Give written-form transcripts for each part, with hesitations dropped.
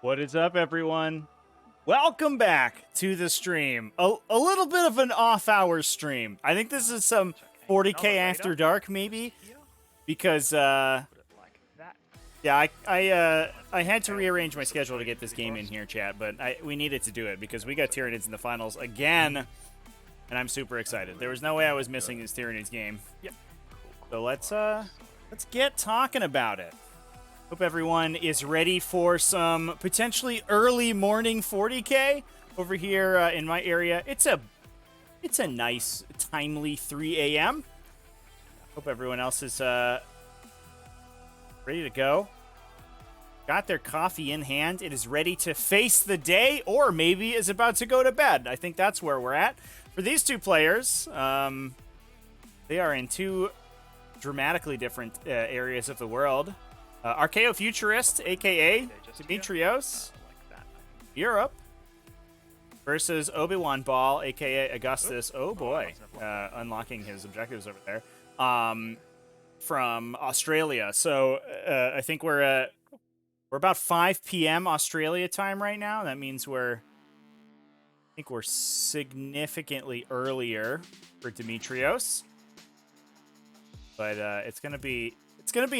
What is up, everyone? Welcome back to the stream. A little bit of an off-hour stream. I think this is some 40k After Dark, maybe, because yeah, I had to rearrange my schedule to get this game in here, chat, but we needed to do it because we got Tyranids in the finals again, and I'm super excited. There was no way I was missing this Tyranids game. Yep. So let's get talking about it. Hope everyone is ready for some potentially early morning 40k over here in my area. It's a nice, timely 3 a.m. Hope everyone else is ready to go. Got their coffee in hand. It is ready to face the day, or maybe is about to go to bed. I think that's where we're at. For these two players, they are in two dramatically different areas of the world. Archaeofuturist, a.k.a. Dimitrios, Europe, versus ObiWanBoui, a.k.a. Augustus. Oh, boy. Unlocking his objectives over there. From Australia. So I think we're about 5 p.m. Australia time right now. That means we're significantly earlier for Dimitrios. But it's going to be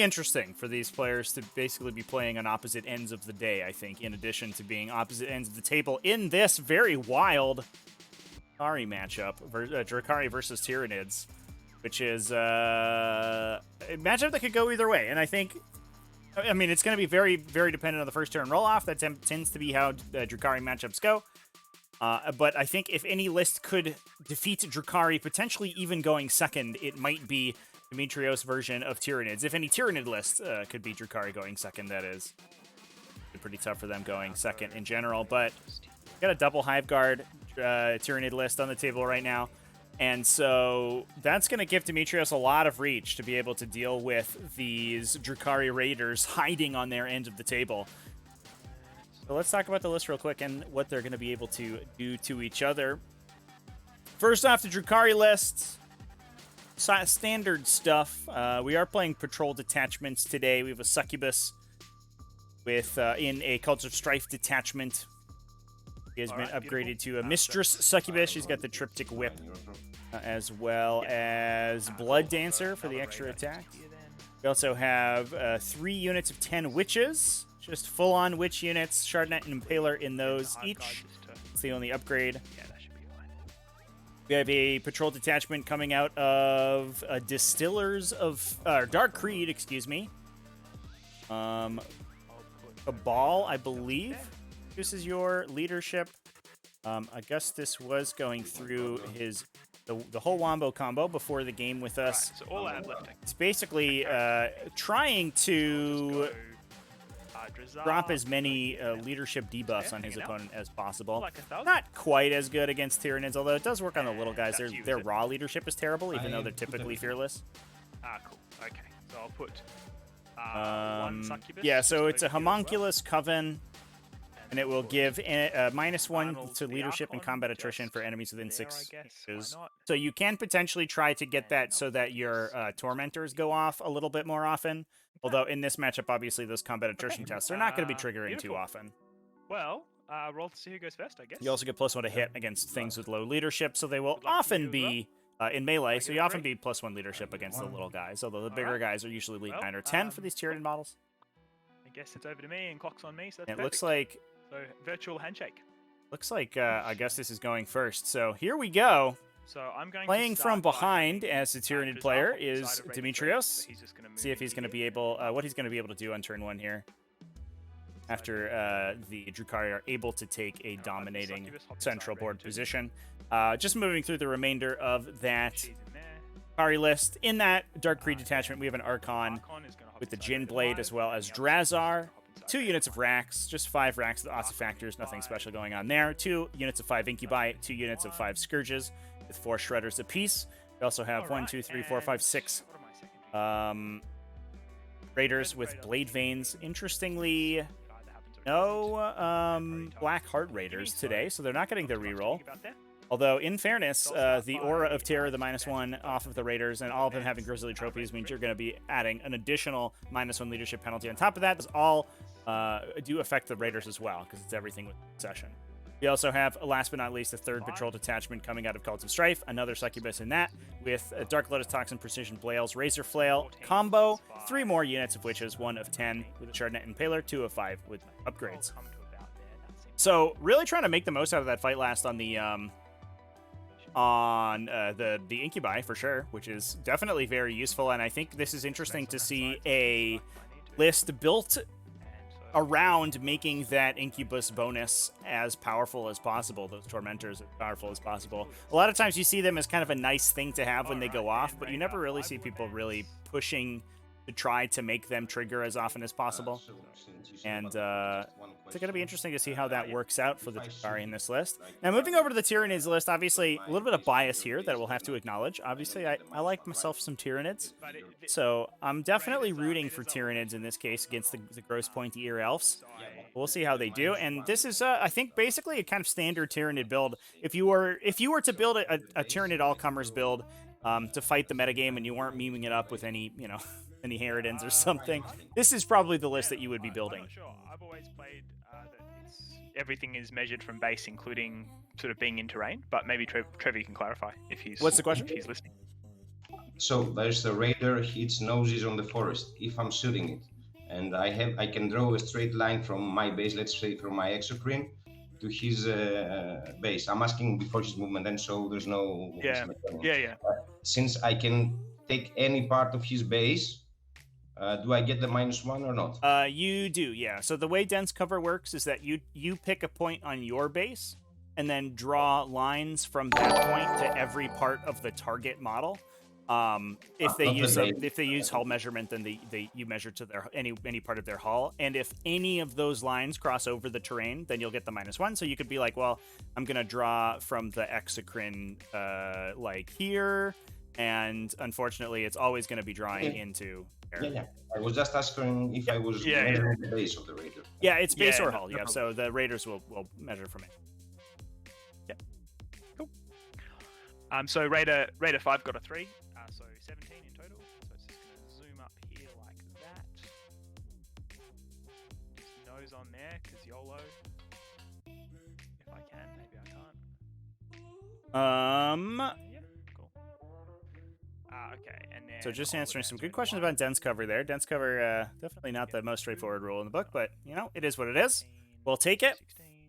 interesting for these players to basically be playing on opposite ends of the day, I think, in addition to being opposite ends of the table in this very wild Drukhari matchup, Drukhari versus Tyranids, which is a matchup that could go either way. And I think, I mean, it's going to be very, very dependent on the first turn roll-off. That tends to be how Drukhari matchups go. But I think if any list could defeat Drukhari, potentially even going second, it might be Dimitrios' version of Tyranids. If any Tyranid list could beat Drukhari going second, that is. It's pretty tough for them going second in general, but got a double Hive Guard Tyranid list on the table right now. And so that's going to give Dimitrios a lot of reach to be able to deal with these Drukhari Raiders hiding on their end of the table. So let's talk about the list real quick and what they're going to be able to do to each other. First off, the Drukhari list. Standard stuff. We are playing patrol detachments today. We have a succubus with in a Cult of Strife detachment. He has been upgraded to a mistress succubus. She's got the triptych whip, as well as blood dancer for the extra attack. We also have 3 units of 10 witches, just full-on witch units. Shardnet and Impaler in those each. It's the only upgrade. We have a patrol detachment coming out of Distillers of Dark Creed, excuse me. Cabal, I believe. This is your leadership. Augustus was going through the whole Wombo combo before the game with us. Right, so all ad lifting. It's basically trying to drop as many leadership debuffs on his opponent as possible. Not quite as good against Tyranids, although it does work on the little guys. Their raw leadership is terrible, even though they're typically fearless. Cool. Okay, so I'll put one succubus. Yeah, so it's a homunculus coven, and it will give -1 to leadership and combat attrition for enemies within 6 inches. So you can potentially try to get that so that your tormentors go off a little bit more often. Although in this matchup, obviously, those combat attrition tests are not going to be triggering too often. Well, roll to see who goes first, I guess. You also get +1 to hit against things with low leadership, so they will often be in melee. So you often be +1 leadership against the little guys, although the bigger guys are usually league 9 or 10 for these Tyranid models. I guess it's over to me and clock's on me, so that's perfect. Looks like... So, virtual handshake. Looks like Augustus is going first, so here we go. So I'm going playing from behind as the Tyranid player is Dimitrios. See if he's going to be able, what he's going to be able to do on turn 1 here. After the Drukhari are able to take a dominating central board position. Just moving through the remainder of that Drukhari list. In that Dark Creed detachment, we have an Archon with the Jin Blade, as well as Drazar. 2 units of racks, just 5 racks of Ossifactors, nothing special going on there. 2 units of 5 Incubi, 2 units of 5 Scourges, with 4 Shredders apiece. We also have 1, 2, 3, 4, 5, 6 Raiders with Blade Veins. Interestingly, no Black Heart Raiders today, so they're not getting their reroll. Although, in fairness, the Aura of Terror, the -1 off of the Raiders, and all of them having Grizzly trophies means you're going to be adding an additional -1 leadership penalty. On top of that, it's all do affect the raiders as well, because it's everything with Succession. We also have, last but not least, a third patrol detachment coming out of Cult of Strife, another succubus in that, with a Dark Lotus Toxin, Precision Blales, Razor Flail combo, 3 more units of witches, 1 of 10 with a Shardnet Impaler, 2 of 5 with upgrades. So really trying to make the most out of that fight last on the Incubi for sure, which is definitely very useful, and I think this is interesting to see a list built around making that Incubus bonus as powerful as possible, those Tormentors as powerful as possible. A lot of times you see them as kind of a nice thing to have when they go off, but you never really see people really pushing to try to make them trigger as often as possible. And it's going to be interesting to see how that works out for the Drukhari in this list. Now, moving over to the Tyranids list, obviously, a little bit of bias here that we'll have to acknowledge. Obviously, I like myself some Tyranids, so I'm definitely rooting for Tyranids in this case against the Gross Pointy Ear Elves. We'll see how they do, and this is, I think, basically a kind of standard Tyranid build. If you were to build a Tyranid all-comers build to fight the metagame and you weren't memeing it up with any, any Harridans or something, this is probably the list that you would be building. I'm not sure. I've always played that everything is measured from base, including sort of being in terrain, but maybe Trevor can clarify if he's... What's the question? If he's listening. So there's the raider, its noses on the forest. If I'm shooting it, and I can draw a straight line from my base, let's say from my exocrine, to his base. I'm asking before his movement, and so there's no... Yeah. Since I can take any part of his base, do I get the -1 or not? You do, yeah. So the way dense cover works is that you pick a point on your base and then draw lines from that point to every part of the target model. If they use hull measurement, then you measure to their any part of their hull, and if any of those lines cross over the terrain, then you'll get the -1. So you could be like, well, I'm gonna draw from the exocrine like here, and unfortunately, it's always going to be drawing into there. Yeah. I was just asking if I was measuring the base of the raider. Yeah, it's base or hull. Yeah, so the raiders will measure from it. Yeah. Cool. So Raider 5 got a 3, so 17 in total. So it's just going to zoom up here like that. Just nose on there, because YOLO. If I can, maybe I can't. Yeah, cool. Okay, and then... So just answering some good questions about dense cover there. Dense cover, definitely not the most straightforward rule in the book, but, it is what it is. We'll take it.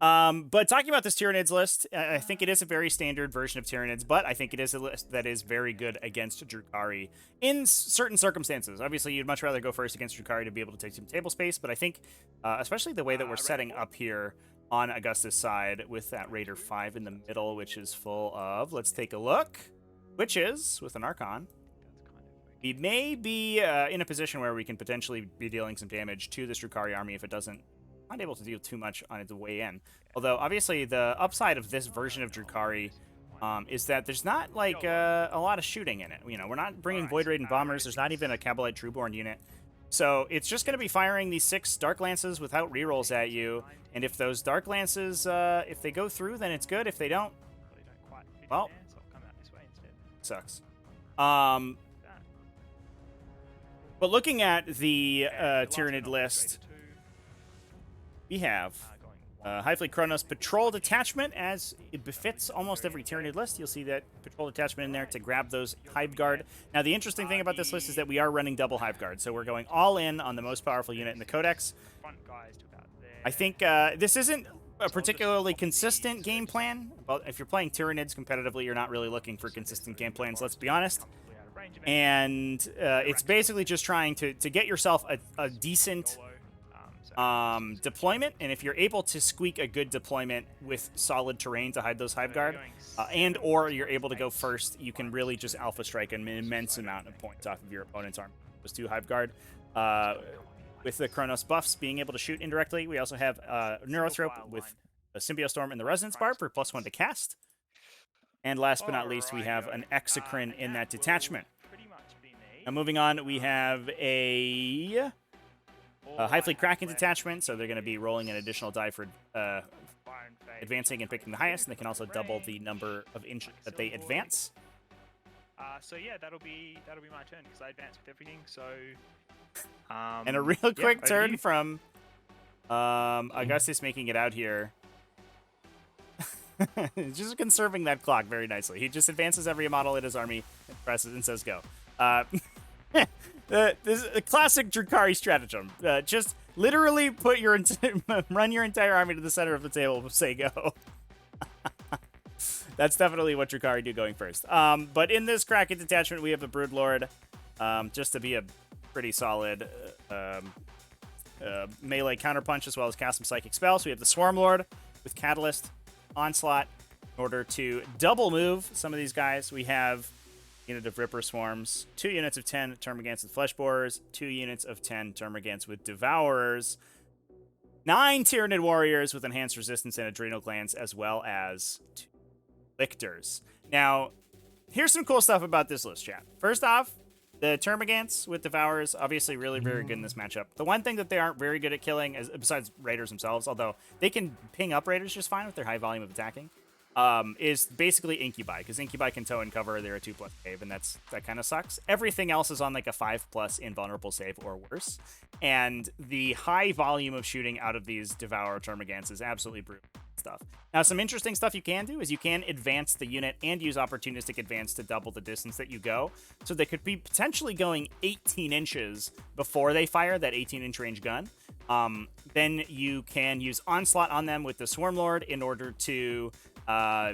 But talking about this Tyranids list, I think it is a very standard version of Tyranids, but I think it is a list that is very good against Drukhari in certain circumstances. Obviously, you'd much rather go first against Drukhari to be able to take some table space, but I think, especially the way that we're setting up here on Augusta's side with that Raider 5 in the middle, which is full of, let's take a look, witches with an Archon. We may be in a position where we can potentially be dealing some damage to this Drukhari army if it not able to deal too much on its way in. Although, obviously, the upside of this version of Drukhari is that there's not, like, a lot of shooting in it. We're not bringing Void Raiden Bombers. There's not even a Kabalite Trueborn unit. So it's just going to be firing these 6 Dark Lances without rerolls at you. And if those Dark Lances, if they go through, then it's good. If they don't, well, sucks. But looking at the Tyranid list, we have Highfleet Kronos Patrol Detachment, as it befits almost every Tyranid list. You'll see that Patrol Detachment in there to grab those Hive Guard. Now, the interesting thing about this list is that we are running double Hive Guard, so we're going all in on the most powerful unit in the Codex. I think this isn't a particularly consistent game plan, but if you're playing Tyranids competitively, you're not really looking for consistent game plans, let's be honest. And it's basically just trying to get yourself a decent deployment, and if you're able to squeak a good deployment with solid terrain to hide those Hive Guard, and or you're able to go first, you can really just alpha strike an immense amount of points off of your opponent's army. Those 2 Hive Guard. With the Kronos buffs being able to shoot indirectly, we also have Neurothrope with a Symbiostorm and the Resonance Barb for +1 to cast. And last but not least, we have an Exocrine in that detachment. Now, moving on, we have a Highfleet Kraken detachment, so they're going to be rolling an additional die for advancing and picking the highest, and they can also double the number of inches that they advance. So yeah, that'll be my turn because I advance with everything. So and a real quick turn from Augustus making it out here. Just conserving that clock very nicely. He just advances every model in his army, and presses and says go. This is a classic Drukhari stratagem. Just literally put your run your entire army to the center of the table and say go. That's definitely what Drukhari do going first. But in this Kraken detachment, we have the Broodlord, just to be a pretty solid melee counterpunch, as well as cast some Psychic Spells. So we have the Swarmlord with Catalyst, Onslaught, in order to double move some of these guys. We have unit of Ripper Swarms, 2 units of 10 Termagants with Flesh Borers, 2 units of 10 Termagants with Devourers, 9 Tyranid Warriors with Enhanced Resistance and Adrenal Glands, as well as 2 Lictors. Now, here's some cool stuff about this list, chat. First off, the Termagants with Devourers, obviously really very good in this matchup. The one thing that they aren't very good at killing, besides Raiders themselves, although they can ping up Raiders just fine with their high volume of attacking, is basically Incubi, because Incubi can tow and cover. They're a 2+ save, and that kind of sucks. Everything else is on like a 5+ invulnerable save or worse, and the high volume of shooting out of these Devourer Termagants is absolutely brutal stuff. Now, some interesting stuff you can do is you can advance the unit and use Opportunistic Advance to double the distance that you go, so they could be potentially going 18 inches before they fire that 18-inch range gun. Then you can use Onslaught on them with the Swarmlord in order to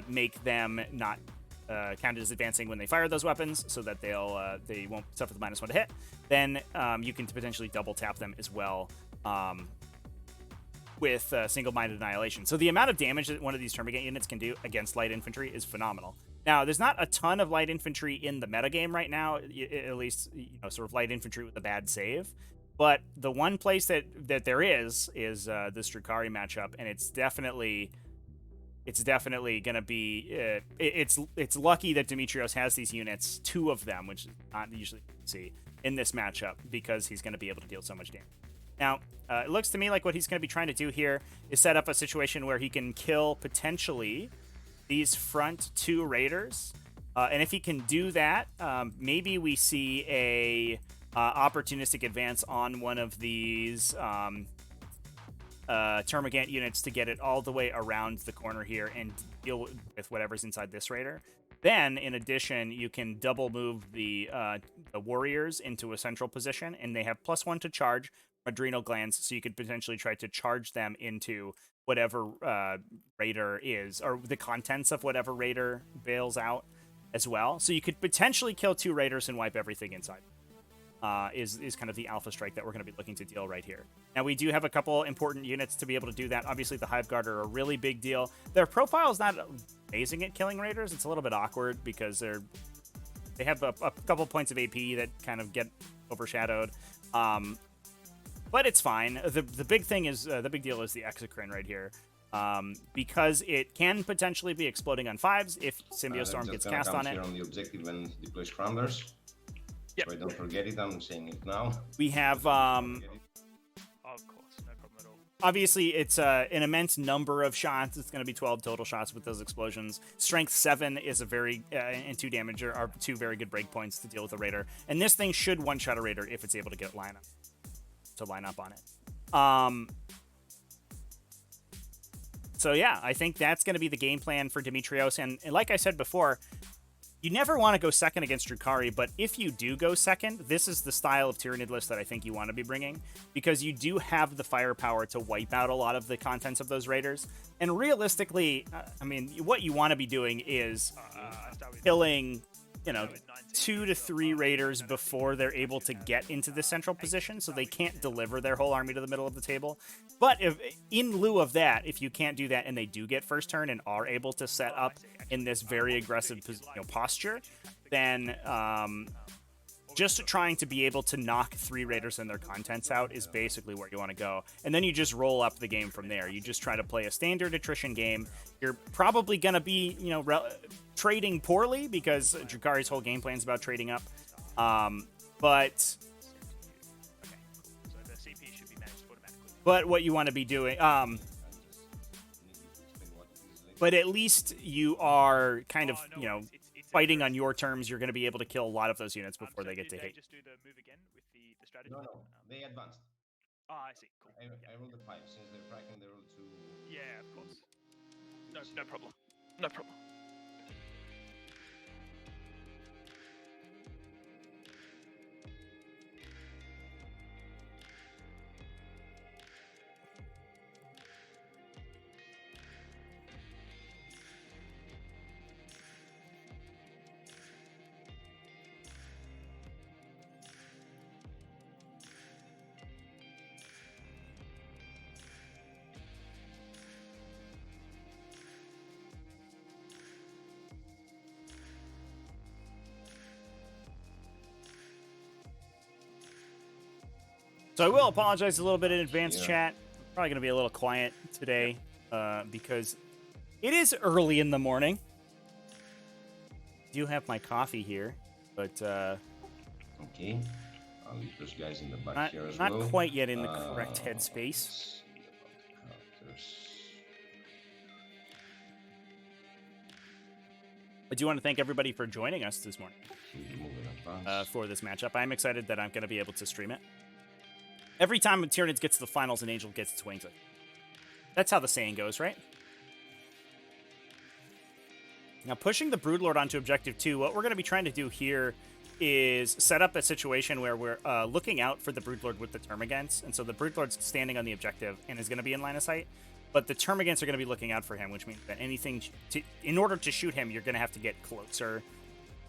make them not counted as advancing when they fire those weapons, so that they won't suffer the -1 to hit. Then you can potentially double tap them as well with Single-Minded Annihilation. So the amount of damage that one of these Termagant units can do against light infantry is phenomenal. Now, there's not a ton of light infantry in the metagame right now, at least, sort of light infantry with a bad save. But the one place that there is this Drukhari matchup, and it's definitely gonna be it's lucky that Dimitrios has these units, 2 of them, which is not usually see in this matchup, because he's going to be able to deal so much damage. Now, it looks to me like what he's going to be trying to do here is set up a situation where he can kill potentially these front 2 Raiders, and if he can do that, maybe we see a opportunistic advance on one of these Termagant units to get it all the way around the corner here and deal with whatever's inside this Raider. Then, in addition, you can double move the Warriors into a central position, and they have +1 to charge Adrenal Glands, so you could potentially try to charge them into whatever Raider is, or the contents of whatever Raider bails out as well. So you could potentially kill 2 Raiders and wipe everything inside. Is kind of the alpha strike that we're going to be looking to deal right here. Now, we do have a couple important units to be able to do that. Obviously, the Hive Guard are a really big deal. Their profile is not amazing at killing Raiders. It's a little bit awkward because they have a couple points of AP that kind of get overshadowed. But it's fine. The big thing is, the big deal is the Exocrine right here. Because it can potentially be exploding on 5s if Symbiostorm gets cast on it. On the objective and deploy Scramblers. Yep. So I don't forget it, I'm saying it now. We have, Of course, no problem at all. obviously, it's an immense number of shots. It's going to be 12 total shots with those explosions. Strength 7 is a very, and 2 damage are 2 very good breakpoints to deal with a Raider. And this thing should one-shot a Raider if it's able to get line up on it. So yeah, I think that's going to be the game plan for Dimitrios. And like I said before, you never want to go second against Drukhari, but if you do go second, this is the style of Tyranid list that I think you want to be bringing, because you do have the firepower to wipe out a lot of the contents of those Raiders. And realistically, I mean, what you want to be doing is killing, 2 to 3 Raiders before they're able to get into the central position, so they can't deliver their whole army to the middle of the table. But if, in lieu of that, if you can't do that and they do get first turn and are able to set up in this very aggressive posture, then just trying to be able to knock 3 Raiders and their contents out is basically where you want to go. And then you just roll up the game from there. You just try to play a standard attrition game. You're probably going to be, trading poorly, because Drukhari's whole game plan is about trading up. But what you want to be doing, but at least you are kind of, fighting on your terms. You're going to be able to kill a lot of those units before they get to hit. Just do the move again with the strategy? No, they advanced. Oh, I see. Cool. I rolled the 5. Since they're fracking, they roll 2. Yeah, of course. No problem. No problem. So I will apologize a little bit in advance, chat. Probably going to be a little quiet today because it is early in the morning. I do have my coffee here, but Okay. I'll leave those guys in the back here as not well. quite yet in the correct headspace. I do want to thank everybody for joining us this morning for this matchup. I'm excited that I'm going to be able to stream it. Every time Tyranids gets to the finals, an angel gets its wings. That's how the saying goes, right? Now, pushing the Broodlord onto Objective 2, what we're going to be trying to do here is set up a situation where we're looking out for the Broodlord with the Termagants. And so the Broodlord's standing on the objective and is going to be in line of sight. But the Termagants are going to be looking out for him, which means that anything... in order to shoot him, you're going to have to get closer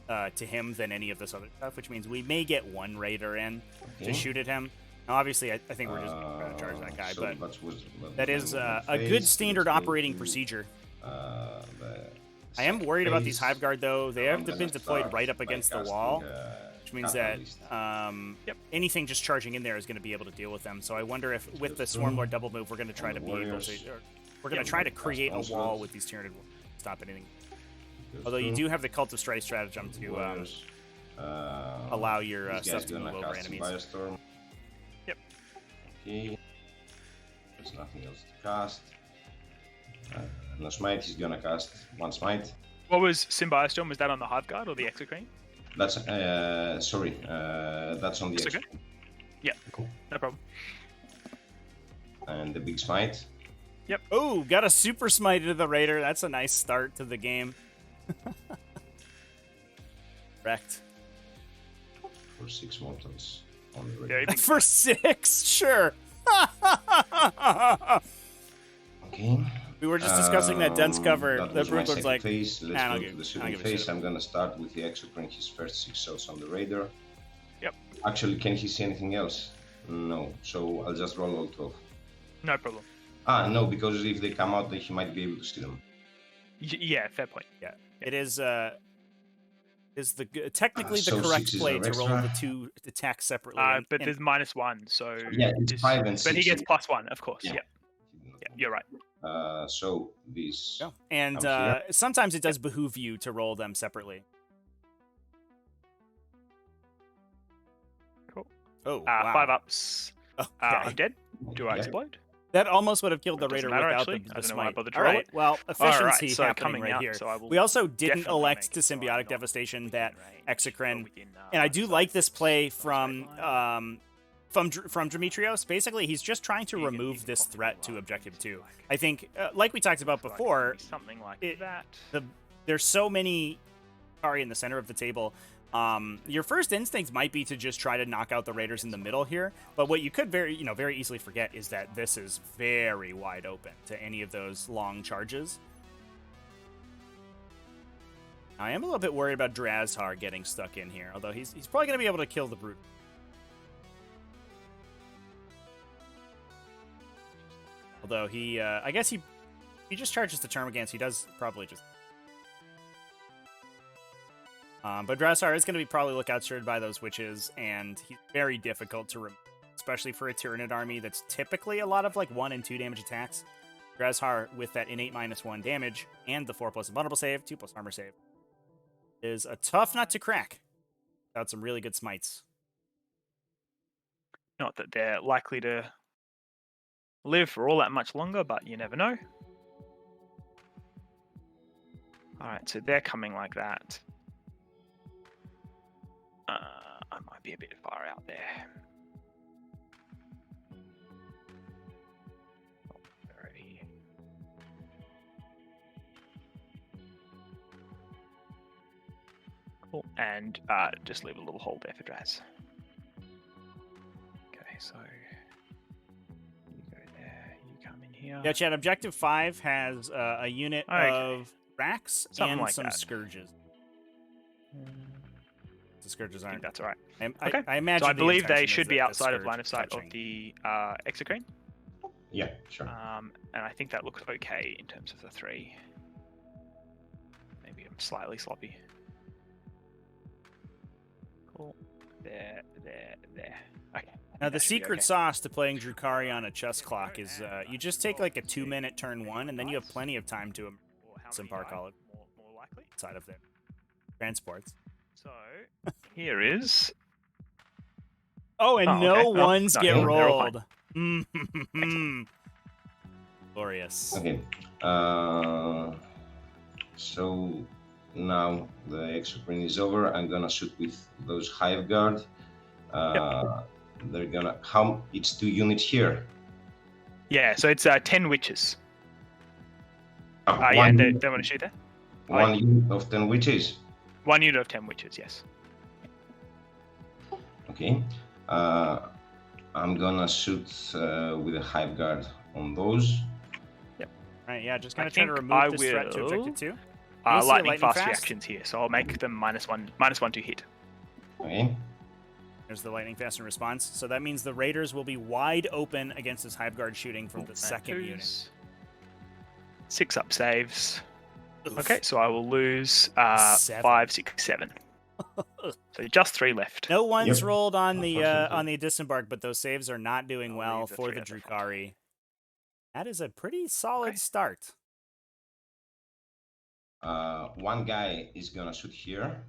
to him than any of this other stuff, which means we may get one Raider in to shoot at him. Now, obviously, I think we're just going to charge that guy, but that is a good standard operating procedure. I am worried about these Hive Guard, though. They have been deployed right up against the wall, which means that anything just charging in there is going to be able to deal with them. So I wonder if, with the Swarmlord double move, we're going to try to be able to... We're going to try to create a wall with these Tyranid to stop anything. Although you do have the Cult of Strife stratagem to allow your stuff to move over enemies. Okay. There's nothing else to cast. No smite, he's gonna cast one smite. What was Symbiostorm? Was that on the Hive Guard or the Exocrine? That's, sorry, that's on the Exocrine? Yeah, cool. No problem. And the big smite. Yep. Oh, got a super smite to the Raider. That's a nice start to the game. Wrecked. For 6 mortals on the Raider. For 6? Sure. Okay. We were just discussing that dense cover. The Broodlord's like, phase. Let's go to the second phase. I'm gonna start with the Exocrine, his first 6 shots on the Raider. Yep. Actually, can he see anything else? No. So I'll just roll all 12. No problem. No, because if they come out, then he might be able to see them. Yeah, fair point. Yeah. It is technically the correct play to roll the 2 attacks separately. But there's -1, so yeah, it's 5 and 6. But he gets +1, of course. Yeah. Yeah, you're right. So these. Yeah. And sometimes it does behoove you to roll them separately. Cool. Oh, wow. 5 ups. Okay. I'm dead. Do I explode? That almost would have killed the Raider without the smite. All right, well, efficiency happening right here. So we also didn't elect to Symbiotic Devastation that Exocrine, and I do like this play from Demetrios. Basically, he's just trying to remove this threat to Objective 2. I think, like we talked about before, something like that. There's so many Drukhari in the center of the table. Your first instinct might be to just try to knock out the Raiders in the middle here, but what you could very easily forget is that this is very wide open to any of those long charges. I am a little bit worried about Drukhari getting stuck in here, although he's probably going to be able to kill the Brute. Although I guess he just charges the Termagants. He does probably just... but Drukhari is going to be probably lookout-shielded by those witches, and he's very difficult to remove, especially for a Tyranid army that's typically a lot of like 1 and 2 damage attacks. Drukhari with that innate -1 damage and the 4+ invulnerable save, 2+ armor save is a tough nut to crack without some really good smites. Not that they're likely to live for all that much longer, but you never know. All right, so they're coming like that. I might be a bit far out there. Cool. And just leave a little hole there for Draz. Okay, so you go there, you come in here. Yeah, Chad, Objective 5 has a unit of racks Something and like some that. Scourges. The Scourges I aren't. think that's all right. Okay. I imagine So I the believe they intention is should be that the outside of Scourge line of sight touching. of the exocrine. Yeah, sure. And I think that looks okay in terms of the 3. Maybe I'm slightly sloppy. Cool. There. Okay. Now, the secret sauce to playing Drukhari on a chess clock is you just take like a 2-minute turn 1, and then you have plenty of time to Simpark all more likely. outside of their transports. So here is. Oh, and no okay. ones No, get they're all fine. rolled. Glorious. Okay. So now the exocrine is over. I'm gonna shoot with those Hive Guard. They're gonna. It's 2 units here. Yeah, so it's 10 witches. One Yeah, they unit- want to shoot there. One unit of 10 witches. 1 unit of 10 witches, yes. Okay. I'm gonna shoot with a Hive Guard on those. Right, yeah, just gonna I try to think remove I this threat to will- Objective 2. Lightning fast reactions here, so I'll make them -1 to hit. Okay. There's the lightning fast in response. So that means the Raiders will be wide open against this Hive Guard shooting from the second unit. 6 up saves. Oof. Okay, so I will lose 7. 5, 6, 7. So just 3 left. No one's Yep. rolled on Unfortunately. the disembark, but those saves are not doing I'll well leave the for 3 the at the front. Drukhari. That is a pretty solid Okay. start. One guy is gonna shoot here,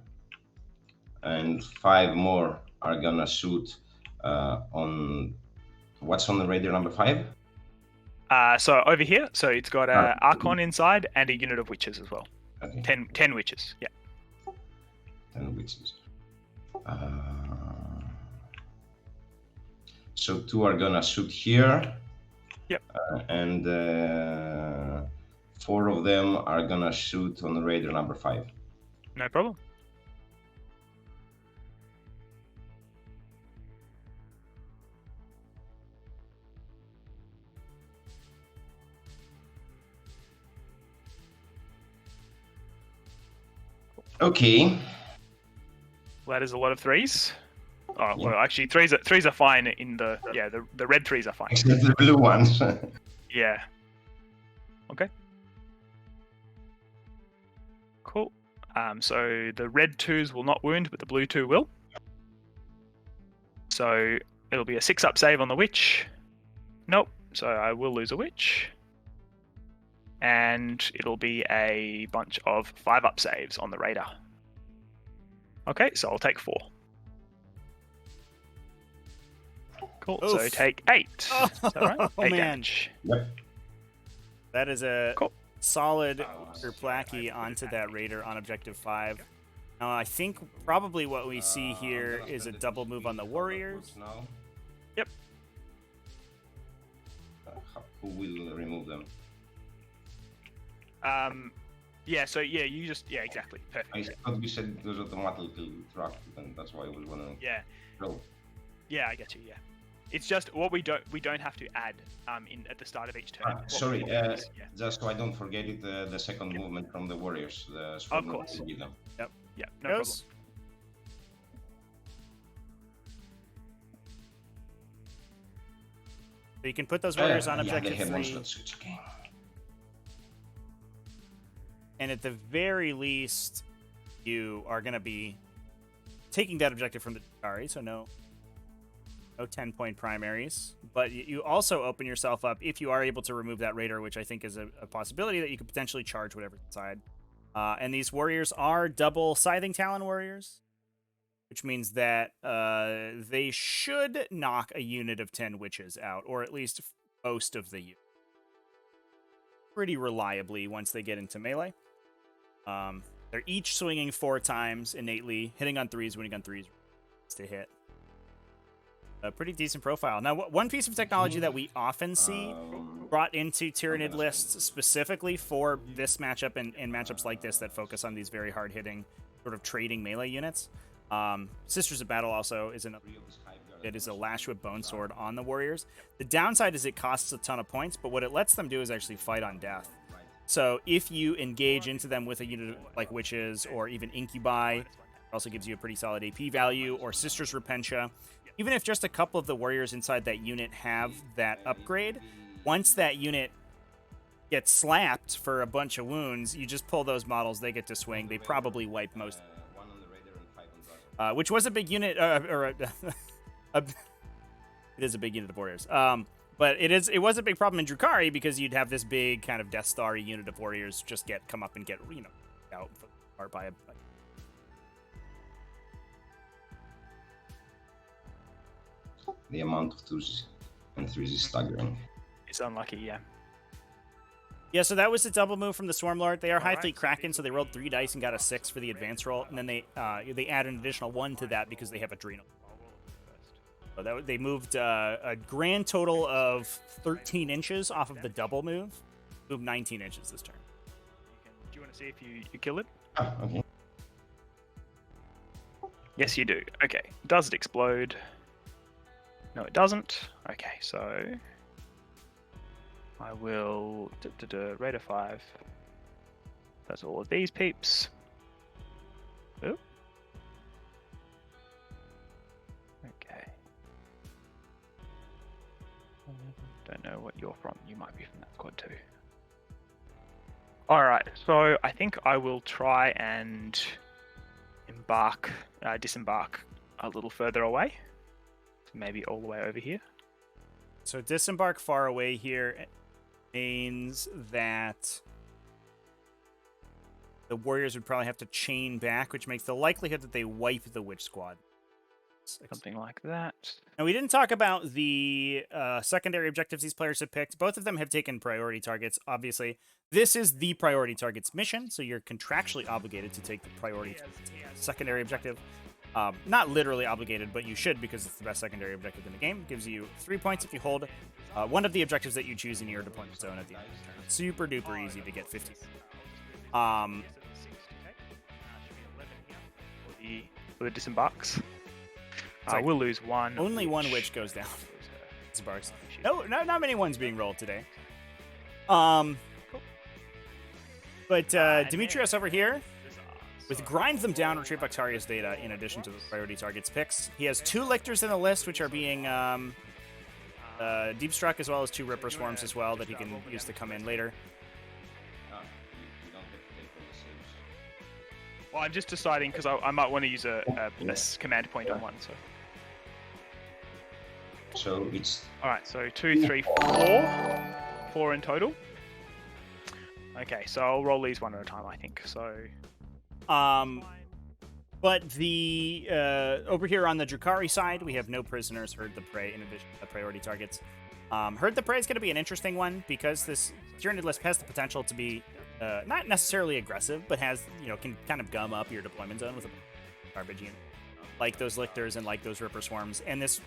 and 5 more are gonna shoot on what's on the Raider number 5. So over here, so it's got a Archon inside and a unit of witches as well. Okay. 10 witches. Yeah. 10 witches. So 2 are gonna shoot here. Yep. And 4 of them are gonna shoot on the Raider number 5. No problem. Okay. Well, that is a lot of 3s. Oh, Yeah. well, actually, 3s are fine in the the red 3s are fine. Except the blue ones. Yeah. Okay. Cool. So the red 2s will not wound, but the blue 2 will. So it'll be a 6 up save on the witch. Nope. So I will lose a witch. And it'll be a bunch of 5 up saves on the raider. Okay, so I'll take 4. Cool. So Oof. take 8. Is that right? Oh, 8 man. damage. Yep. That is a Cool. solid Kerplaki onto that Raider on Objective 5. Now, I think probably what we see here is a double move on the Warriors. Now. Yep. Who will remove them? Yeah, so yeah, you just exactly. Perfect. I thought you said it was automatically tracked, and that's why I was wondering. Yeah. No. Yeah, I get you, yeah. It's just what we don't have to add in at the start of each turn. What Sorry, we do is- just so I don't forget it, the second movement from the Warriors. The Of sword course. will give them. Yeah, no problem. Goes. So you can put those Warriors on Yeah, they Objective have 1 3. slot switch. Okay. And at the very least, you are going to be taking that objective from the Drukhari, so no 10-point primaries. But you also open yourself up, if you are able to remove that Raider, which I think is a possibility, that you could potentially charge whatever's inside. And these Warriors are double Scything Talon Warriors, which means that they should knock a unit of 10 Witches out, or at least most of the unit. Pretty reliably once they get into melee. They're each swinging 4 times innately, hitting on 3s, winning on 3s to hit. A pretty decent profile. Now, one piece of technology that we often see brought into Tyranid lists specifically for this matchup and matchups like this that focus on these very hard-hitting sort of trading melee units. Sisters of Battle also is another. It is a Lash with Bone Sword on the warriors. The downside is it costs a ton of points, but what it lets them do is actually fight on death. So if you engage into them with a unit like Witches or even Incubi, it also gives you a pretty solid AP value, or Sisters Repentia. Even if just a couple of the warriors inside that unit have that upgrade, once that unit gets slapped for a bunch of wounds, you just pull those models, they get to swing. They probably wipe most. Which was a big unit, it is a big unit of warriors. But it was a big problem in Drukhari because you'd have this big kind of Death Star unit of warriors just come up and get, out by a. The amount of 2s and 3s is staggering. It's unlucky, yeah. Yeah, so that was the double move from the Swarmlord. They are High Fleet Kraken, so they rolled 3 dice and got a 6 for the advance roll, and then they add an additional 1 to that because they have Adrenal. So they moved a grand total of 13 inches off of the double move. Moved 19 inches this turn. Do you want to see if you kill it? Ah, okay. Yes, you do. Okay. Does it explode? No, it doesn't. Okay, so I will rate of 5. That's all of these peeps. Oh. Okay. Don't know what you're from. You might be from that squad too. Alright, so I think I will try and disembark a little further away. Maybe all the way over here. So disembark far away here means that the warriors would probably have to chain back, which makes the likelihood that they wipe the witch squad. Something like that. Now, we didn't talk about the secondary objectives these players have picked. Both of them have taken priority targets, obviously. This is the priority targets mission, so you're contractually obligated to take the priority secondary objective. Not literally obligated, but you should because it's the best secondary objective in the game. It gives you 3 points if you hold one of the objectives that you choose in your deployment zone at the end of the turn. Super duper easy to get 50. For the disembarks. We'll lose 1. Only 1 witch goes down. Disembarks. No, not many ones being rolled today. But Demetrios over here, with Grind Them Down, retrieve Octarius data in addition to the priority targets picks. He has 2 Lictors in the list, which are being Deep Struck, as well as 2 Ripper Swarms as well that he can use to come in later. Well, I'm just deciding because I might want to use a command point on one. So it's... Alright, so 2, 3, 4. 4 in total. Okay, so I'll roll these one at a time, I think. So... But the over here on the Drukhari side, we have no prisoners, Herd the Prey, in addition to the priority targets. Herd the Prey is going to be an interesting one because this Tyranid list has the potential to be not necessarily aggressive, but has, can kind of gum up your deployment zone with a garbage unit, like those Lictors and like those Ripper Swarms. And this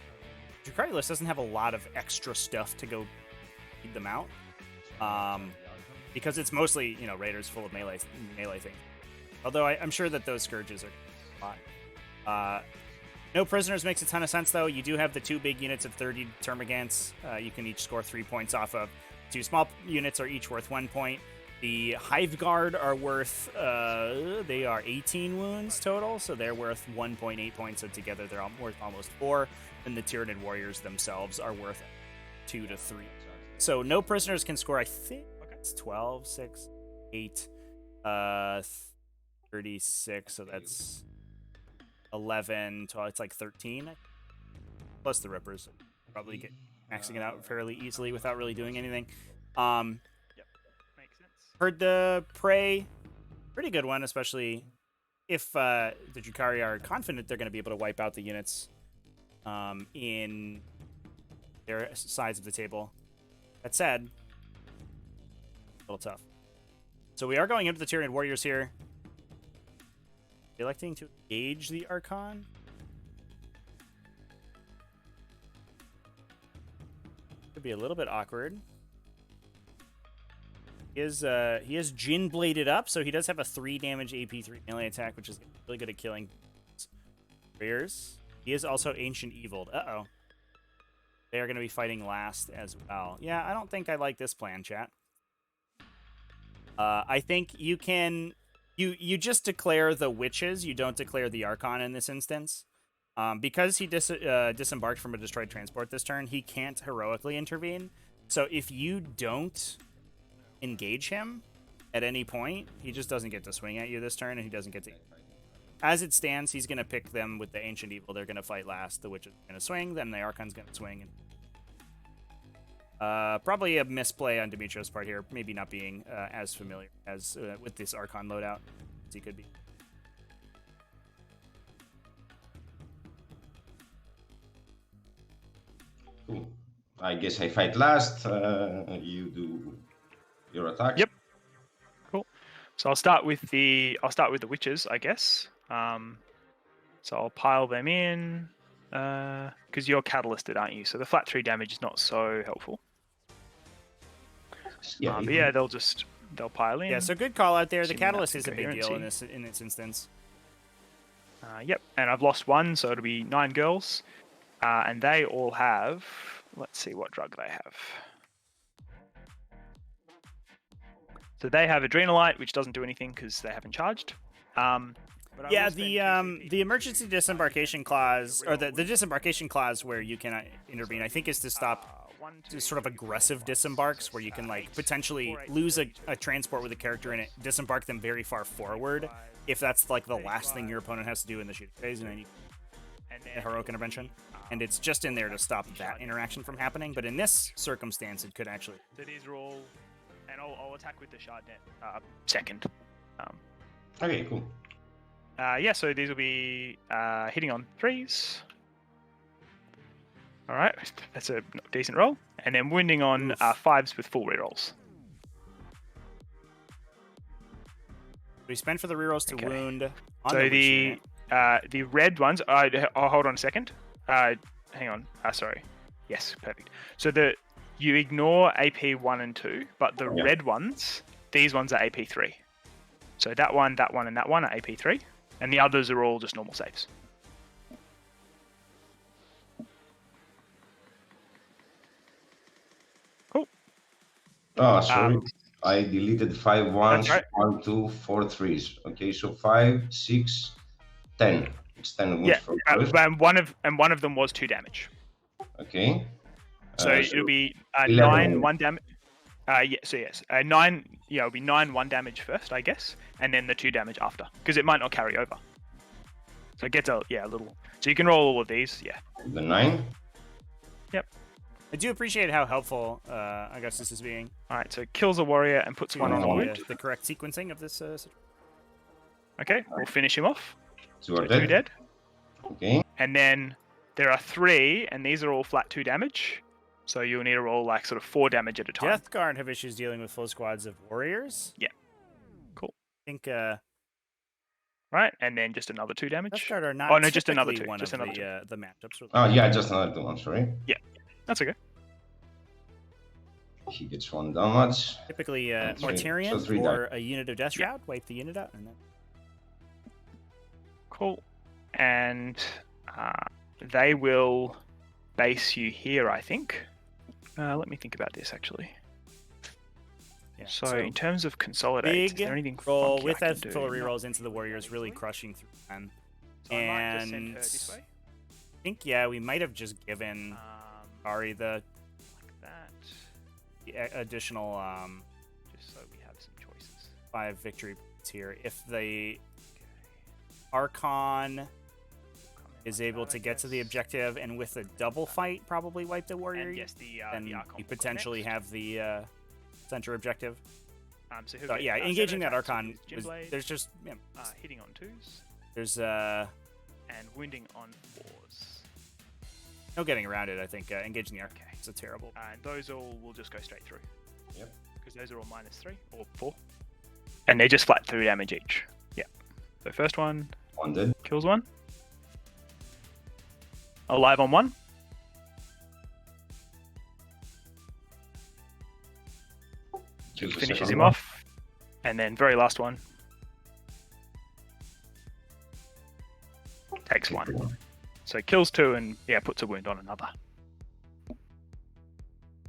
Drukhari list doesn't have a lot of extra stuff to go feed them out, because it's mostly raiders full of melee things. Although I'm sure that those Scourges are a lot. No prisoners makes a ton of sense, though. You do have the 2 big units of 30 Termagants. You can each score 3 points off of. 2 small units are each worth 1 point. The Hive Guard are worth, they are 18 wounds total, so they're worth 1.8 points. So together they're worth almost 4. And the Tyranid Warriors themselves are worth 2 to 3. So no prisoners can score, I think it's 12, 6, 8, 36, so that's 11, so it's like 13. Plus the Rippers. Probably get maxing it out fairly easily without really doing anything. Yep, makes sense. Herd the Prey, pretty good one, especially if the Drukhari are confident they're going to be able to wipe out the units in their sides of the table. That said, a little tough. So we are going into the Tyranid Warriors here. Electing to engage the Archon. Could be a little bit awkward. He is Jin bladed up, so he does have a 3 damage AP3 melee attack, which is really good at killing warriors. He is also Ancient Eviled. Uh-oh. They are going to be fighting last as well. Yeah, I don't think I like this plan, chat. I think you can... You just declare the witches. You don't declare the Archon in this instance. Because he disembarked from a destroyed transport this turn, he can't heroically intervene. So if you don't engage him at any point, he just doesn't get to swing at you this turn, and he doesn't get to... As it stands, he's going to pick them with the Ancient Evil. They're going to fight last. The Witch is going to swing, then the Archon's going to swing. Probably a misplay on Dimitrios' part here, maybe not being as familiar as with this Archon loadout as he could be. Cool. I guess I fight last. You do your attack. Yep. Cool. So I'll start with the witches, I guess. So I'll pile them in because you're catalysted, aren't you? So the flat 3 damage is not so helpful. Yeah, But yeah, they'll pile in. Yeah, so good call out there. The Assuming Catalyst that's is a big deal in incoherency. this instance. Yep, and I've lost 1, so it'll be 9 girls. And they all have... Let's see what drug they have. So they have Adrenalite, which doesn't do anything because they haven't charged. But I Yeah, will spend 2 the emergency disembarkation clause, or the disembarkation clause where you can intervene, I think is to stop sort of aggressive disembarks where you can like potentially lose a transport with a character in it, disembark them very far forward if that's like the last thing your opponent has to do in the shooting phase, and then you a heroic intervention. And it's just in there to stop that interaction from happening. But in this circumstance, it could actually. So these are all, and I'll attack with the Shardnet second. Okay, cool. Yeah, so these will be hitting on 3s. All right, that's a decent roll. And then wounding on 5s with full rerolls. We spend for the rerolls to wound. On So the the red ones. I'll hold on a second. Hang on. Sorry. Yes, perfect. So you ignore AP 1 and 2, but the red ones, these ones are AP 3. So that one, and that one are AP 3, and the others are all just normal saves. Cool. Oh, sorry. I deleted 5 ones, right. 1, 2, 4 3s. Okay, so 5, 6, 10. It's 10 wounds for first. And one of them was 2 damage. Okay. So it'll be 11. 9 1 damage. So yes, 9. Yeah, it'll be 9 1 damage first, I guess, and then the 2 damage after, because it might not carry over. So it gets a little. So you can roll all of these. Yeah. The 9. Yep. I do appreciate how helpful Augustus is being. All right. So it kills a warrior and puts 1 on a wound. The correct sequencing of this. Okay, we'll finish him off. So So 2 dead. Okay. And then there are 3, and these are all flat 2 damage. So you'll need to roll like sort of 4 damage at a time. Death Guard have issues dealing with full squads of warriors. Yeah. Cool. I think. Right, and then just another 2 damage. Death Guard are not. Oh no, just another 2. One Just of another 2. the matchups. Oh yeah, just another 2. I'm sorry. Yeah, that's okay. He gets 1 damage. Typically, That's Mortarian so 3 or a unit of Death Shroud, wipe the unit out, and then. Cool. And they will base you here, I think. Let me think about this, actually. Yeah, So in terms of consolidate, is there anything roll funky with I that can do? full rerolls into the warriors, really crushing through them. So I might just send her And this way. I think we might have just given Ari the Like that. additional Just so we have some choices. 5 victory points here. If the Archon is able to get to the objective and with a double fight probably wipe the warrior, And yes, then the Archon you will go potentially next. have the center objective. So, he'll So get, yeah, 7 engaging that attacks with Archon, his Gym Blade, there's just hitting on 2s there's and wounding on 4s. no getting around it. I think engaging the Archon is a terrible. And those all will just go straight through. Yep. Because those are all -3 or 4. And they're just flat 3 damage each. Yeah. So first one 1 dead. kills 1. Alive on 1. Kills the Finishes second him one. off. And then very last one. Takes one. So kills two and yeah, puts a wound on another.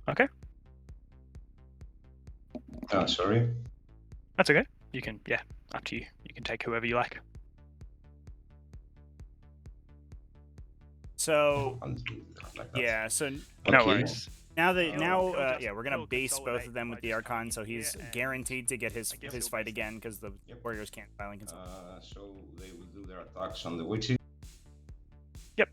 Okay, Sorry. that's okay. You can, yeah, up to you. You can take whoever you like. So I'll do that like that. yeah, so No Okay. worries. now He'll just- yeah, we're gonna he'll base both consolidate of them by with the just Archon, coming so in he's here and guaranteed to get his I guess his he'll fight base again because the Yep. Warriors can't violent consolidate. So they will do their attacks on the witches. Yep.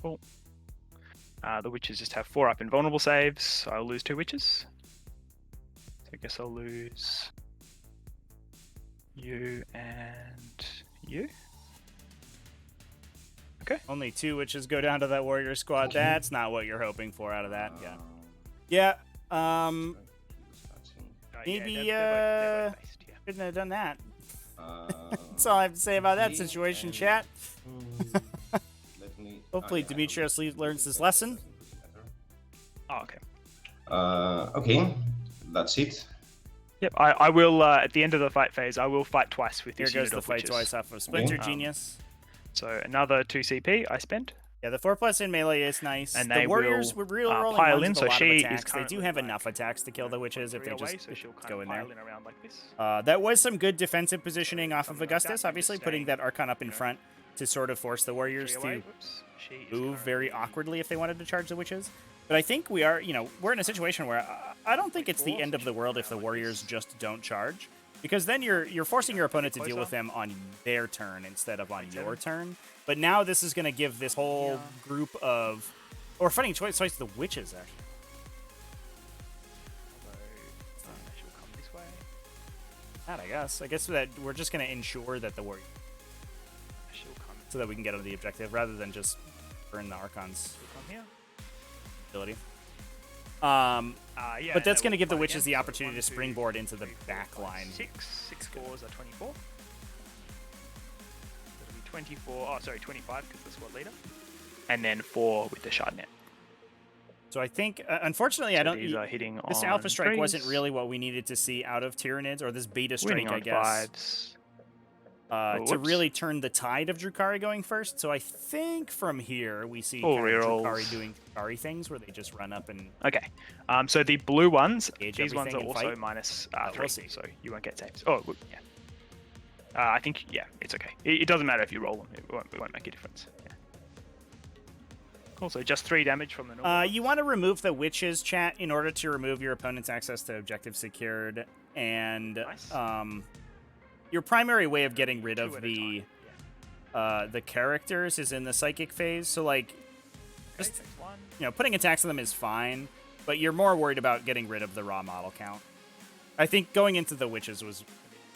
Cool. The witches just have 4 up invulnerable saves, so I'll lose 2 witches. So I guess I'll lose you and you. Only 2 witches go down to that Warrior squad. Okay. That's not what you're hoping for out of that. Yeah. Um, Yeah. Yeah, Maybe, they're both based, yeah. Couldn't have done that. uh, That's all I have to say about that okay, situation, and- chat. Let me. Hopefully yeah, I Demetrius don't know. learns this lesson. Oh, okay. Okay, that's it. Yep, I will, at the end of the fight phase, I will fight twice with Here this goes unit the of fight witches. twice off of Splinter Okay. Genius. So another 2 CP I spend. Yeah, the 4+ in melee is nice. And the they Warriors will, were real rolling pile ones in, with so a lot she of is attacks. They do currently, have like, enough attacks to kill the witches if they 3 away, just so she'll kind go of in there. pile in around like this. That was some good defensive positioning off of Something like that, Augustus, and obviously just putting staying, that Archon up in you know, front to sort of force the Warriors 3 away. to Whoops. She is move very currently awkwardly if they wanted to charge the witches. But I think we are, we're in a situation where I don't think it's the end of the world if the Warriors just don't charge. Because then you're forcing your opponent to deal with them on their turn instead of on your turn. But now this is going to give this whole group of... Or fighting twice the witches, actually. Although, she'll come this way. That, I guess. I guess that we're just going to ensure that the Warriors... She'll come. So that we can get on the objective, rather than just burn the Archon's She'll come here. ability. Yeah, But that's going to give the witches the opportunity to springboard into the back line. 6 fours are 24. That'll be 24. Oh, sorry, 25 because the squad leader. And then 4 with the shard net. So I think, unfortunately, I So don't. These are hitting This on Alpha Strike wasn't 3s, really what we needed to see out of Tyranids, or this Beta winning Strike, I on guess, 5s. to whoops. really turn the tide of Drukhari going first. So I think from here we see Full kind of rerolls. Drukhari doing Drukhari things where they just run up and Okay. So the blue ones, Engage these ones are everything and also fight? minus We'll 3, see. so you won't get saves. Oh, yeah. I think, yeah, it's okay. It doesn't matter if you roll them. It won't make a difference. Yeah. Cool, so just 3 damage from the normal. you want to remove the witches, chat, in order to remove your opponent's access to objective secured, and Nice. your primary way of getting rid 2 of at a time. the characters is in the psychic phase. So like, Okay, just takes 1. putting attacks on them is fine, but you're more worried about getting rid of the raw model count. I think going into the witches was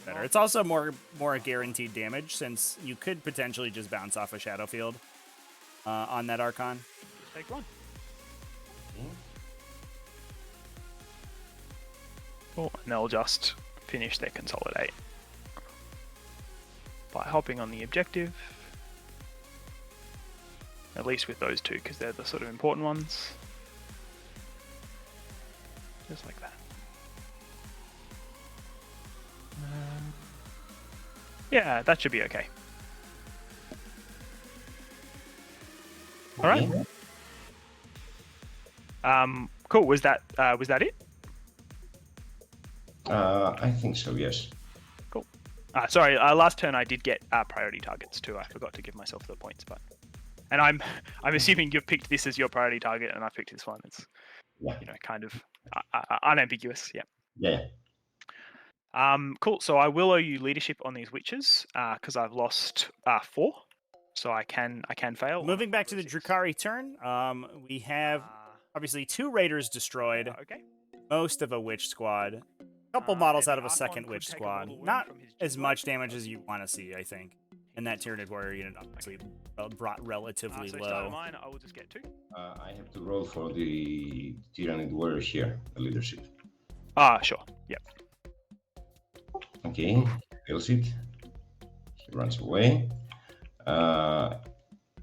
better. It's also more guaranteed damage, since you could potentially just bounce off a shadow field on that Archon. Just take 1. Cool, and they'll just finish their consolidate by hopping on the objective. At least with those 2, because they're the sort of important ones. Just like that. Yeah, that should be okay. All right. Cool. Was that it? I think so, yes. Cool. Sorry, last turn I did get priority targets too. I forgot to give myself the points, and I'm assuming you've picked this as your priority target, and I picked this one. It's Yeah. kind of unambiguous. Yeah. Yeah. Cool. So I will owe you leadership on these witches because I've lost 4, so I can fail. Moving back to the Drukhari turn, we have obviously 2 raiders destroyed, Okay. most of a witch squad, a couple models and out of a Archon second could witch take a squad. mortal wound Not from his as Drukhari. much damage as you want to see, I think. And that Tyranid warrior unit obviously brought relatively So start low. mine, I will just get 2. I have to roll for the Tyranid warrior here, the leadership. Sure. Yep. Okay, kills it. He runs away.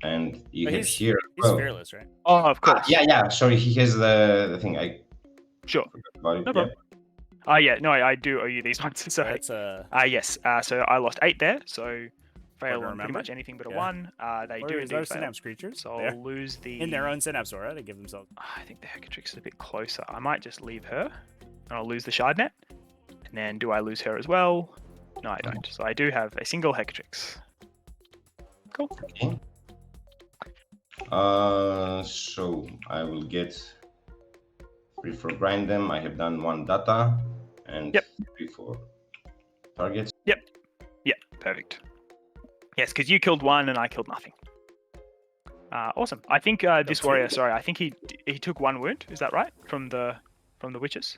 And you But have here as he's well. fearless, right? Oh, of course. Yeah. Sorry, he has the thing. I Sure. forgot about it. No Yeah. problem. Yeah. No, I do owe you these ones. So, That's yes. So I lost 8 there. So fail to on pretty remember. much anything but a Yeah. 1. They do Warriors indeed are fail. synapse creatures. So They're I'll lose the in their own synapse aura to give themselves. I think the Hecatrix is a bit closer. I might just leave her, and I'll lose the Shardnet. And then do I lose her as well? No, I don't. So I do have a single Hecatrix. Cool. Okay. So I will get 3 for grind them. I have done 1 data and 3 for targets. Yep, perfect. Yes, because you killed 1 and I killed nothing. Awesome. I think this warrior. Sorry, I think he took 1 wound. Is that right? From the witches.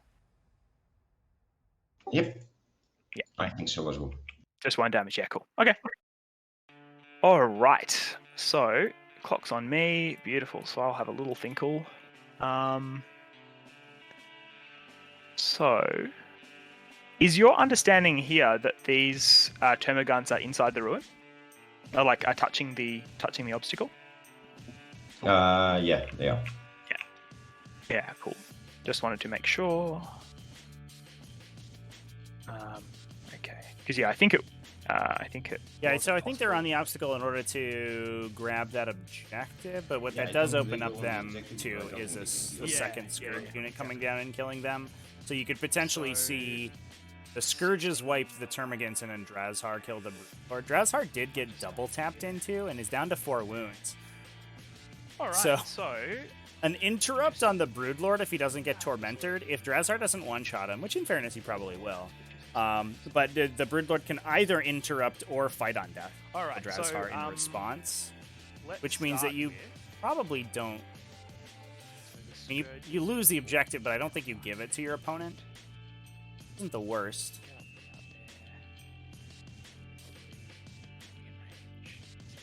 Yep. Yeah. I think so as well. Just 1 damage. Yeah, cool. Okay. All right. So clock's on me. Beautiful. So I'll have a little thinkle. So, is your understanding here that these termagants are inside the ruin? Or like are touching the obstacle? Yeah, they are. Yeah, cool. Just wanted to make sure. Okay. Because yeah, I think it. Yeah, so I think they're on the obstacle in order to grab that objective, but what that does open up them to is a second Scourge unit coming down and killing them. So you could potentially see the Scourges wipe the Termagants and then Drazhar kill the Broodlord. Drazhar did get double tapped into and is down to 4 wounds. Alright, so an interrupt on the Broodlord if he doesn't get tormented. If Drazhar doesn't one-shot him, which in fairness he probably will. But the Broodlord can either interrupt or fight on death. Alright, Drazhar in response, which means that you probably don't. I mean, you lose the objective, but I don't think you give it to your opponent. Isn't the worst.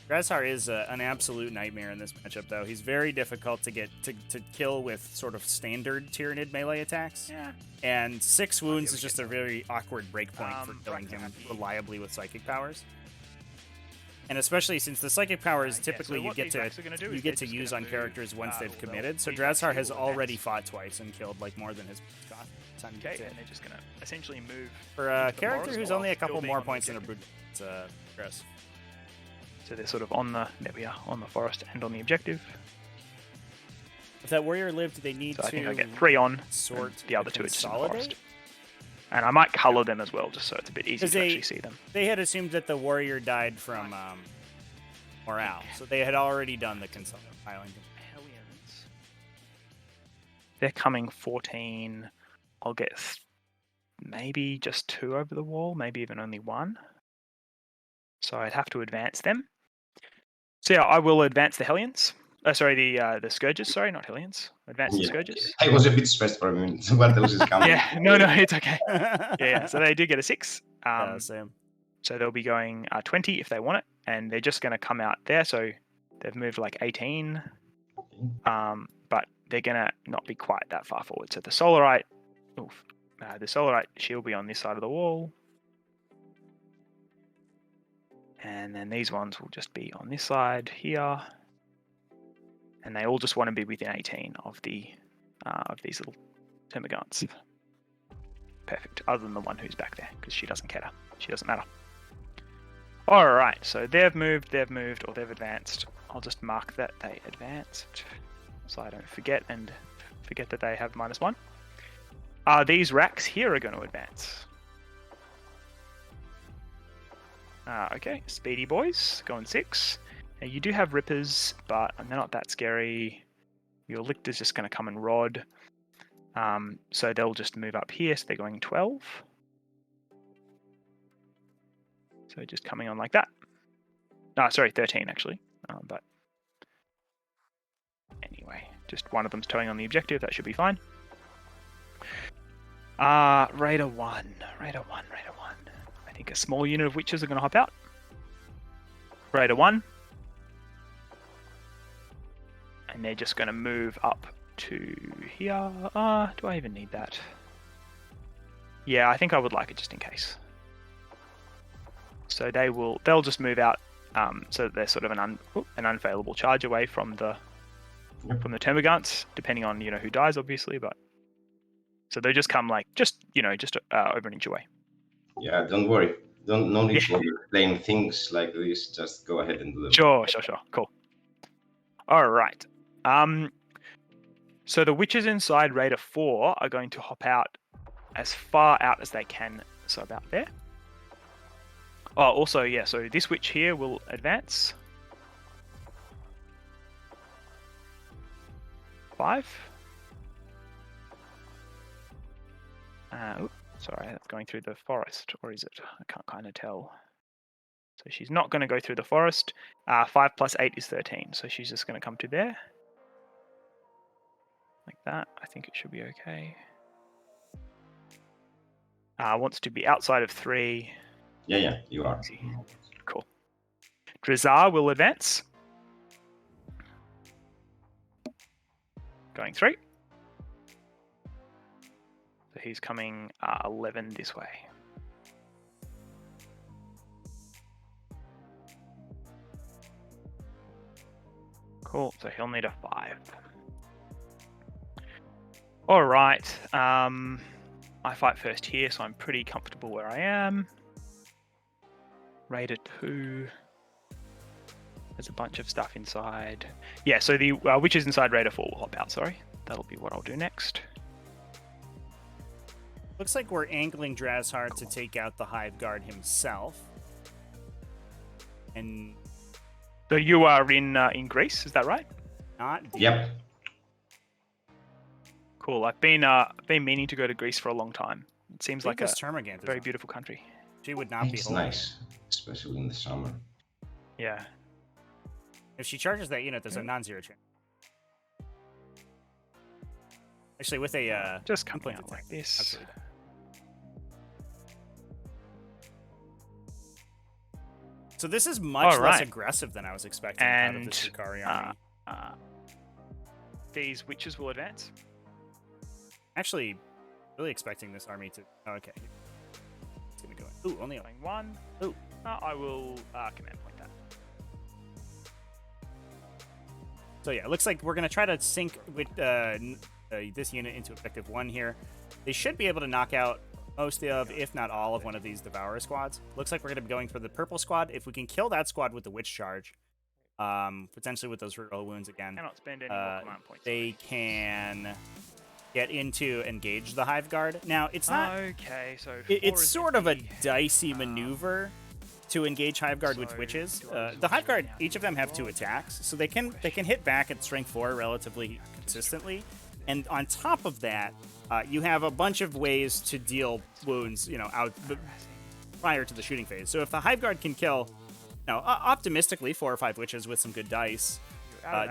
Drazhar is an absolute nightmare in this matchup, though. He's very difficult to get to kill with sort of standard Tyranid melee attacks. Yeah. And 6 wounds is just a very awkward breakpoint for killing him reliably with psychic powers. And especially since the psychic powers typically you get to use on characters once they've committed. So Drazhar has already fought twice and killed like more than his cost. Okay, and they're just gonna essentially move for a character who's only a couple more points than a Brood. It's gross. So they're sort of on the on the forest and on the objective. If that warrior lived, they need so to. I think I get 3 on. Sort the other 2 are just in the consolidate. forest. And I might color them as well, just so it's a bit easier to actually see them. They had assumed that the warrior died from morale, so they had already done the compiling. Hellions. They're coming 14. I'll get maybe just 2 over the wall, maybe even only 1. So I'd have to advance them. So yeah, I will advance the Hellions. Sorry, the Scourges. Sorry, not Hellions. Advance the Scourges. I was a bit stressed for a minute. What else is coming? Yeah, no, it's okay. Yeah, so they do get a 6. Same. So they'll be going 20 if they want it, and they're just going to come out there. So they've moved like 18, but they're going to not be quite that far forward. So the Solarite shield will be on this side of the wall. And then these ones will just be on this side here. And they all just want to be within 18 of these little termagants. Perfect. Other than the one who's back there, because she doesn't care. She doesn't matter. Alright, so they've moved, or they've advanced. I'll just mark that they advanced, so I don't forget that they have -1. These racks here are going to advance. Okay, speedy boys, going 6. Now you do have rippers, but they're not that scary. Your lictor's just going to come and rod. So they'll just move up here, so they're going 12. So just coming on like that. No, sorry, 13 actually. But anyway, just one of them's towing on the objective. That should be fine. Raider 1. I think a small unit of witches are going to hop out. Raider 1. And they're just going to move up to here. Do I even need that? Yeah, I think I would like it just in case. So they'll just move out, so that they're sort of an unfailable charge away from the termagants, depending on who dies, obviously. But so they just come like just over an inch away. Yeah, don't worry. No need Yeah. to explain things like this. Just go ahead and do them. Sure. Cool. All right. So the witches inside Raider 4 are going to hop out as far out as they can. So about there. Oh, also, yeah, so this witch here will advance. 5. Sorry, that's going through the forest, or is it? I can't kind of tell. So she's not going to go through the forest. 5 plus 8 is 13, so she's just going to come to there. Like that. I think it should be okay. Wants to be outside of 3. Yeah, you are. Cool. Drazar will advance. Going 3. So he's coming 11 this way. Cool, so he'll need a 5. All right, I fight first here, so I'm pretty comfortable where I am. Raider 2. There's a bunch of stuff inside. Yeah, so the witches inside Raider 4 will hop out, sorry. That'll be what I'll do next. Looks like we're angling Drazhar to take out the Hive Guard himself. And so you are in Greece, is that right? not. Yep. Cool. I've been meaning to go to Greece for a long time. It seems like a Termagant very beautiful country. She would not be It's holding. nice, especially in the summer. Yeah. If she charges that unit, there's a non-zero chance. Actually, with a just coming out attack, like this. absolutely. So this is much less aggressive than I was expecting out of the Drukhari army. These witches will advance. Actually, really expecting this army to. Oh, okay. It's gonna go in. Ooh, only a 1. Ooh. I will command point that. So yeah, it looks like we're gonna try to sync with this unit into effective 1 here. They should be able to knock out most of, if not all, of one of these Devourer squads. Looks like we're gonna be going for the purple squad. If we can kill that squad with the Witch Charge, potentially with those reroll wounds again, Cannot spend any more command points. they can get into engage the Hive Guard. Now it's not okay. So it's sort of a dicey maneuver to engage Hive Guard with witches. The Hive Guard, each of them have 2 attacks, so they can hit back at strength 4 relatively consistently. And on top of that, you have a bunch of ways to deal wounds, out prior to the shooting phase. So if the Hive Guard can kill, optimistically 4 or 5 witches with some good dice,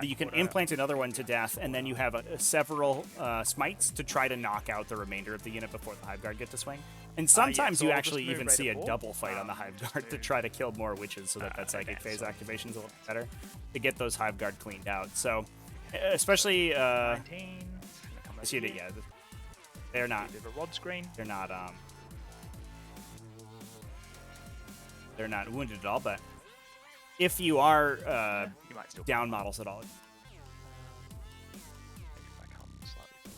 you can implant another one to death, and then you have several smites to try to knock out the remainder of the unit before the Hive Guard get to swing. And sometimes you actually even see a double fight on the Hive Guard to try to kill more witches so that psychic phase activation is a little better to get those Hive Guard cleaned out. So, especially this unit, yeah, they're not. Rod screen. They're not wounded at all, but if you are you might still down models at all. If I come slightly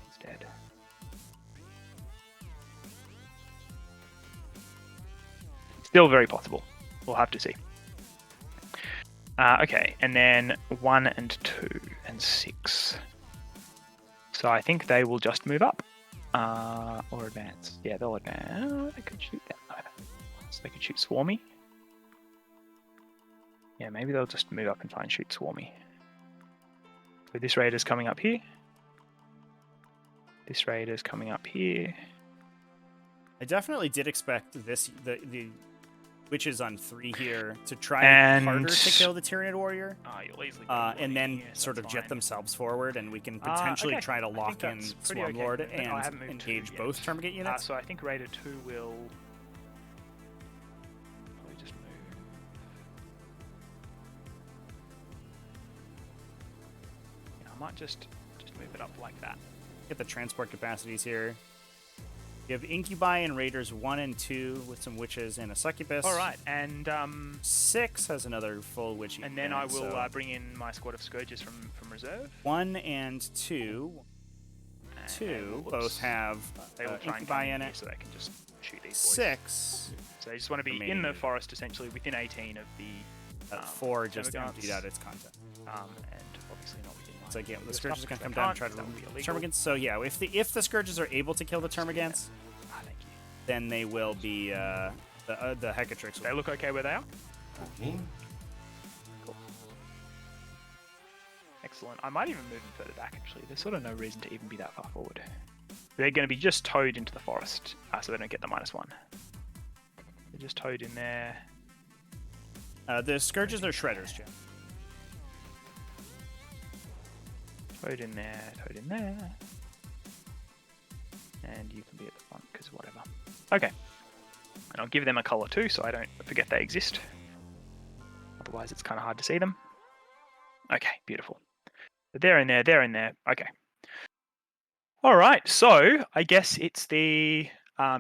instead. Still very possible. We'll have to see. Okay, and then 1 and 2 and 6. So I think they will just move up. Or advance. Yeah, they'll advance. They could shoot that. So they could shoot Swarmy. Yeah, maybe they'll just move up and try and shoot Swarmy. So this raider's coming up here. This raider's coming up here. I definitely did expect the witches on 3 here to try harder to kill the Tyranid warrior, You'll easily and then sort of jet themselves forward, and we can potentially try to lock in Swarmlord and engage both Termagant units. So I think Raider 2 will probably just move. Yeah, I might just move it up like that. Get the transport capacities here. You have Incubi and Raiders 1 and 2 with some witches and a succubus. All right, and 6 has another full witchy. and then I will so bring in my squad of scourges from reserve. 1 and 2. And 2 whoops. both have They will try and Incubi come in here it. so they can just shoot these boys. 6. So they just want to be in remaining. the forest, essentially within 18 of the 4 just termagants. emptied out its content. And obviously not within So again, the This scourges stuff, can come they down and can't, try to that would remove be the illegal. termagants. So yeah, if the scourges are able to kill the termagants, Thank you. then they will be the Hecatrix. They look okay where they are. Okay. Excellent. I might even move them further back, actually. There's sort of no reason to even be that far forward. They're going to be just towed into the forest, so they don't get the -1. They're just towed in there. The scourges are shredders, Jim. Towed in there, towed in there. And you can be at the front, because whatever. Okay. And I'll give them a color too, so I don't forget they exist. Otherwise, it's kind of hard to see them. Okay, beautiful. So they're in there, they're in there. Okay. All right, so I guess it's the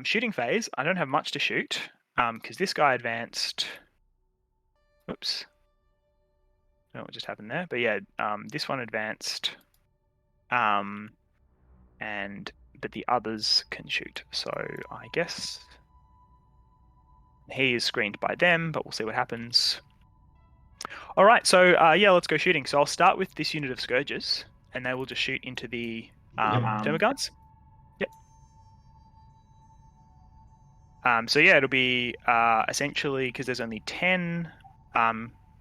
shooting phase. I don't have much to shoot because this guy advanced. Oops. I don't know what just happened there, but yeah, this one advanced, but the others can shoot. So I guess he is screened by them, but we'll see what happens. All right, so yeah, let's go shooting. So I'll start with this unit of scourges, and they will just shoot into the termagants. Yep. So yeah, it'll be essentially, because there's only 10,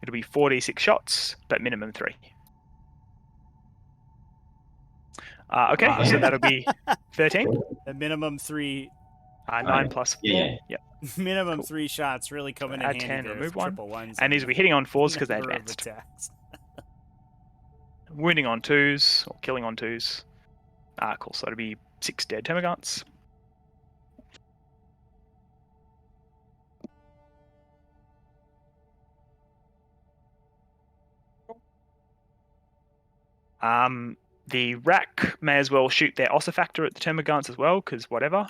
it'll be 4d6 shots, but minimum 3. Okay, so that'll be 13. The minimum 3. 9 plus 4. Yeah. Yep. Minimum 3 shots really coming in add handy 10, there. remove It's 1. triple ones. And these will be hitting on 4s because they number of advanced. attacks. Wounding on 2s, or killing on 2s. Cool, so it'll be 6 dead termagants. The rack may as well shoot their ossifactor at the termagants as well, because whatever.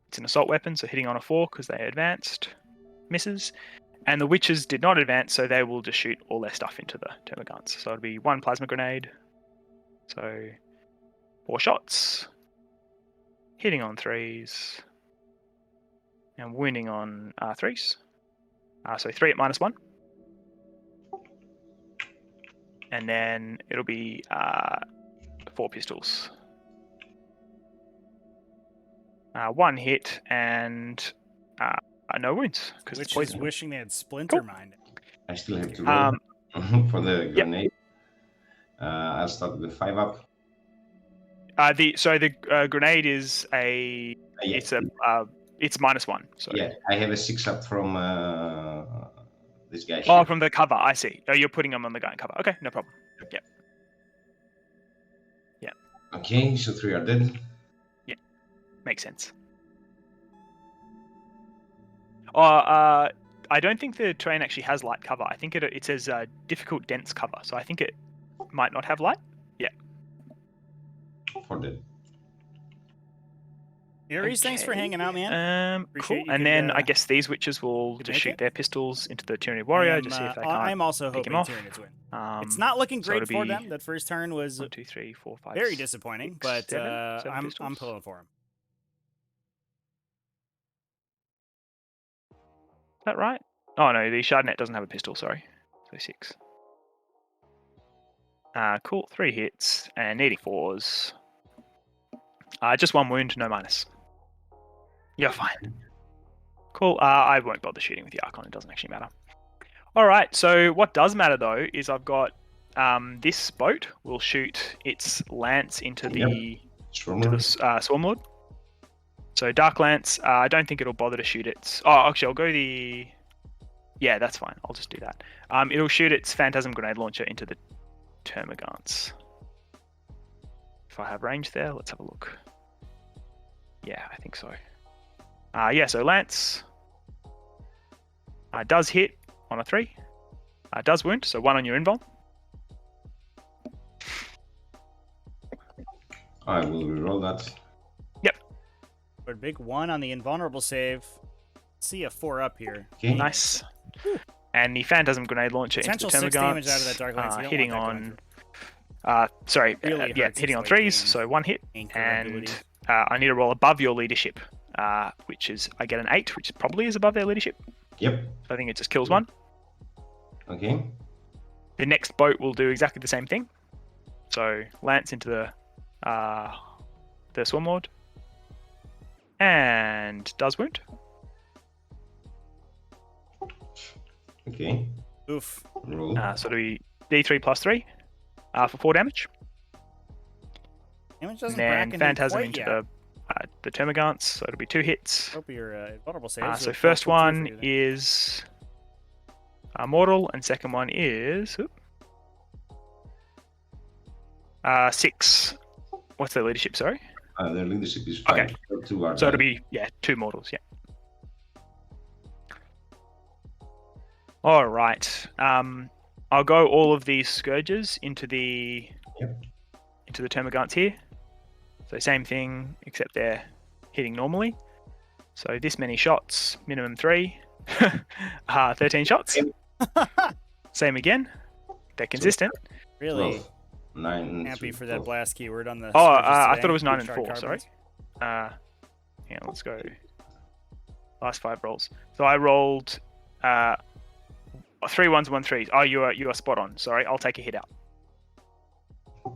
It's an assault weapon, so hitting on a 4 because they advanced. Misses. And the witches did not advance, so they will just shoot all their stuff into the termagants. So it'll be 1 plasma grenade. So 4 shots. Hitting on 3s. And wounding on 3s. So 3 at -1. And then it'll be 4 pistols. 1 hit and no wounds because it's Which is poison. wishing they had Splinter Mind. I still have to roll for the grenade. I'll start with the 5 up. The grenade is a Yeah. it's -1. So Yeah, I have a 6 up from this guy. oh, here. from the cover. I see. Oh, you're putting them on the gun cover. Okay, no problem. Yep. Okay, so 3 are dead. Makes sense. I don't think the terrain actually has light cover. I think it says difficult dense cover, so I think it might not have light. Yeah. 4 dead. Aries, thanks for hanging out, man. Cool. you And could, then I guess these witches will could just make shoot it? their pistols into the Tyranid warrior. Just see if they can't. I'm also pick hoping him off. Tyranids win. It's not looking so great it'll for be them. That first turn was 1, 2, 3, 4, 5. very disappointing, 6, but 7 I'm pistols. pulling for him. Is that right? Oh no, the Chardonnay doesn't have a pistol. Sorry, so 6. Cool. 3 hits and needing 4s. Just 1 wound, no minus. You're fine. Cool. I won't bother shooting with the Archon. It doesn't actually matter. All right. So what does matter though is I've got this boat will shoot its lance into the Swarmlord. So Dark Lance. I don't think it'll bother to shoot its. Oh, actually, I'll go the. Yeah, that's fine. I'll just do that. It'll shoot its Phantasm Grenade Launcher into the termagants. If I have range there, let's have a look. Yeah, I think so. Yeah, so Lance does hit on a 3. Does wound, so 1 on your invul. I will reroll that. Yep. But big 1 on the invulnerable save. See a 4 up here. Okay. Nice. And the Phantasm Grenade Launcher Potential into the 6 damage out of Termagants, that Dark Lane, so you don't hitting want that going on... through. sorry, Really yeah, hurts hitting his on late 3s, game so 1 hit. anchor And ability. I need to roll above your leadership, which is, I get an 8, which probably is above their leadership. Yep. So I think it just kills 1. Okay. The next boat will do exactly the same thing. So Lance into the Swarm Lord. And does wound. Okay. Oof. Roll. So it'll be D3 plus 3 for 4 damage. Damage doesn't And then bracken him Phantasm quite into yet. the Termagants, so it'll be 2 hits. Hope your invulnerable saves. So will first pull through one for you there. is Mortal, and second one is 6. What's their leadership? Sorry. Their leadership is 5. Okay. So it'll be 2 mortals. Yeah. All right. I'll go all of these scourges into the Termagants here. So same thing, except they're hitting normally. So this many shots, minimum 3, 13 shots. Same again. They're consistent. Really 9. happy for that blast keyword on the. Oh, scourges I today. thought it was 9 and Shark 4. Sorry. carbons. Yeah, let's go. Last 5 rolls. So I rolled 3 1s, 1 3s. Oh, you are spot on. Sorry, I'll take a hit out.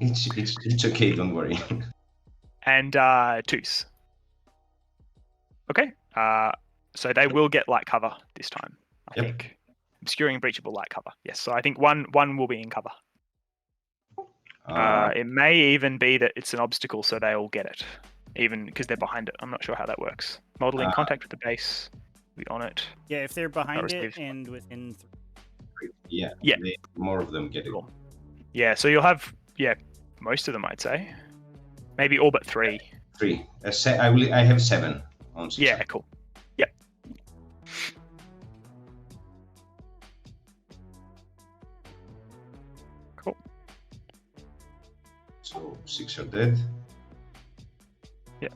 It's okay. Don't worry. And 2s. Okay. So they will get light cover this time. I think. Obscuring and breachable light cover. Yes. So I think one will be in cover. It may even be that it's an obstacle, so they'll get it, even because they're behind it. I'm not sure how that works. Model in contact with the base. We on it. Yeah, if they're behind it receive. and within. Yeah. More of them get it. Cool. Yeah. So you'll have most of them, I'd say. Maybe all but 3. 3. I have 7 on 6. Yeah. Cool. Yep. Cool. So 6 are dead. Yeah.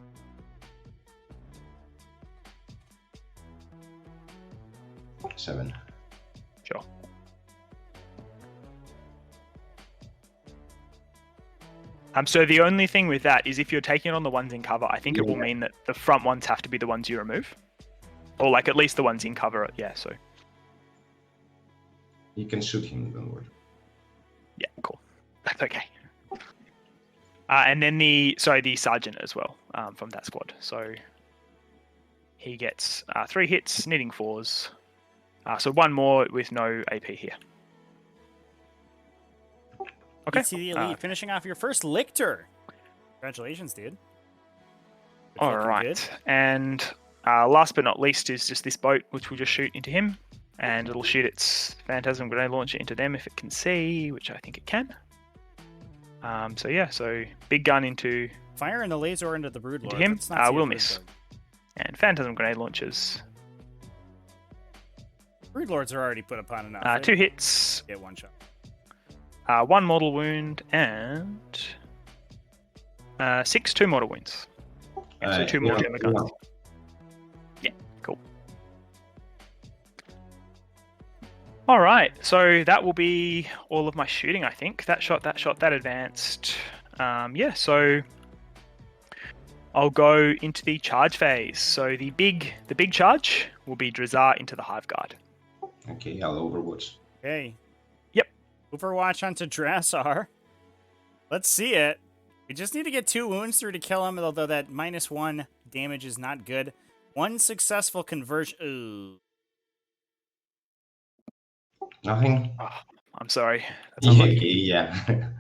Seven. Sure. So the only thing with that is if you're taking on the ones in cover, I think it will mean that the front ones have to be the ones you remove. Or like at least the ones in cover. Yeah, so. You can shoot him, don't worry. Yeah, cool. That's okay. And then the sergeant as well from that squad. So he gets 3 hits, needing 4s. So 1 more with no AP here. Okay. BT the Elite, finishing off your first Lictor. Congratulations, dude. It's All looking right. good. And last but not least is just this boat, which will just shoot into him. And it'll shoot its Phantasm Grenade Launcher into them if it can see, which I think it can. So big gun into Firing the laser into the Brood Lord. him. Let's not see Will a Brood miss. Lord. And Phantasm Grenade Launchers. Brood Lords are already put upon enough. 2 hits, Get 1 shot. 1 mortal wound, and 6 2 mortal wounds. And so 2 more yeah, Gemma guns. Yeah, cool. All right, so that will be all of my shooting. I think that advanced. So I'll go into the charge phase. So the big charge will be Drazar into the Hive Guard. Okay, I'll overwatch. Okay. Yep. Overwatch onto Drassar. Let's see it. We just need to get 2 wounds through to kill him, although that -1 damage is not good. 1 successful conversion. Ooh. Nothing? Oh, I'm sorry. That's unlucky. Yeah.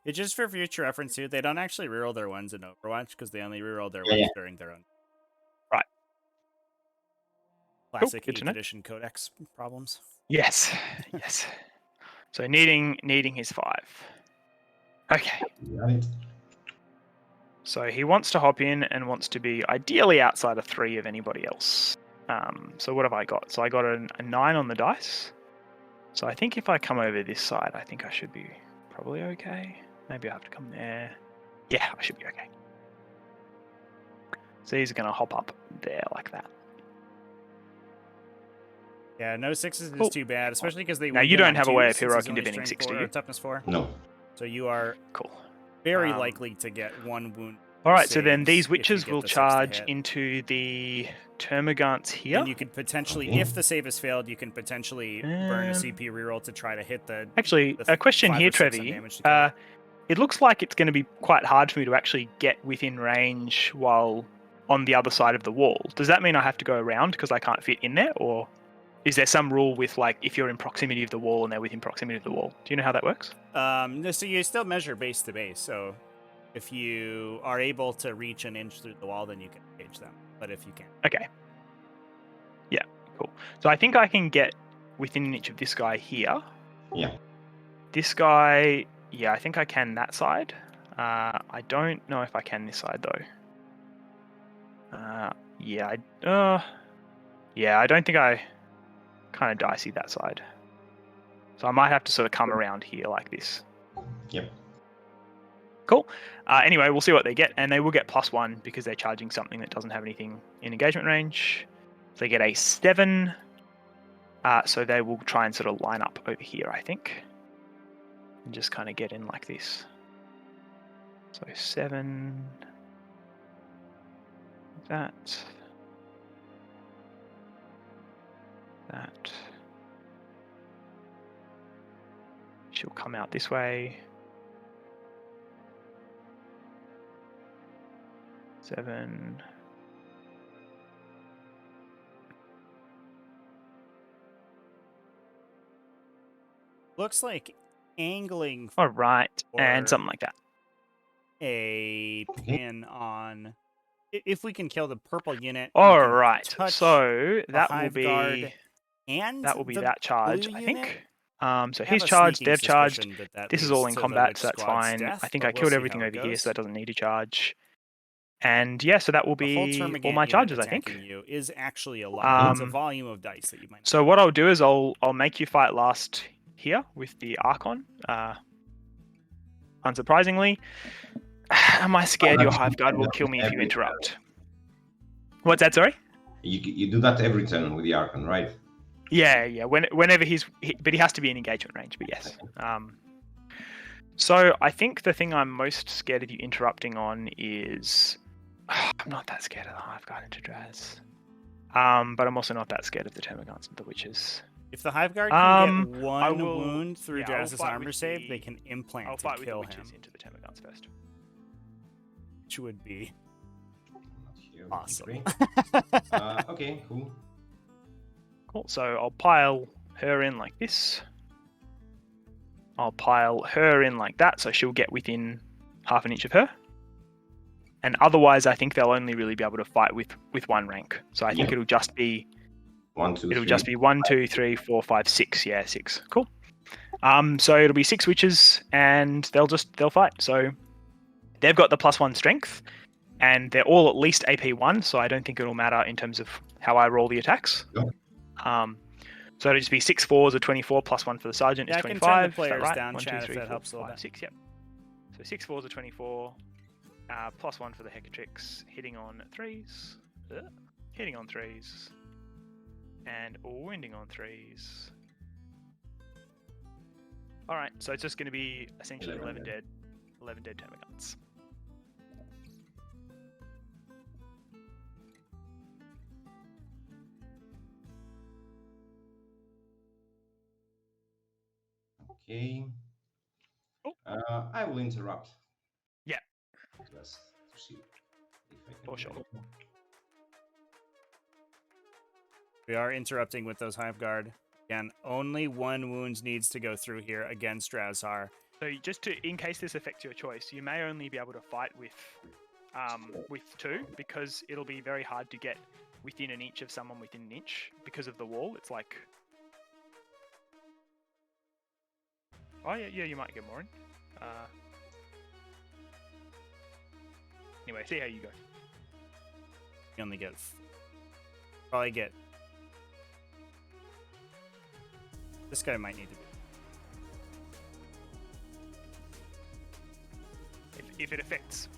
It's just for future reference too. They don't actually reroll their ones in Overwatch because they only reroll their Yeah, ones during their own. Right. Classic good to 8th know. edition codex problems. Yes. So needing his 5. Okay. Right. So he wants to hop in and wants to be ideally outside of 3 of anybody else. So what have I got? So I got a 9 on the dice. So I think if I come over this side, I think I should be probably okay. Maybe I have to come there. Yeah, I should be okay. So these are going to hop up there like that. Yeah, no 6s Cool. is too bad, especially because they. Now went you in don't on have a 2s, way of since heroic he's only intervening strength 6, do 4 you? or toughness 4. No. So you are Cool. very likely to get 1 wound. All right, so then saves these if you witches get will the 6 to charge hit. into the Termagants here. Then you could potentially, Okay. if the save is failed, you can potentially burn a Um, CP reroll to try to hit the. Actually, the a question 5 here, or 6 on Trevi. damage to kill it. It looks like it's going to be quite hard for me to actually get within range while on the other side of the wall. Does that mean I have to go around because I can't fit in there, or is there some rule with like if you're in proximity of the wall and they're within proximity of the wall? Do you know how that works? No, so you still measure base to base. So if you are able to reach an inch through the wall, then you can engage them. But if you can't, Okay. Yeah, cool. So I think I can get within an inch of this guy here. Yeah. This guy, yeah, I think I can that side. I don't know if I can this side though. Yeah, I don't think I kind of dicey that side. So I might have to sort of come around here like this. Yep. Cool. Anyway, we'll see what they get, and they will get +1 because they're charging something that doesn't have anything in engagement range. So they get a 7. So they will try and sort of line up over here, I think. And just kind of get in like this. So 7. That. She'll come out this way. 7. looks like angling All right, or and something like that. a pin on. If we can kill the purple unit. we All can right, touch so the that will Hive be Guard and the that charge, blue I unit. think. So I have he's a charged, sneaking they've charged. suspicion that This is leads all in to the combat, witch so that's squad's fine. death, I think but I we'll killed see everything how it over here, goes. so that doesn't need to charge. And yeah, so that will The whole be all Termagant my unit charges, I attacking think. you is actually a lot. It's a Um, volume of dice that you might. So what I'll do is I'll make you fight last here with the Archon. Unsurprisingly, am I scared your Hive Guard will kill me if you interrupt? What's that? Sorry. You do that every turn with the Archon, right? Yeah. Whenever but he has to be in engagement range. But yes. So I think the thing I'm most scared of you interrupting on is I'm not that scared of the Hive Guard into Draz. But I'm also not that scared of the Termagants and the Witches. If the Hive Guard can get I one will- wound through yeah, I'll Draz's fight armor with save, they can I'll implant to fight with the kill Witches him, into the Termagants first. which would be Not here, awesome. great. Okay, cool. Cool. So I'll pile her in like this. I'll pile her in like that, so she'll get within half an inch of her. And otherwise, I think they'll only really be able to fight with one rank. So I think it'll just be 1, 2, it'll 3. just be 1, 2, 3, 4, 5, 6. Yeah, 6. Cool. So it'll be 6 witches, and they'll fight. So they've got the +1 strength, and they're all at least AP 1. So I don't think it'll matter in terms of how I roll the attacks. Yep. So it'll just be 6 4s are 24, +1 for the sergeant is Yeah, I can 25. turn the Is that players right? down, 1, 2, chat, if 3, that 4, helps a little 5, bit. 6. Yep. So 6 4s are 24. +1 for the Hecatrix, hitting on 3s, hitting on 3s, and wounding on 3s. All right, so it's just going to be essentially 11 dead Termagants. Okay. Oh. I will interrupt. Yeah. Just to see if I can. For sure. We are interrupting with those Hive Guard. Again, only 1 wound needs to go through here against Drazhar. So in case this affects your choice, you may only be able to fight with 2 because it'll be very hard to get within an inch of someone within an inch because of the wall. It's like, oh yeah, you might get more in. Anyway, see how you go. You only get probably get. This guy might need to be. If it affects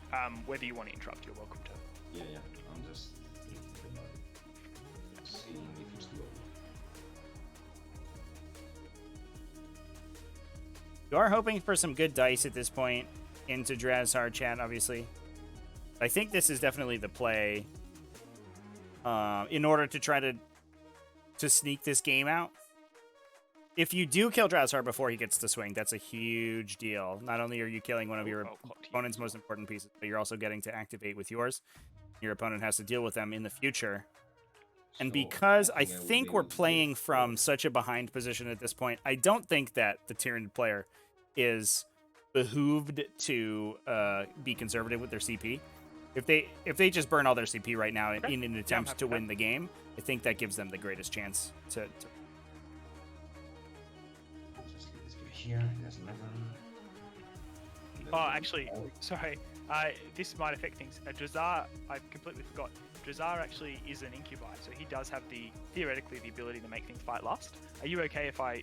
whether you want to interrupt, you're welcome to. Yeah, I'm just thinking about it, seeing if it's doable. You are hoping for some good dice at this point into Drukhari chat, obviously. I think this is definitely the play in order to try to sneak this game out. If you do kill Drukhari before he gets to swing, that's a huge deal. Not only are you killing one of your opponent's most important pieces, but you're also getting to activate with yours. Your opponent has to deal with them in the future. And because I think we're playing from such a behind position at this point, I don't think that the Tyranid player is behooved to be conservative with their CP. If they just burn all their CP right now in an attempt to win the game, I think that gives them the greatest chance to Here, there's never. Oh, actually, sorry. This might affect things. Drukhari, I completely forgot. Drukhari actually is an incubi, so he does have theoretically the ability to make things fight last. Are you okay if I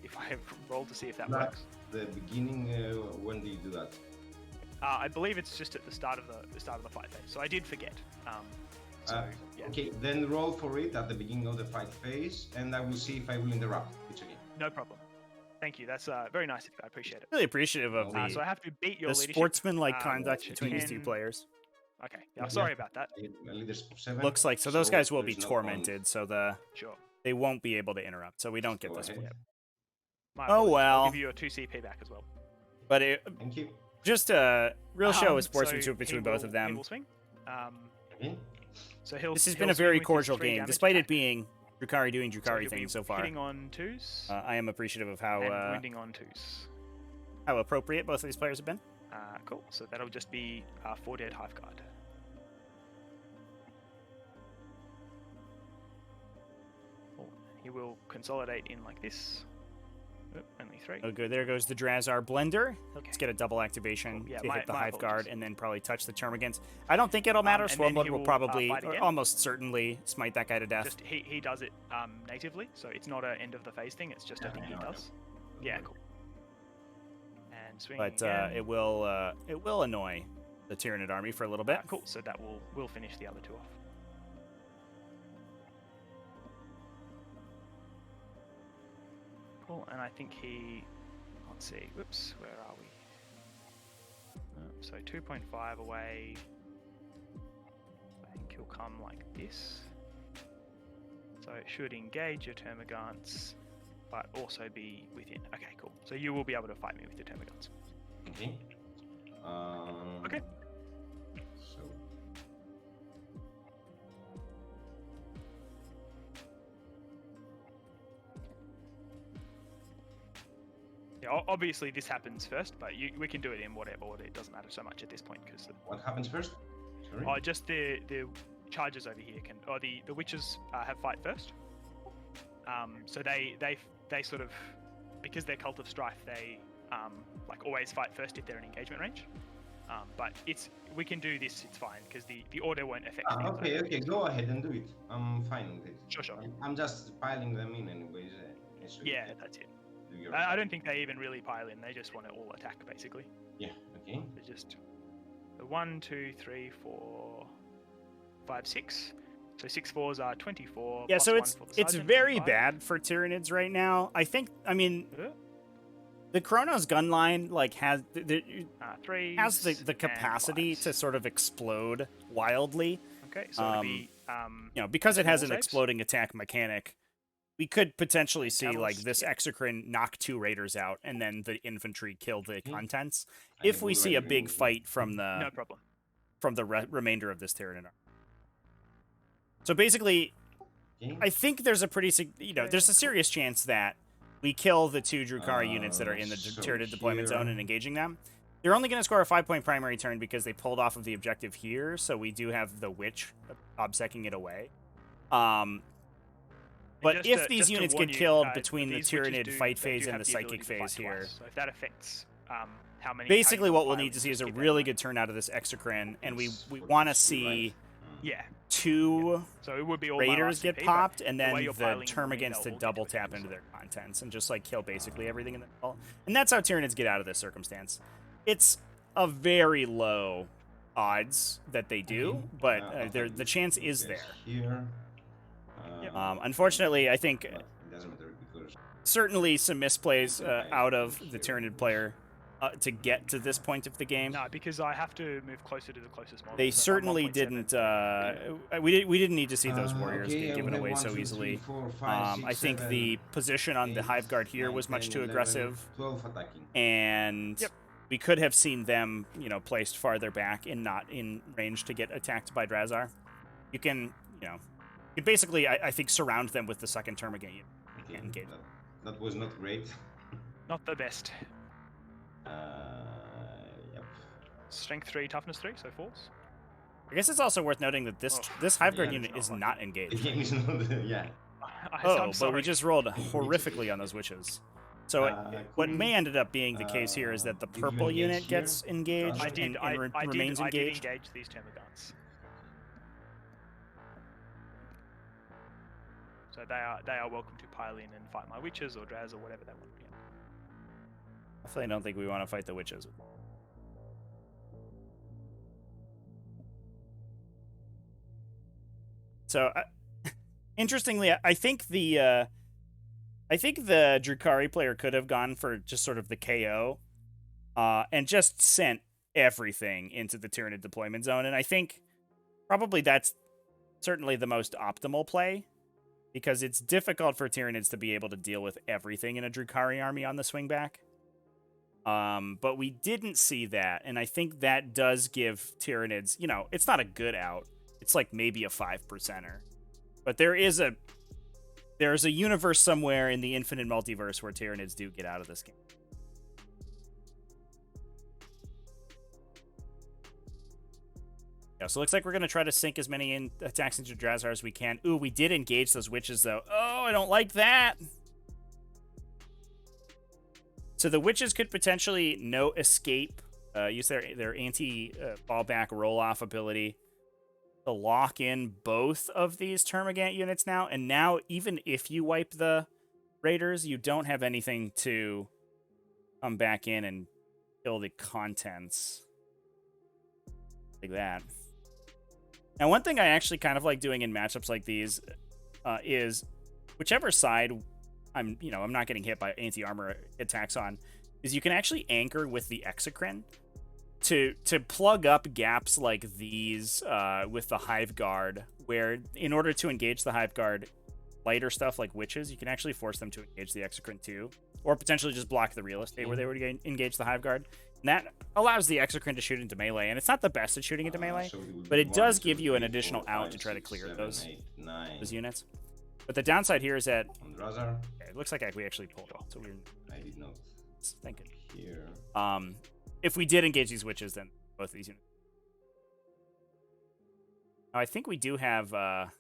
roll to see if that works? The beginning. When do you do that? I believe it's just at the start of the fight phase. So I did forget. Yeah. Okay, then roll for it at the beginning of the fight phase, and I will see if I will interrupt. It's okay. No problem. Thank you. That's very nice of you. I appreciate it. Really appreciative of So I have to beat your the leadership. sportsman-like conduct between these two players. Okay. Yeah, sorry about that. Leadership 7. Looks like so those guys will be there's no tormented, point. so Sure. they won't be able to interrupt, so we don't get Go this ahead. one. My Oh apologies. well. I'll give you a 2 CP back as well. But it, Thank you. just a real show of So sportsmanship he between both of He them. will swing. Okay. So he'll. This has he'll been a swing very with his cordial 3 game, damage despite it attack. being Drukhari doing So Drukhari he'll be things so far. hitting on 2s I am appreciative of and how wounding on 2s. appropriate both of these players have been. Cool. So that'll just be 4 dead Hive Guard. Cool. He will consolidate in like this. Oop, only 3. Oh, good. There goes the Drukhari blender. Let's Okay. get a double activation Cool. Yeah, to hit the my Hive Guard apologies. and then probably touch the Termagants. I don't think it'll matter. And then Swarmblood he will will, probably, fight or again. almost certainly, smite that guy to death. Just he does it natively, so it's not an end of the phase thing. It's just a thing he does. Yeah, cool. And swinging But again. it will annoy the Tyranid army for a little bit. Cool. So that will finish the other 2 off. Cool. And I think he. Let's see. Whoops. Where are we? So 2.5 away. I think he'll come like this. So it should engage your Termagants, but also be within. Okay, cool. So you will be able to fight me with your Termagants. Okay. Okay. So. Yeah, obviously this happens first, but we can do it in whatever order. It doesn't matter so much at this point because What happens first? Sorry. just the charges over here can, or the witches have fight first. So they sort of, because they're Cult of Strife, they like always fight first if they're in engagement range. But we can do this. It's fine because the order won't affect. things. Okay, go ahead and do it. I'm fine with it. Sure. I'm just piling them in anyways. So you Yeah, can that's it. do your I don't think they even really pile in. They just want to all attack basically. Yeah, okay. They just 1, 2, 3, 4, 5, 6. So 6 4s are 24. Yeah, plus so 1 it's for the sergeant, very 25. bad for Tyranids right now. I mean, Uh, the Chronos gun line like has 3 has the capacity to sort of explode wildly. Okay, so it'll be Because it has an saves? exploding attack mechanic. We could potentially see like Catalyst, this yeah. Exocrine knock 2 raiders out and then the infantry kill the contents. I If we will see a agree big with you. fight from the no problem. remainder of this Tyranid army. So basically, Okay. I think there's a there's a serious chance that we kill the 2 Drukhari units that are in the so Tyranid deployment zone here- and engaging them. They're only going to score a 5-point primary turn because they pulled off of the objective here, so we do have the Witch obsecking it away. But Just if to- these just to units warn get you, killed between the these witches Tyranid do- fight they phase do and have the ability psychic to fight phase here, twice. So if that affects how many. basically how what you we'll fire need to with, see is a keep that in really mind. good turn out of this Exocrine, and we Yes, for want to this, see right? Yeah. 2 So it would be all my Raiders last get CP, but popped, and the way then you're the piling them in, Termagants they'll to all get double to tap attack, into so- their contents and just like kill basically everything in the ball. And that's how Tyranids get out of this circumstance. It's a very low odds that they do, but the chance is there. Here. Unfortunately, I think But it doesn't matter because certainly some misplays out of the Tyranid player to get to this point of the game. No, because I have to move closer to the closest model. They so I'm certainly 1.7. didn't. We didn't need to see those warriors okay, get given we have away 1, so 2, 3, easily. 4, 5, 6, I think 7, the position on the 8, hive guard here 9, was much 10, too 11, aggressive, 12 attacking. and we could have seen them, placed farther back and not in range to get attacked by Drazar. You can, you basically, I think, surround them with the second term again. Okay, Engage. that was not great. Not the best. Yep. Strength 3, toughness 3, so 4s. I guess it's also worth noting that this hive guard unit it's is not not The engaged. game is not. Yeah. Oh, but we just rolled horrifically on those witches. So what may ended up being the case here is that the did you purple engage unit here? gets engaged I did. and I remains did engaged. engage these termagants. So they are welcome to pile in and fight my witches or Draz or whatever they want. Yeah. Definitely don't think we want to fight the witches. So, interestingly, I think the Drukhari player could have gone for just sort of the KO, and just sent everything into the Tyranid deployment zone, and I think probably that's certainly the most optimal play, because it's difficult for Tyranids to be able to deal with everything in a Drukhari army on the swing back. But we didn't see that, and I think that does give Tyranids, it's not a good out. It's like maybe a 5%er. But there's a universe somewhere in the infinite multiverse where Tyranids do get out of this game. Yeah, so it looks like we're going to try to sink as many attacks into Drazar as we can. Ooh, we did engage those witches, though. Oh, I don't like that. So the witches could potentially no escape, use their anti-fallback roll-off ability to lock in both of these Termagant units now. And now, even if you wipe the Raiders, you don't have anything to come back in and kill the contents. Like that. Now, one thing I actually kind of like doing in matchups like these is whichever side I'm not getting hit by anti-armor attacks on, is you can actually anchor with the Exocrine to plug up gaps like these with the Hive Guard, where in order to engage the Hive Guard, lighter stuff like witches, you can actually force them to engage the Exocrine too, or potentially just block the real estate where they would engage the Hive Guard. And that allows the Exocrine to shoot into melee, and it's not the best at shooting into melee, but it does give you an additional out to try to clear those units. But the downside here is that it looks like we actually pulled off, so I did not. Thank you. Here. If we did engage these witches, then both of these units. Now, I think we do have. I'm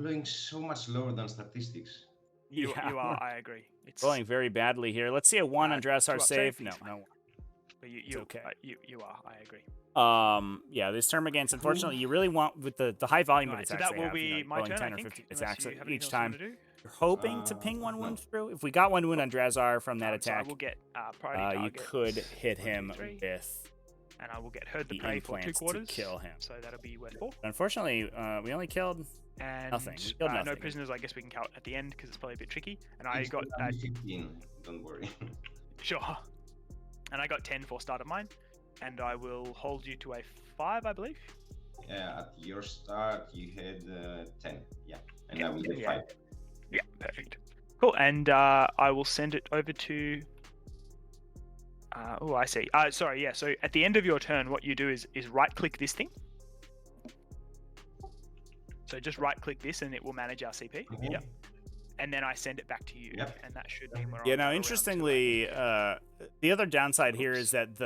going so much lower than statistics. You are. I agree. It's rolling very badly here. Let's see a 1 on Dressar save. No. But you okay. You are. I agree. Yeah, this Termagants, unfortunately, you really want with the high volume of attacks. So that will be my turn, 10 I or think, 15 attacks each to time. do. You're hoping to ping one wound through. If we got one wound on Drazar from that So I attack, will get priority you target, could hit 1, 2, him 3, with and I will get herd the the prey for 2 implants quarters to kill him. So that'll be worth 4. Unfortunately, we only killed And nothing. We killed nothing. no prisoners. I guess we can count at the end because it's probably a bit tricky. And I It's got gonna be 15. Don't worry. sure. And I got 10 for start of mine, and I will hold you to a 5, I believe. Yeah, at your start you had 10. Yeah, and I will get 5. Yeah, perfect. Cool, and I will send it over to. Oh, I see. Sorry, yeah. So at the end of your turn, what you do is right-click this thing. So just right-click this, and it will manage our CP. Okay. Yep. And then I send it back to you, Yep. and that should mean we're on. Yeah, now around interestingly, the other downside here is that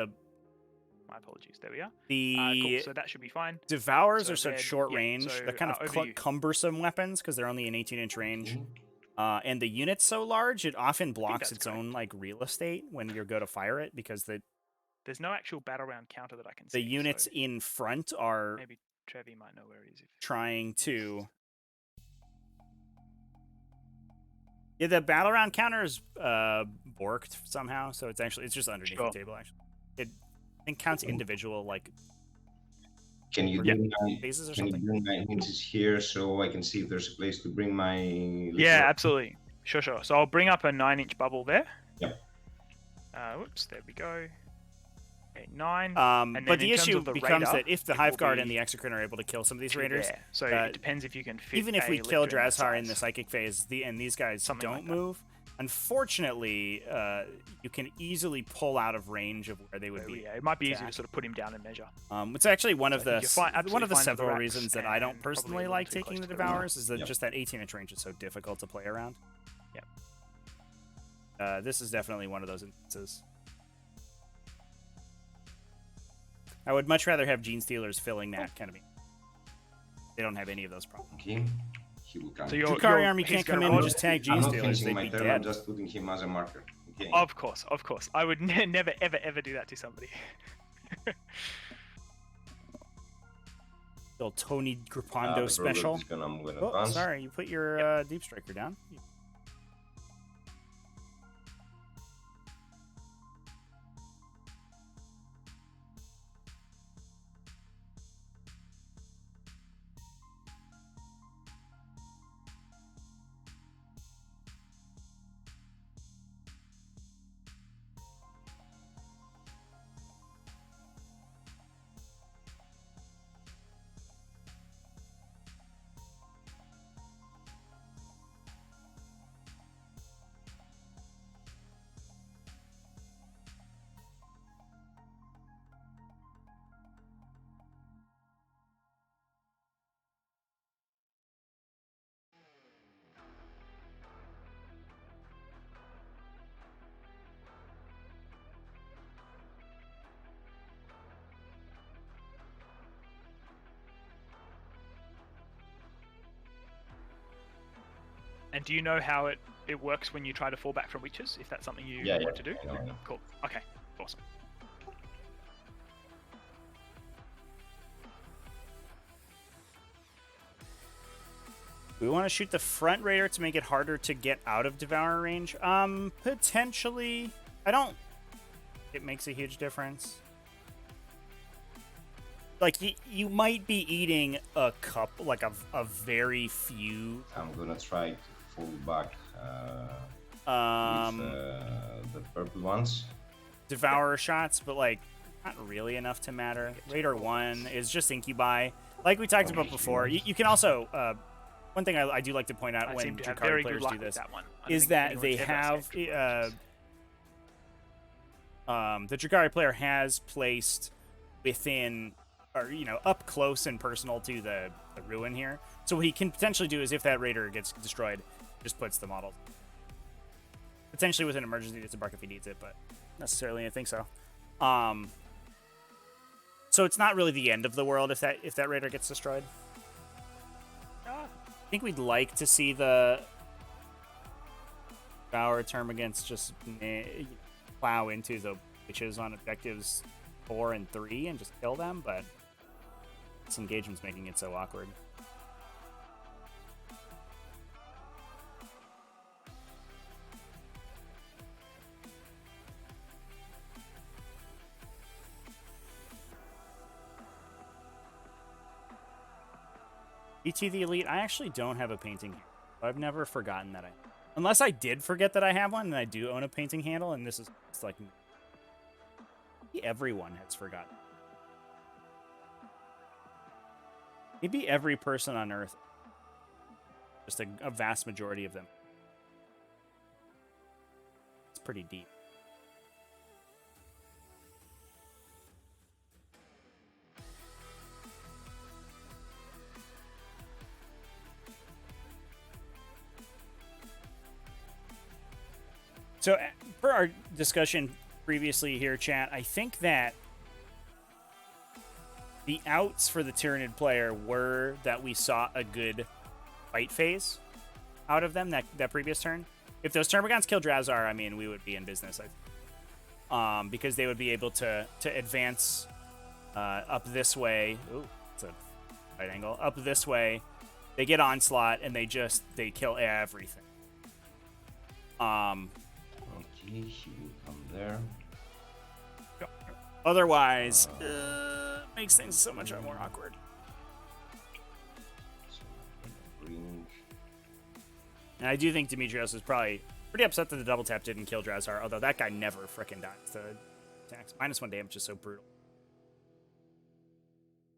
my apologies. There we are. the Cool. So that should be fine. Devours So are such red, short yeah, range. so, They're kind of over you. cumbersome weapons because they're only an 18-inch range. Mhm. And the unit's so large, it often blocks that's its correct. own like real estate when you go to fire it, because There's no actual battle round counter that I can the see. units so in front are maybe Trevi might know where it is. trying to. Yeah, the battle round counter is borked somehow, so it's just underneath Sure. the table. Actually, think counts individual like Can you Yeah. do my phases or Can you something. bring my hinges here so I can see if there's a place to bring my? Yeah, absolutely. Sure. So I'll bring up a 9-inch bubble there. Yep. Whoops, there we go. Okay, 9. But the in terms issue of the becomes radar, that if the it will Hive Guard and be the Exocrine are able to kill some of these to raiders, there. So uh, it depends if you can fit. even if a we kill Lictor in that Drazhar in the size. Psychic phase, and these guys Something like don't that. move, unfortunately, you can easily pull out of range of where they would be. Yeah, it might be easy to attacked. sort of put him down and measure. It's actually one of So I think the you're fine- one absolutely of the fine with the several racks reasons that I don't and probably a personally little like too taking close the to the radar. Devourers is that Yep. just that 18-inch range is so difficult to play around. Yep. This is definitely one of those instances. I would much rather have Gene Stealers filling that kind of. They don't have any of those problems. Okay. He will come. So your Drukhari army he's can't come gonna in and roll- just tag I'm Gene not Stealers. finishing They'd my be turn. I'm dead. just putting him as a marker. Okay. Of course. I would never, ever do that to somebody. Little Tony The Grippando Broodlord special. is gonna move in Oh, advance. sorry, you put your Deep Striker down. And do you know how it works when you try to fall back from witches? If that's something you Yeah, want to do? I know. Cool. Okay. Awesome. We want to shoot the front raider to make it harder to get out of Devourer range. Potentially. I don't. It makes a huge difference. Like you might be eating a cup, like a very few. I'm gonna try to fall back Um, with the purple ones. Devourer shots, but like not really enough to matter. Raider 1 is just Incubi. Like we talked about before, you can also one thing I do like to point out I when seem to have Drukhari very players good luck do with this that one. I don't is think that anyone's they ever have escaped with it. the Drukhari player has placed within or up close and personal to the ruin here. So what he can potentially do is if that raider gets destroyed, just puts the model potentially with an emergency disembark if he needs it, but necessarily I think so. So it's not really the end of the world if that raider gets destroyed. I think we'd like to see the Bower term against just plow into the witches on objectives 4 and 3 and just kill them, but this engagement's making it so awkward. ET the Elite, I actually don't have a painting handle. I've never forgotten that unless I did forget that I have one, and I do own a painting handle, and this is it's like maybe everyone has forgotten. Maybe every person on Earth. Just a vast majority of them. It's pretty deep. So, for our discussion previously here, chat, I think that the outs for the Tyranid player were that we saw a good fight phase out of them that previous turn. If those Termagants kill Drazhar, I mean, we would be in business. Because they would be able to advance up this way. Ooh, it's a right angle. Up this way. They get Onslaught, and they kill everything. Okay, he will come there. Otherwise, makes things so much more awkward. And I do think Demetrios is probably pretty upset that the double tap didn't kill Drazhar, although that guy never frickin' dies to attacks. -1 damage is so brutal.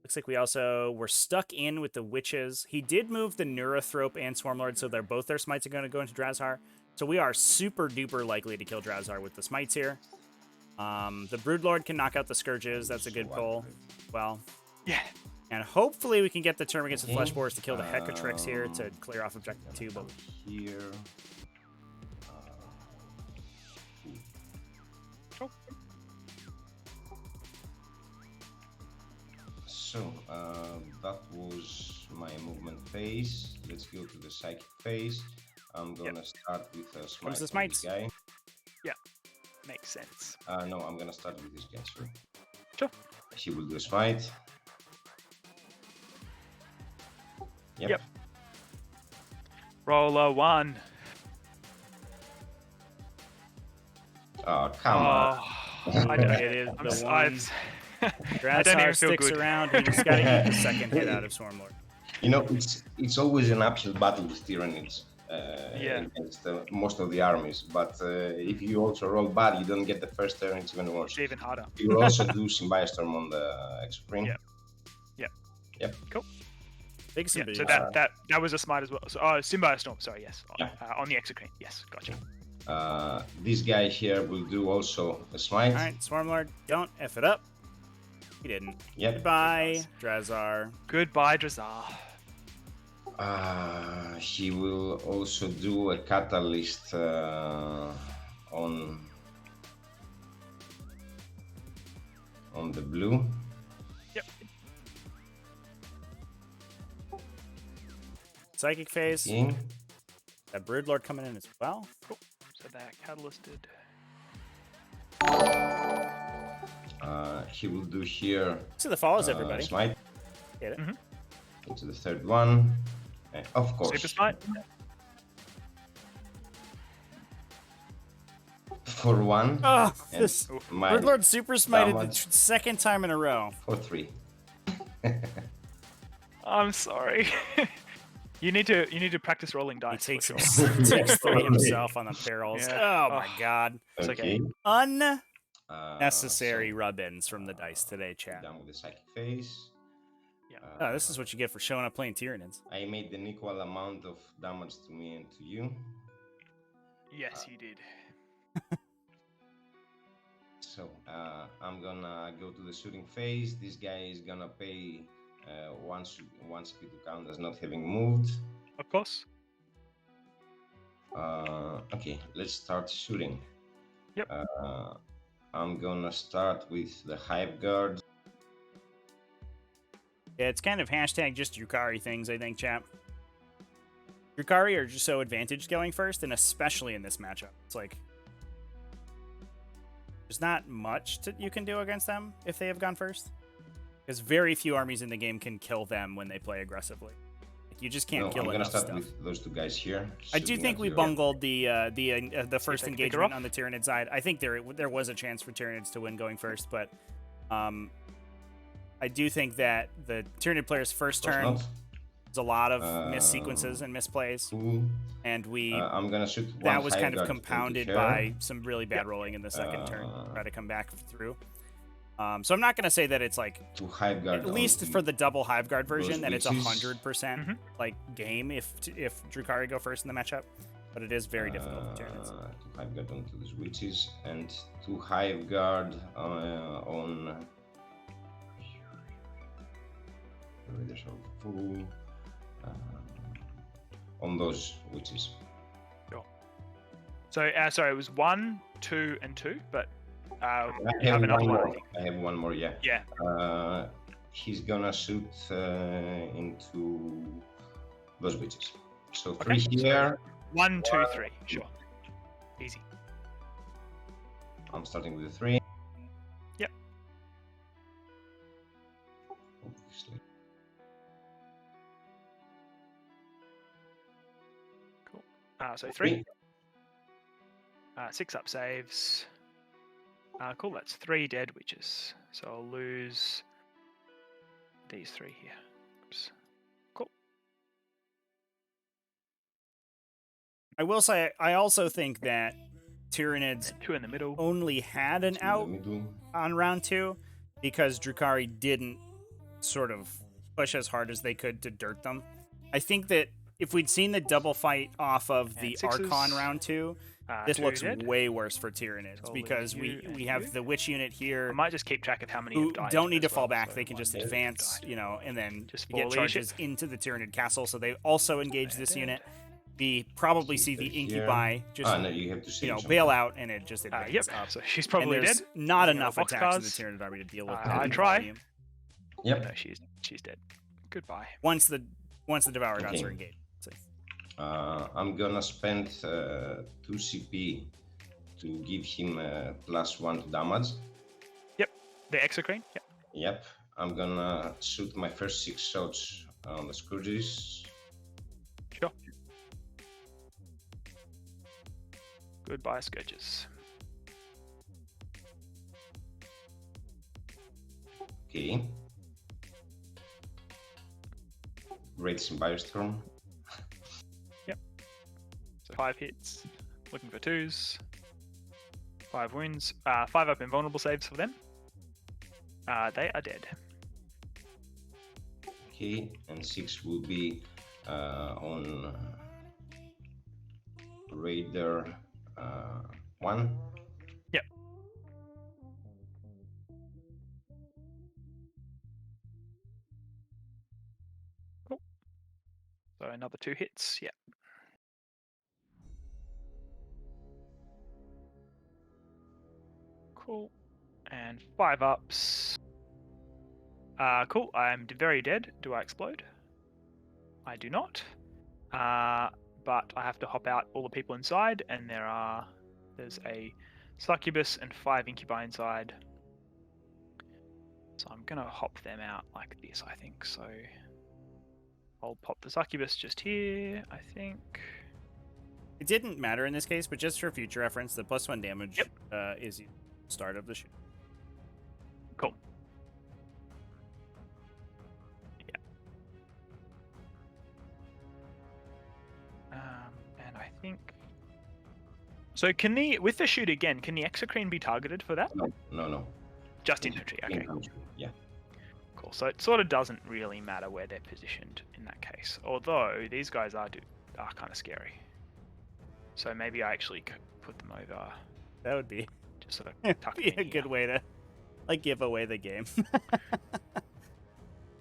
Looks like we also were stuck in with the witches. He did move the Neurothrope and Swarmlord, so both their smites are going to go into Drazhar. So we are super duper likely to kill Drazhar with the smites here. The Broodlord can knock out the Scourges. That's a good pull. Well, Yeah. and hopefully we can get the turn against the Flesh Boars to kill the Hecatrix here to clear off objective 2. But here. So, that was my movement phase. Let's go to the psychic phase. I'm gonna start with a smite the on smites. this guy. Yeah. Makes sense. No, I'm gonna start with this guy, sorry. Sure. He will do a smite. Yep. Roller 1. Oh, come on. I don't, it is I'm the s- one. I've- I don't Drazhar even feel sticks good. around. He just got to get the second hit out of Swarmlord. You know, it's always an uphill battle with Tyranids Yeah. against most of the armies. But if you also roll bad, you don't get the first turn. It's even worse. It's even harder. You will also do Symbiostorm on the Exocrine. Yeah. Yep. Cool. Big Yeah, symbiote. so that was a smite as well. So, Symbiostorm, sorry, yes. Yeah. On the Exocrine. Yes, gotcha. This guy here will do also a smite. All right, Swarmlord, don't F it up. He didn't. Yep. Goodbye, Drazhar. Goodbye, Drazhar. He will also do a catalyst on the blue. Yep. Psychic phase. Okay. That Broodlord coming in as well. Cool. So that catalysted. He will do here. See the follows, everybody. Smite. Get it? Into the third one. And of course. Super smite. For 1. Oh, and this my Broodlord super smited the damage second time in a row. for 3. I'm sorry. you need to practice rolling He dice. takes for him sure. takes 3 himself on the perils. Yeah. Oh my god. It's okay. Unnecessary So, rub-ins from the dice today, chat. done with the psychic phase. Yeah. Oh, this is what you get for showing up playing Tyranids. I made an equal amount of damage to me and to you. Yes, you did. So I'm gonna go to the shooting phase. This guy is gonna pay one speed to count as not having moved. Of course. Okay, let's start shooting. Yep. I'm gonna start with the Hive Guard. Yeah, it's kind of hashtag just Drukhari things, I think, chat. Drukhari are just so advantaged going first, and especially in this matchup. It's like there's not much you can do against them if they have gone first. Because very few armies in the game can kill them when they play aggressively. Like, you just can't kill I'm gonna enough start stuff. with those two guys here. I do shooting think at we zero. bungled the first they can pick her engagement off. on the Tyranid side. I think there was a chance for Tyranids to win going first, but I do think that the Tyranid player's first Of course turn not. was a lot of missed sequences and misplays, Ooh. and we I'm gonna shoot one that was Hive kind of Guard into compounded her. by some really bad rolling in the second turn to try to come back through. So I'm not going to say that it's like, to Hive Guard. at least for the double Hive Guard version, that it's witches. 100% like game if Drukhari go first in the matchup, but it is very difficult for Tyranids. To Hive Guard onto these witches and to Hive Guard on. Raiders of Full. On those witches. So, sorry, it was 1, 2, and 2, but I you have have another one one. I more. think. I have one more. Yeah. Yeah. He's gonna shoot into those witches. So Okay, 3 so- here. 1, 2, 3. Sure. Easy. I'm starting with the 3. Yep. Obviously. Cool. So 3. 6 up saves. Cool, that's 3 dead witches. So I'll lose these 3 here. Oops. Cool. I will say, I also think that Tyranids 2 in the middle. only had an In the out middle. on round 2 because Drukhari didn't sort of push as hard as they could to dirt them. I think that if we'd seen the double fight off of the And sixes. Archon round 2, this 2 looks dead. way worse for Tyranids So because you we and have you. the witch unit here I might just keep track of how many who have died. don't need to as fall well, back. so They can just one advance, died. you know, and then Just get for charges leadership. into the Tyranid castle. So they also engage They're this dead. unit. We probably see the Here. incubi just No, you have to save some. bail out, and it just advances Yep. up. So she's And probably there's dead. not Using enough our box attacks in cards. the Tyranid army to deal with I that try. volume. Yep. No, she's dead. Goodbye. Once the Devourer gods Okay. are engaged. So, I'm gonna spend 2 CP to give him +1 to damage. The exocrine. Yep. Yep. I'm gonna shoot my first 6 shots on the Scourges. Sure. Goodbye, Scourges. Okay. Great Symbiostorm. So 5 hits. Looking for 2s. 5 wounds. 5 up invulnerable saves for them. They are dead. Okay, and 6 will be on Raider 1. Yep. Cool. So another 2 hits. Yep. Cool. And 5 ups. Cool. I'm very dead. Do I explode? I do not. But I have to hop out all the people inside, and there's a succubus and 5 incubi inside. So I'm gonna hop them out like this, I think. So I'll pop the succubus just here, I think. it didn't matter in this case, but just for future reference, the +1 damage is the start of the shoot. Cool. Yeah. And I think. So with the shoot again, can the exocrine be targeted for that? No. Just infantry. Okay. Infantry, yeah. Cool. So it sort of doesn't really matter where they're positioned in that case. Although these guys are kind of scary. So maybe I actually could put them over. That would be, Just sort of tuck be them a in good here. way to give away the game.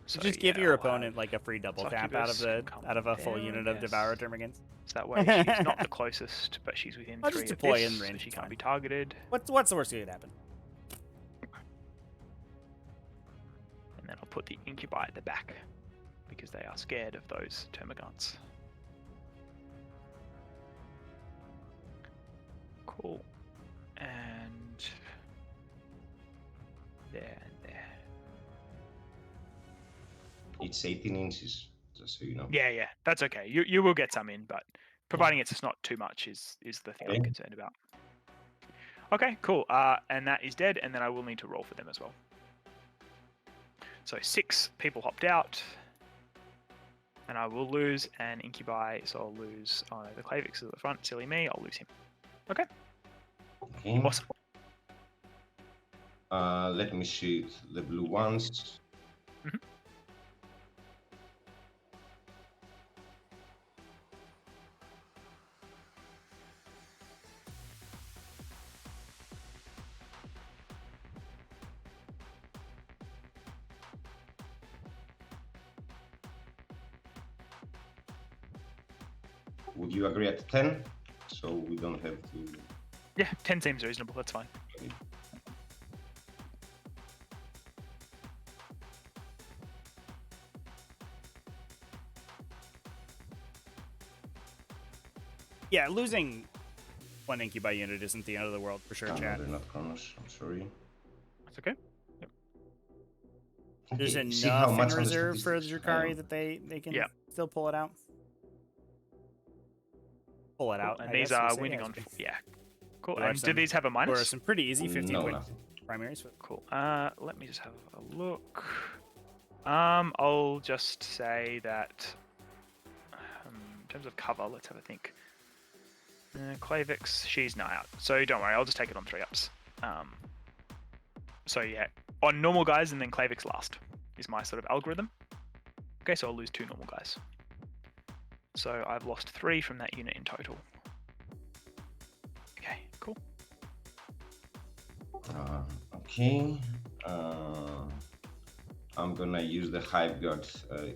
So, Just give yeah, your I'll have opponent like a free double tap out Succubus of can come a full there, I unit of guess. Devourer Termagants. So that way she's not the closest, but she's within I'll 3 just of deploy this, in so range, she it's can't fine. be targeted. What's the worst that could happen? And then I'll put the incubi at the back because they are scared of those termagants. Cool. And there and there. It's 18 inches, just so you know. Yeah, that's okay. You will get some in, but providing it's just not too much is the thing I'm Okay. concerned about. Okay, cool. And that is dead, and then I will need to roll for them as well. So 6 people hopped out, and I will lose an incubi, so I'll lose the Clavix is at the front. Silly me, I'll lose him. Okay, Okay. awesome. Let me shoot the blue ones. Mhm. Would you agree at 10? So we don't have to. Yeah, 10 seems reasonable. That's fine. Yeah, losing one incubi unit isn't the end of the world for sure, No, chat. they're not Chronos. I'm sorry. That's okay. There's Okay, see how enough in much on the reserve for statistics? Drukhari that they can Yeah. still pull it out. Pull it out. And I these guess you are say, winning yeah, on. it's- Yeah. Cool. There are And do some- these have a Or minus? some pretty easy 15 No, point nothing. primaries. Cool. Let me just have a look. I'll just say that in terms of cover, let's have a think. Clavix, she's not out, so don't worry. I'll just take it on 3-ups. So yeah, on normal guys and then Clavix last is my sort of algorithm. Okay, so I'll lose 2 normal guys. So I've lost 3 from that unit in total. Okay, cool. Okay. I'm gonna use the Hive Guard.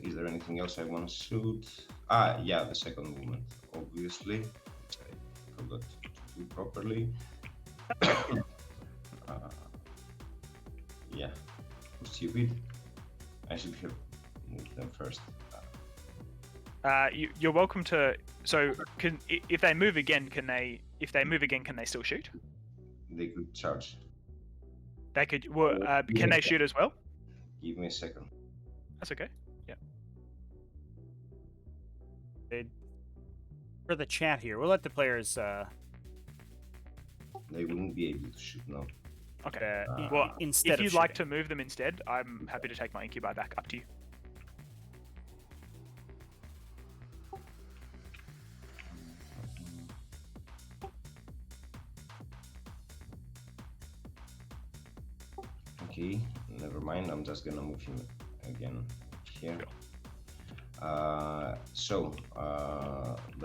Is there anything else I want to shoot? Yeah, the second movement, obviously, which I forgot to do properly. Yeah, stupid. I should have moved them first. You're welcome to. So, if they move again, can they? If they move again, can they still shoot? They could charge. They could. Well, can they shoot as well? Give me a second. That's okay. Yeah. For the chat here, we'll let the players. They wouldn't be able to shoot, no. Okay. Well, instead if of you'd like to shooting. move them instead, I'm happy to take my incubi back. Up to you. Okay, never mind. I'm just gonna move him again here. The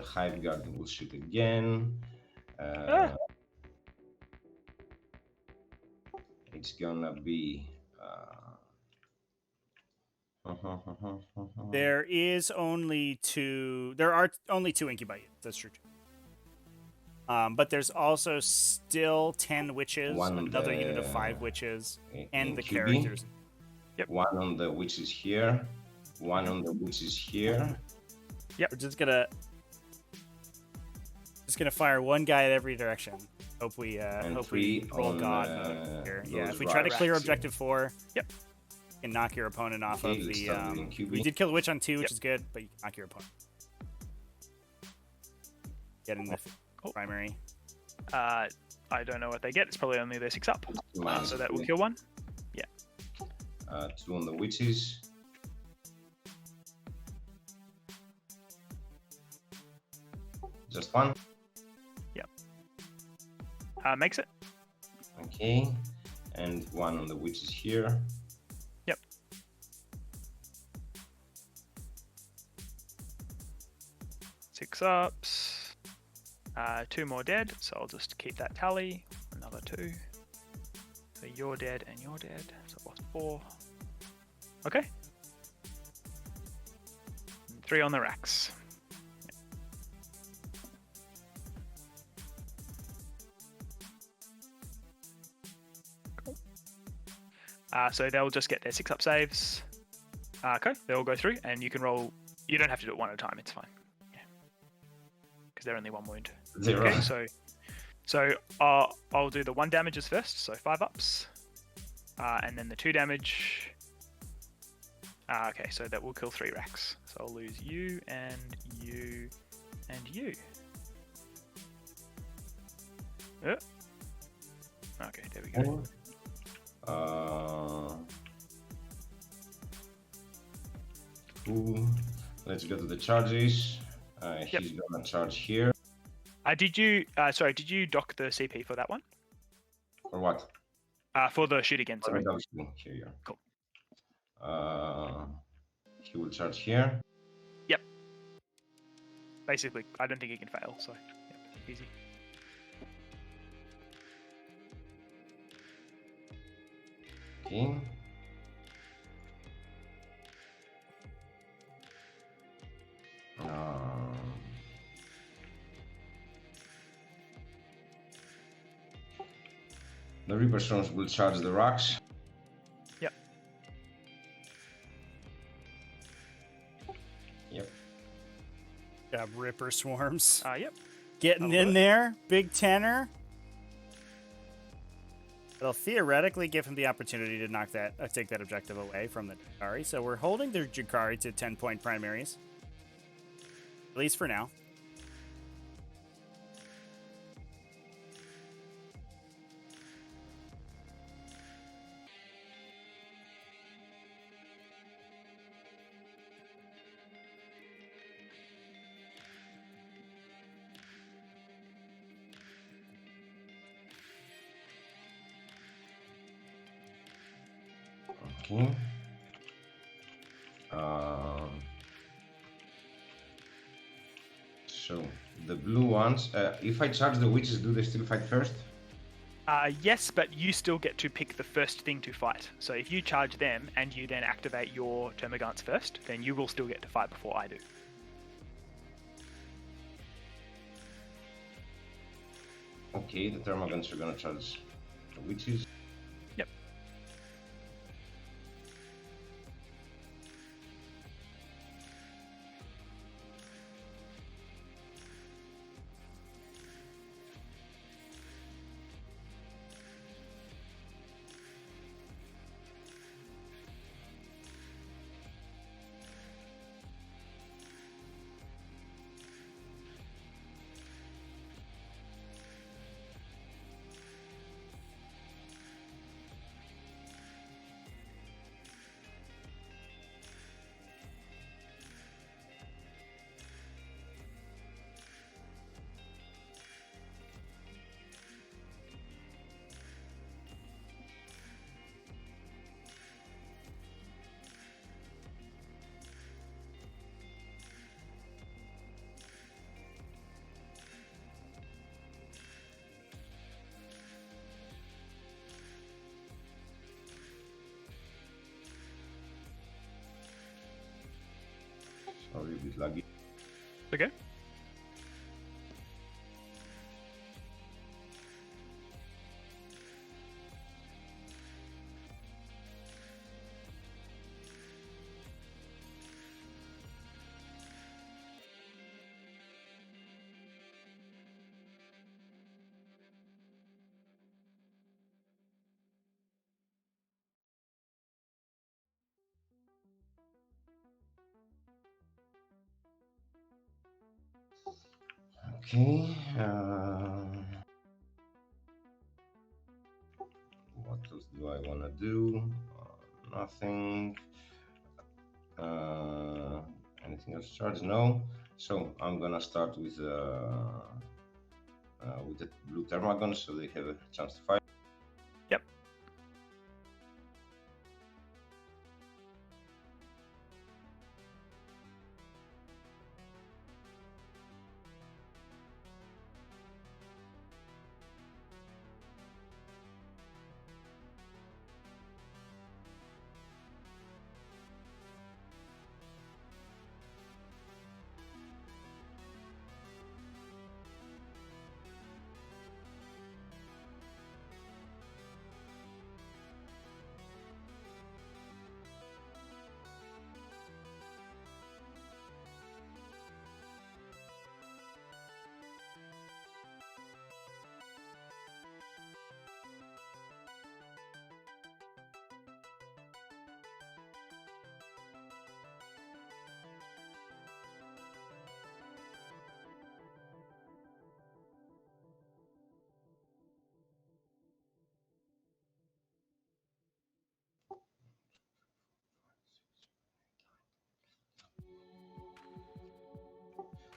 Hive Guard will shoot again. It's gonna be. There is only 2. There are only 2 incubi units. That's true. But there's also still 10 witches, another unit of 5 witches, and the QB. characters. Yep. 1 on the witches here. 1 on the witches here. Yep. We're just gonna fire 1 guy at every direction. Hope we roll on, God here. Yeah, if we those try to clear rats here. objective 4, Yep. you can knock your opponent off Okay, of let's the. start doing QB. We did kill a witch on 2, which Yep. is good, but you can knock your opponent. Getting the primary. I don't know what they get. It's probably only their 6-up. So that will kill 1. 2 on the witches. Just 1. Makes it. Okay. And 1 on the witches here. Yep. Six ups. 2 more dead, so I'll just keep that tally. Another 2. So you're dead and you're dead. So what's 4? Okay. And 3 on the racks. Cool. So they'll just get their 6-up saves. Okay, they'll go through, and you can roll. You don't have to do it one at a time. It's fine. Because they're only 1 wound. Okay, so I'll do the 1 damages first, so 5 ups, and then the 2 damage. Okay, so that will kill 3 racks. So I'll lose you and you and you. Okay, there we go. Cool. Let's go to the charges. Yep. He's gonna charge here. Did you dock the CP for that one? For what? For the shoot again, sorry. Here you are. Cool. He will charge here. Yep. Basically, I don't think he can fail, so yep, easy. Okay. The Reaper Storms will charge the rocks. Yep. Yep. Got Ripper Swarms. Yep. Getting in there. Big tenor. It'll theoretically give him the opportunity to knock that, take that objective away from the Drukhari. So we're holding the Drukhari to 10-point primaries. At least for now. Okay. Um, so the blue ones, if I charge the witches, do they still fight first? Yes, but you still get to pick the first thing to fight. So if you charge them and you then activate your termagants first, then you will still get to fight before I do. Okay, the termagants are gonna charge the witches. Yep. Sorry, a bit laggy. Okay. Okay. What else do I wanna do? Nothing. Anything else charge? No. So I'm gonna start with the blue termagants, so they have a chance to fight. Yep.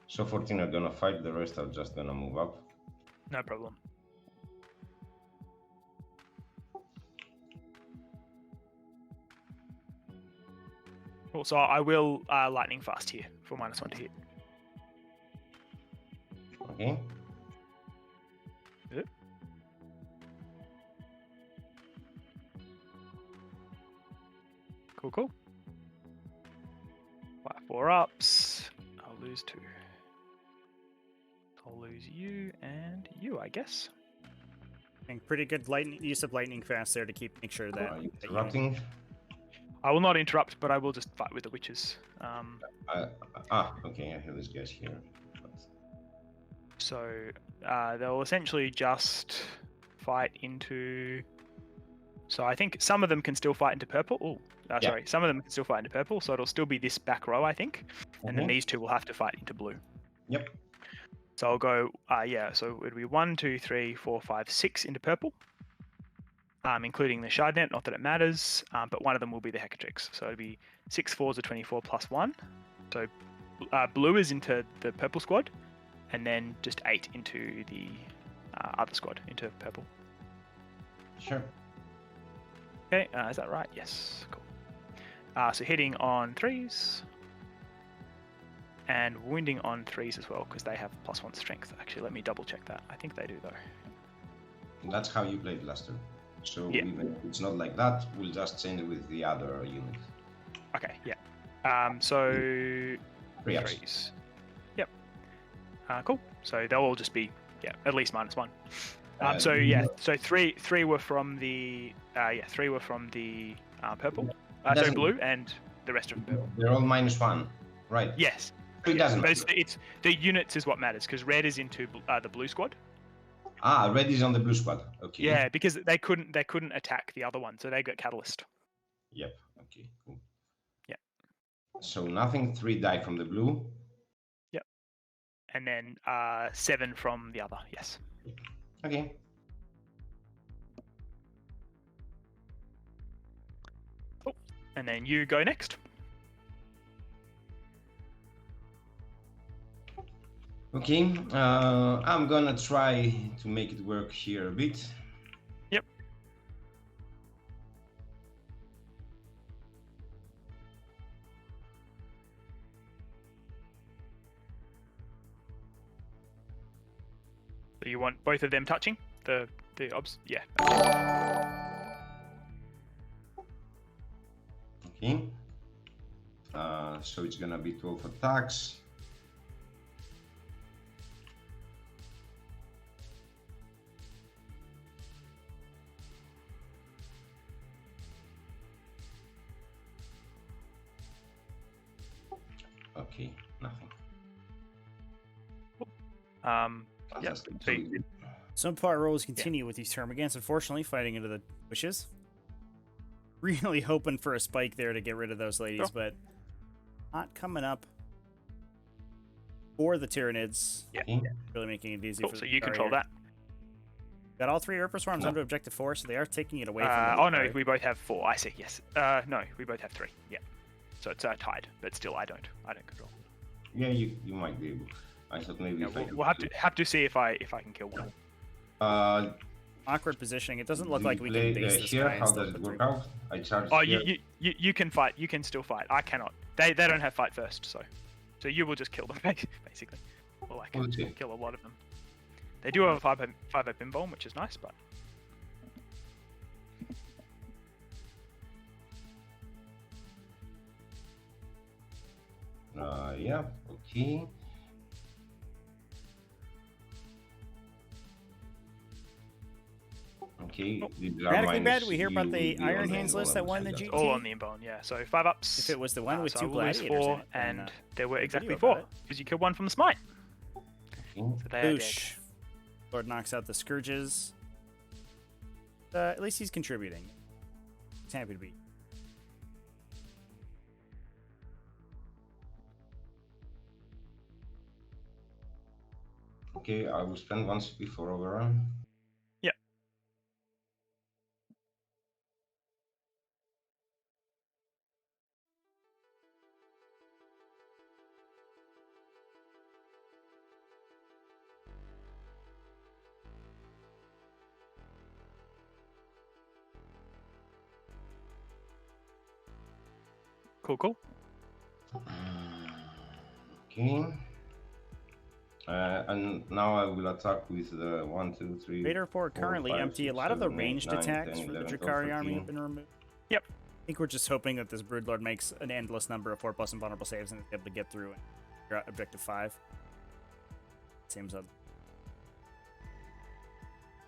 So 14 are gonna fight, the rest are just gonna move up. No problem. Cool. So I will lightning fast here for -1 to hit. Okay. Yep. Cool, cool. 4 ups. I'll lose 2. I'll lose you and you, I guess. Pretty good use of lightning fast there to make sure that. Are you interrupting? I will not interrupt, but I will just fight with the witches. Okay, I have these guys here. So they'll essentially just fight into. So I think some of them can still fight into purple. Sorry, some of them can still fight into purple. So it'll still be this back row, I think, and then these 2 will have to fight into blue. Yep. So I'll go. So it'll be 1, 2, 3, 4, 5, 6 into purple. Including the Shardnet, not that it matters, but one of them will be the Hecatrix. So it'll be 6 4s are 24 plus 1. So blue is into the purple squad, and then just 8 into the other squad, into purple. Sure. Okay, is that right? Yes, cool. So hitting on 3s. And wounding on 3s as well, because they have +1 strength. Actually, let me double check that. I think they do, though. That's how you played last turn. So Yeah. even if it's not like that, we'll just change it with the other unit. Okay, yeah. So 3s. 3s. Yep. Cool. So they'll all just be at least -1. So yeah, so three were from the purple, so blue, and the rest of them purple. They're all -1, right? Yes. So it doesn't But matter. it's the units is what matters, because red is into the blue squad. Red is on the blue squad. Okay. Yeah, because they couldn't attack the other one, so they got catalyst. Yep. Okay. Cool. Yeah. So nothing. 3 die from the blue. Yep. And then 7 from the other. Yes. Okay. Cool. And then you go next. Okay. I'm gonna try to make it work here a bit. Yep. So you want both of them touching the obs? Yeah. Okay. So it's gonna be 12 attacks. Okay, nothing. Yeah. So Some part rolls continue with these termagants, unfortunately, fighting into the bushes. Really hoping for a spike there to get rid of those ladies, Sure. but not coming up for the Tyranids. Yeah. Okay. Really making it easy Cool. for So the you Drukhari control here. that. Got all 3 Urpa Swarms No. under Objective 4, so they are taking it away from the Oh no, Drukhari. we both have 4. I see. Yes. No, we both have 3. Yeah. So it's tied, but still, I don't control. Yeah, you might be able. I thought maybe Yeah, if I we'll have to see if I can kill one. Awkward positioning. It doesn't look do like you we play, can base this here. guy and How still does it put work 3. out? I charge Oh, here. you can fight. You can still fight. I cannot. They don't have fight first, so you will just kill them basically. Or like We'll see. kill a lot of them. They do have a 5-up pinball, which is nice, but Yeah. Okay. Okay. these are Radically bad. minus We hear about you, the the Iron online Hands list one, that won so the that's GT. all on the inbound. Yeah. So 5-ups. If it was the one with so 2 I will lose gladiators 4, in it, then, and there were a exactly video 4 about it. because you killed one from the smite. Okay. So they are dead. Boosh. Lord knocks out the Scourges. At least he's contributing. He's happy to be. Okay, I will spend 1 CP for overrun. Yep. Cool. Okay. And now I will attack with the 1, 2, 3. Radar report 4, currently 5, empty. A 6, lot of the 7, 8, ranged 9, attacks 10, for the 11, 12, Drukhari army 13. have been removed. Yep. I think we're just hoping that this Broodlord makes an endless number of 4+ invulnerable saves and is able to get through and figure out Objective 5. Seems odd.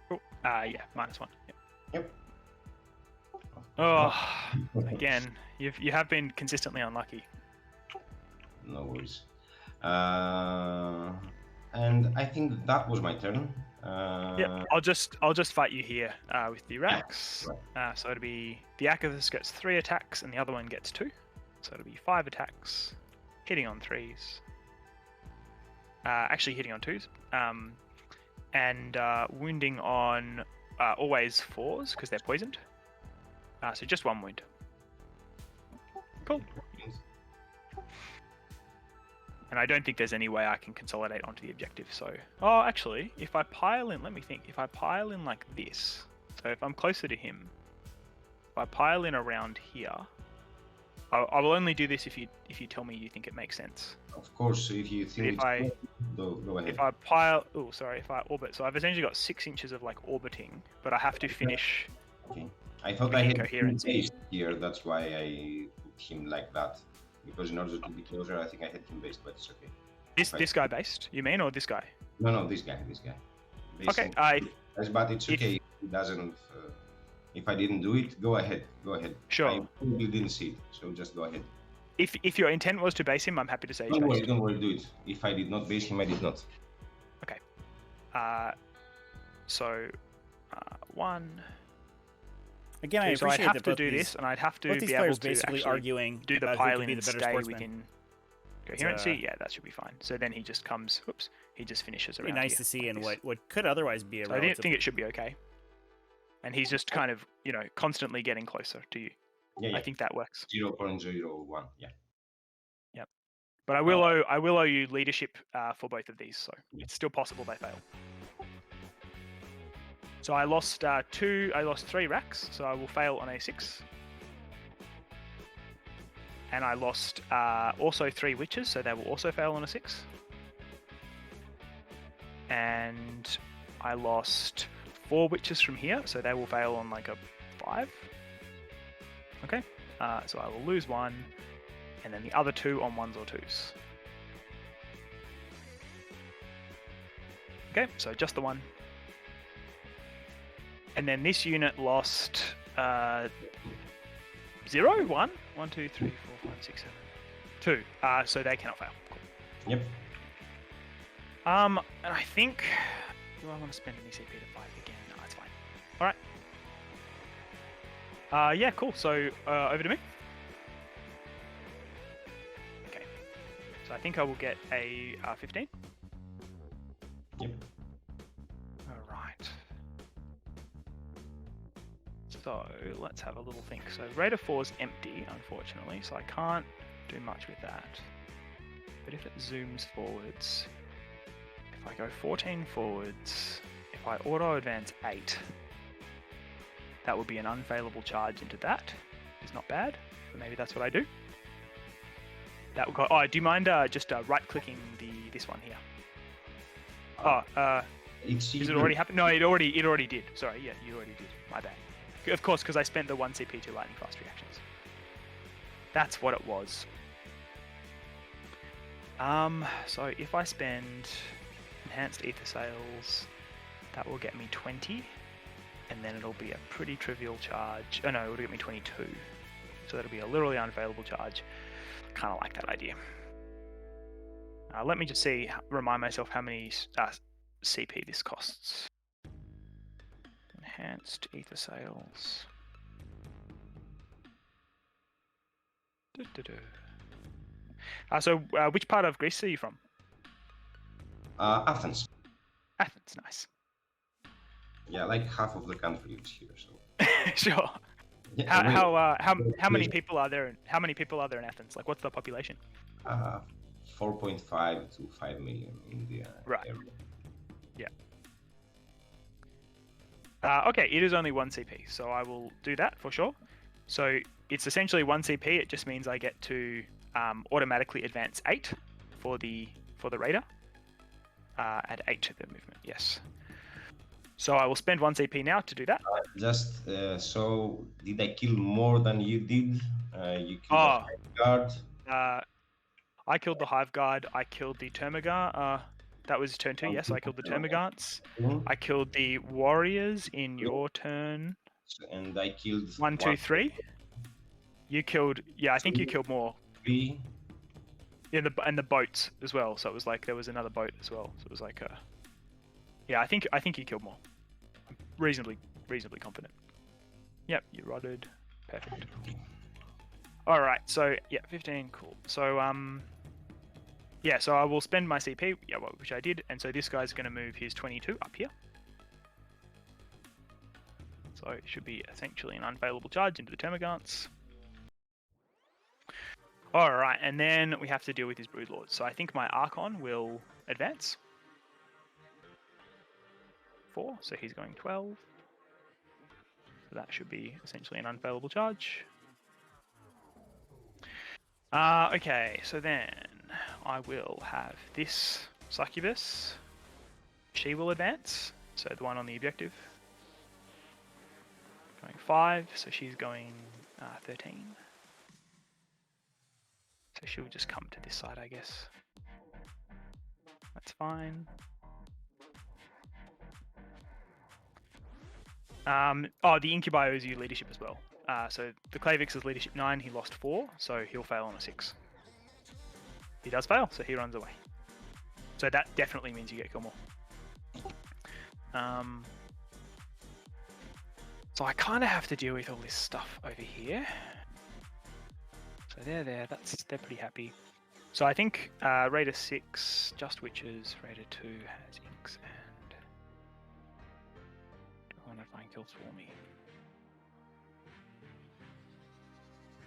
Cool. Yeah, -1. Yep. Yep. Oh, again, you have been consistently unlucky. No worries. And I think that was my turn. Yep, I'll just fight you here with the Rax. So it'll be the Archaeofuturist gets 3 attacks and the other one gets 2. So it'll be 5 attacks, hitting on 3s. Actually hitting on 2s. And wounding on always 4s because they're poisoned. So just 1 wound. Cool. And I don't think there's any way I can consolidate onto the objective, so... Oh, actually, if I pile in... Let me think. If I pile in like this... So if I'm closer to him... if I pile in around here, I will only do this if you tell me you think it makes sense. Of course, if you think If I go ahead. if I pile, if I orbit, so I've essentially got 6 inches of like orbiting, but I have to finish. Okay. I thought I making had him coherence. based here. That's why I put him like that. Because in order to be closer, I think I had him based, but it's okay. This guy based, you mean, or this guy? No, this guy. Based Okay. but it's okay. If he doesn't. If I didn't do it, go ahead. Sure. I probably didn't see it, so just go ahead. If your intent was to base him, I'm happy to say he's Don't based. worry, do it. If I did not base him, I did not. Okay. So, 1. Again, I so I'd appreciate have that to both do these, this, and I'd have to both these be able players to basically actually arguing do the about who could piling be and the better stay sportsman. within coherency. Yeah, that should be fine. So then he just comes. Oops. He just finishes It'd be around nice here, to see like in this. what could otherwise be a So I relative. think it should be okay. And he's just kind of, constantly getting closer to you. Yeah. I think that works. 0.01. Yeah. Yep. But I will owe you leadership for both of these, so Yeah. it's still possible they fail. So I lost 3 racks, so I will fail on A6. And I lost also 3 witches, so they will also fail on a 6. And I lost 4 witches from here, so they will fail on like a 5. Okay, so I will lose 1, and then the other 2 on 1s or 2s. Okay, so just the 1. And then this unit lost 0, 1, 1, 2, 3, 4, 5, 6, 7, 2. So they cannot fail. Cool. Yep. And I think, do I want to spend any CP to fight again? No, that's fine. All right. Yeah, cool. So over to me. Okay. So I think I will get a 15. Yep. All right. So let's have a little think. So Raider 4 is empty, unfortunately, so I can't do much with that. But if it zooms forwards, if I go 14 forwards, if I auto advance 8, that would be an unfailable charge into that. It's not bad, but maybe that's what I do. That will go. Oh, do you mind just right-clicking this one here? Is it already happened? No, it already did. Sorry, yeah, you already did. My bad. Of course, because I spent the 1 CP to lightning fast reactions. That's what it was. So if I spend enhanced ether sails, that will get me 20, and then it'll be a pretty trivial charge. Oh no, it'll get me 22. So that'll be a literally unfailable charge. Kind of like that idea. Let me just remind myself how many CP this costs. Enhanced ether sails. So which part of Greece are you from? Athens. Athens, nice. Yeah, like half of the country is here. So. Sure. Yeah, How many people are there? How many people are there in Athens? Like, what's the population? 4.5 to 5 million in the Right. area. Yeah. Okay, it is only 1 CP, so I will do that for sure. So it's essentially 1 CP. It just means I get to automatically advance 8 for the Raider. Add 8 to the movement. Yes. So I will spend 1 CP now to do that. Just so, did I kill more than you did? You killed the guard. I killed the Hive Guard. I killed the Termagant. That was turn 2. Yes, I killed the Termagants. I killed the Warriors in your turn. And I killed 1, 2, 3. You killed. Yeah, I think you killed more. 3. And the boats as well. So it was like there was another boat as well. So it was like yeah, I think you killed more. I'm reasonably confident. Yep, you rotted. Perfect. All right. So yeah, 15. Cool. So yeah. So I will spend my CP. Yeah, which I did. And so this guy's going to move his 22 up here. So it should be essentially an unfailable charge into the Termagants. Alright, and then we have to deal with his Broodlord. So I think my Archon will advance. 4, so he's going 12. So that should be essentially an unfailable charge. Okay, so then I will have this succubus. She will advance, so the one on the objective. Going 5, so she's going 13. So she'll just come to this side, I guess. That's fine. Oh, the Incubi owes you leadership as well. So the Clavix is leadership 9, he lost 4, so he'll fail on a 6. He does fail, so he runs away. So that definitely means you get kill more. So I kind of have to deal with all this stuff over here. So they're there, they're pretty happy. So I think Raider 6, just witches, Raider 2 has inks, and I want to find kills for me.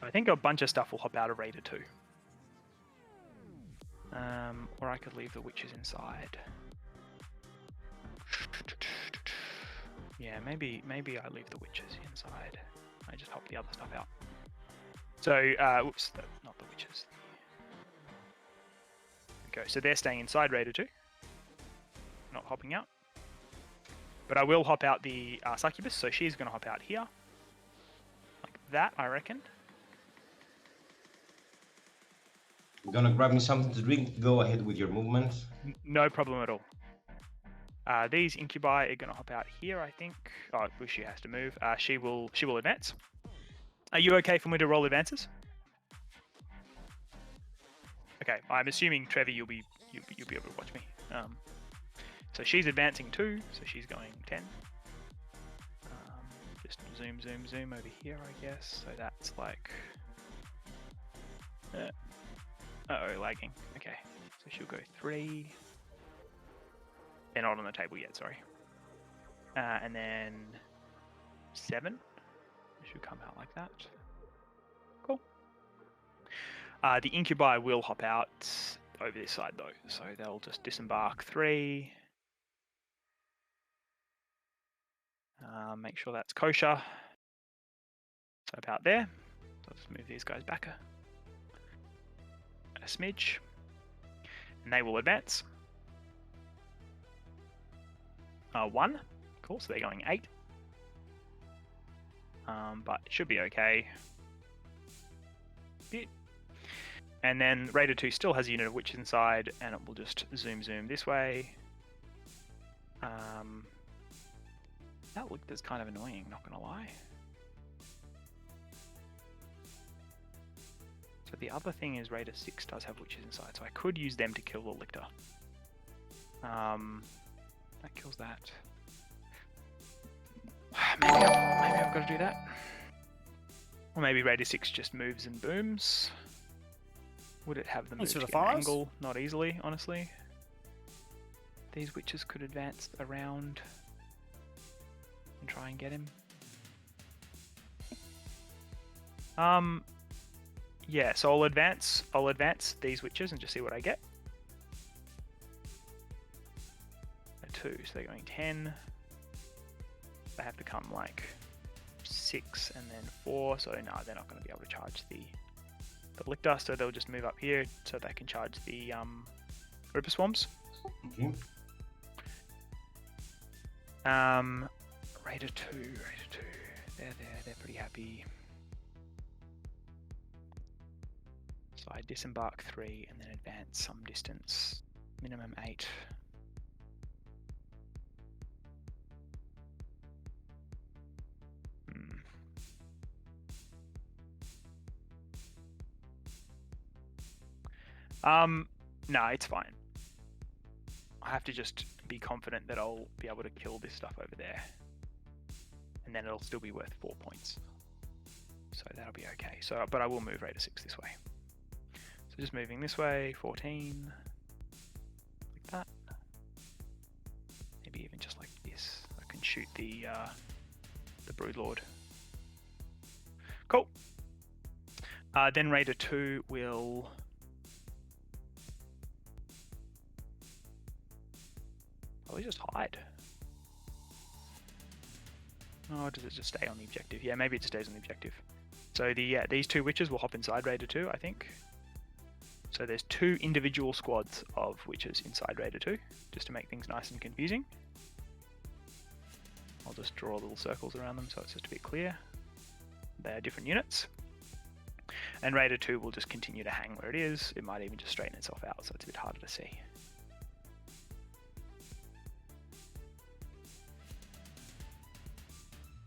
I think a bunch of stuff will hop out of Raider 2. Or I could leave the witches inside. Yeah, maybe I leave the witches inside. I just hop the other stuff out. So, whoops, not the witches. Okay, so they're staying inside Raider 2. Not hopping out. But I will hop out the succubus, so she's going to hop out here. Like that, I reckon. You're gonna grab me something to drink? Go ahead with your movement. No problem at all. These incubi are going to hop out here, I think. Oh, she has to move. She will advance. Are you okay for me to roll advances? Okay, I'm assuming Trevor, you'll be able to watch me. So she's advancing too, so she's going 10. Just zoom over here, I guess. So that's like. Uh-oh, lagging. Okay, so she'll go 3. They're not on the table yet, sorry. And then 7. Should come out like that. Cool. The incubi will hop out over this side though, so they'll just disembark 3. Make sure that's kosher. So about there. Let's move these guys back a smidge. And they will advance. 1. Cool, so they're going 8. But it should be okay. And then Raider 2 still has a unit of witch inside, and it will just zoom this way. That looked as kind of annoying, not gonna lie. So the other thing is Raider 6 does have witches inside, so I could use them to kill the lictor. That kills that. Maybe I've got to do that. Or maybe Raider 6 just moves and booms. Would it have the move to get an angle? Not easily, honestly. These witches could advance around and try and get him. Yeah, so I'll advance these witches and just see what I get. A 2, so they're going 10. They have to come like 6 and then 4, so no, they're not going to be able to charge the lictor, so they'll just move up here so they can charge the Reaper Swarms. Okay. Raider 2, they're pretty happy. So I disembark 3 and then advance some distance, minimum 8. No, it's fine. I have to just be confident that I'll be able to kill this stuff over there. And then it'll still be worth 4 points. So that'll be okay. So, but I will move Raider 6 this way. So just moving this way, 14. Like that. Maybe even just like this. I can shoot the Broodlord. Cool. Then Raider 2 will... probably just hide. Oh, does it just stay on the objective? Yeah, maybe it just stays on the objective. So these two witches will hop inside Raider 2, I think. So there's 2 individual squads of witches inside Raider 2, just to make things nice and confusing. I'll just draw little circles around them so it's just a bit clear. They are different units. And Raider 2 will just continue to hang where it is. It might even just straighten itself out, so it's a bit harder to see.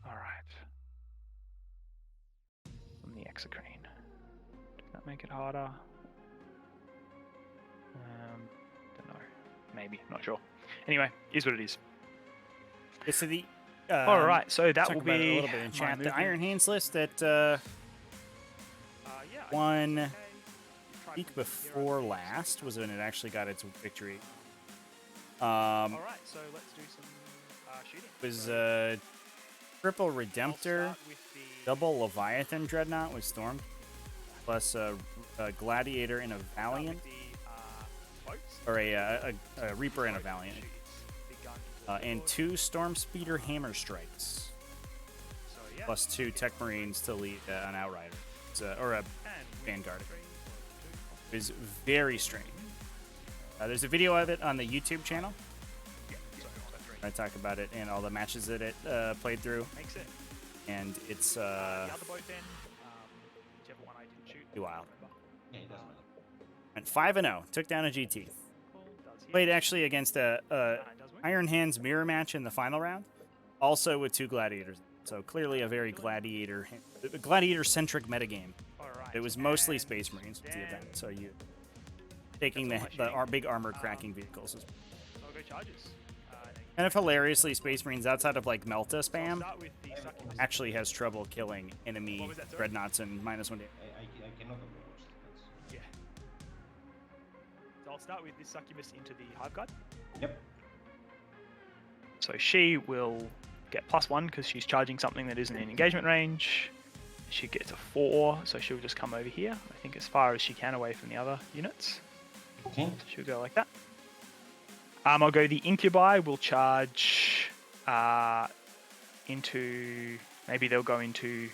Alright. From the exocrine. Does that make it harder? Don't know. Maybe, not sure. Anyway, is what it is. Yeah, so the Alright, so that talk will about it be a little bit in chat. The Iron Hands list that yeah, won week before last was when it actually got its victory. Alright, so let's do some shooting. It was triple Redemptor, double Leviathan Dreadnought with Storm, plus a Gladiator and a Valiant, or a Reaper and a Valiant, and 2 Storm Speeder Hammer Strikes, plus 2 Tech Marines to lead an Outrider, or a Vanguard. It was very strange. There's a video of it on the YouTube channel. I talk about it and all the matches that it played through. And it's the other boat then, whichever one I didn't shoot. too wild. Yeah, it doesn't matter. Went 5-0, took down a GT. Played actually against a Iron Hands mirror match in the final round, also with 2 Gladiators. So clearly a very gladiator-centric metagame. It was mostly Space Marines with the event, so you taking the big armor cracking vehicles. I'll go charges. Kind of hilariously, Space Marines outside of like Melta spam actually has trouble killing enemy dreadnoughts and -1 damage. I cannot approach. Yeah. So I'll start with this succubus into the Hive Guard. Yep. So she will get +1 because she's charging something that isn't in engagement range. She gets a 4, so she'll just come over here, I think as far as she can away from the other units. Okay. So she'll go like that. I'll go the Incubi will charge into... Maybe they'll go into...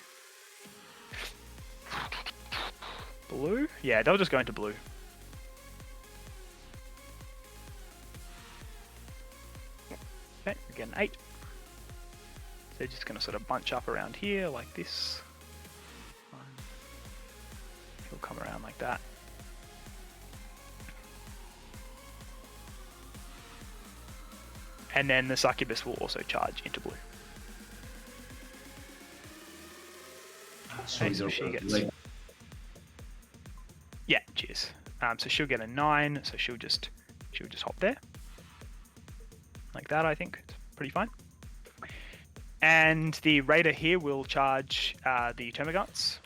blue? Yeah, they'll just go into blue. Okay, we get an 8. They're just going to sort of bunch up around here like this. He'll come around like that. And then the succubus will also charge into blue. So she gets... like... Yeah, cheers. So she'll get a 9, so she'll just hop there. Like that, I think. It's pretty fine. And the Raider here will charge the Termagants.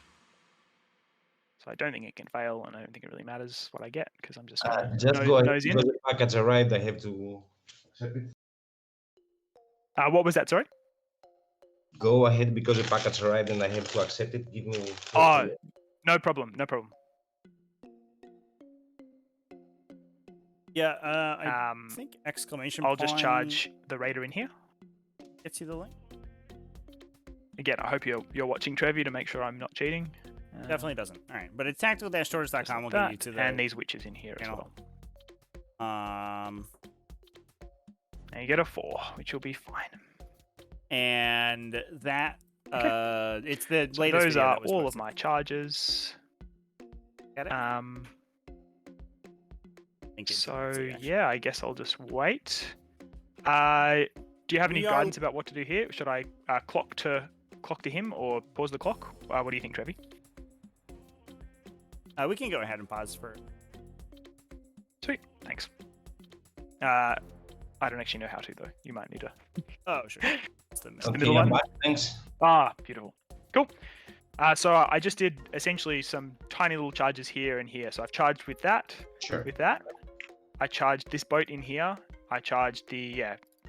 So I don't think it can fail, and I don't think it really matters what I get, because I'm just go ahead, nose in. because the package arrived, I have to accept it. What was that, sorry? Go ahead because the package arrived and I have to accept it. Give me... Oh, no problem, no problem. Yeah, I think exclamation I'll just point charge the Raider in here. gets you the link. Again, I hope you're watching Trevi to make sure I'm not cheating. Definitely doesn't. All right, but it's tactical-tortoise.com will get you to the and these witches in here channel. as well. And you get a 4, which will be fine. And that it's the So latest. those video are that was all of posted. my charges. Get it? So yeah, I guess I'll just wait. Do you have any guidance about what to do here? Should I clock to him or pause the clock? What do you think, Trevi? We can go ahead and pause for. Sweet, thanks. I don't actually know how to though. You might need to. Oh sure. It's the Okay, middle one? thanks. Ah, beautiful. Cool. So I just did essentially some tiny little charges here and here. So I've charged with that. Sure. With that, I charged this boat in here. I charged the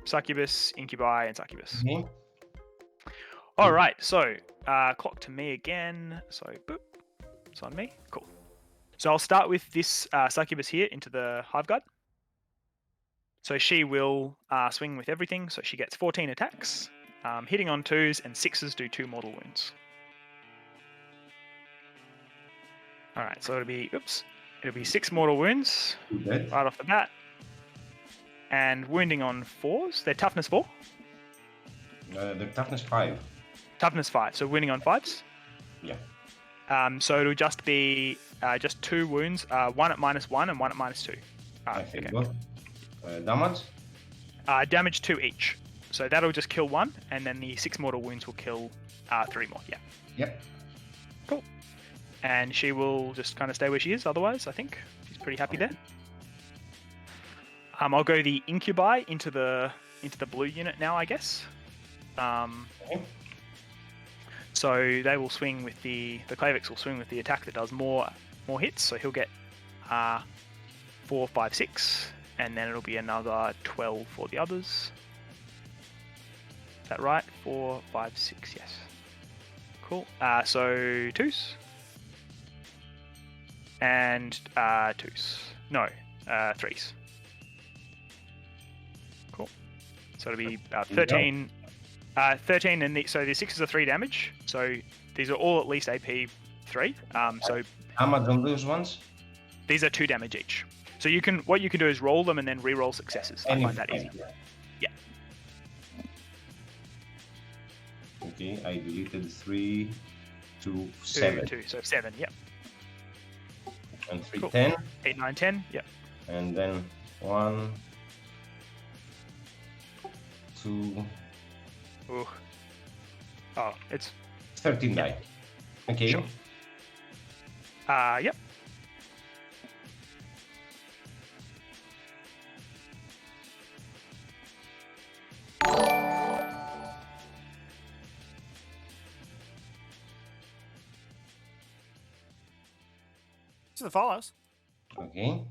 succubus, incubi, and succubus. Okay. All right. So clock to me again. So boop. It's on me. Cool. So I'll start with this succubus here into the hive guard. So she will swing with everything. So she gets 14 attacks. Hitting on 2s and 6s do 2 mortal wounds. All right, so it'll be 6 mortal wounds Dead. right off the bat, and wounding on 4s. They're toughness 4. The toughness 5. Toughness 5. So wounding on 5s. Yeah. So it'll just be just 2 wounds, 1 at -1 and 1 at -2. I think both. Damage? Damage 2 each. So that'll just kill 1, and then the 6 mortal wounds will kill 3 more. Yeah. Yep. Cool. And she will just kind of stay where she is. Otherwise, I think she's pretty happy there. I'll go the incubi into the blue unit now, I guess. Okay. So they will swing with the Klavix will swing with the attack that does more hits. So he'll get 4, 5, 6, and then it'll be another 12 for the others. Is that right? 4, 5, 6. Yes. Cool. So 2s and 2s. No, 3s. Cool. So it'll be 13. 13, and so the 6s are 3 damage. So these are all at least AP 3. So How much on those ones? these are 2 damage each. So what you can do is roll them and then re-roll successes. I find that easy. Yeah. Okay, I deleted 3, 2, 7. 2, so 7. Yep. And 3, Cool. 10. 8, 9, 10. Yep. And then 1, 2, Ooh. Oh, it's 13 die. Okay. Sure. Yep. So the follows. Okay.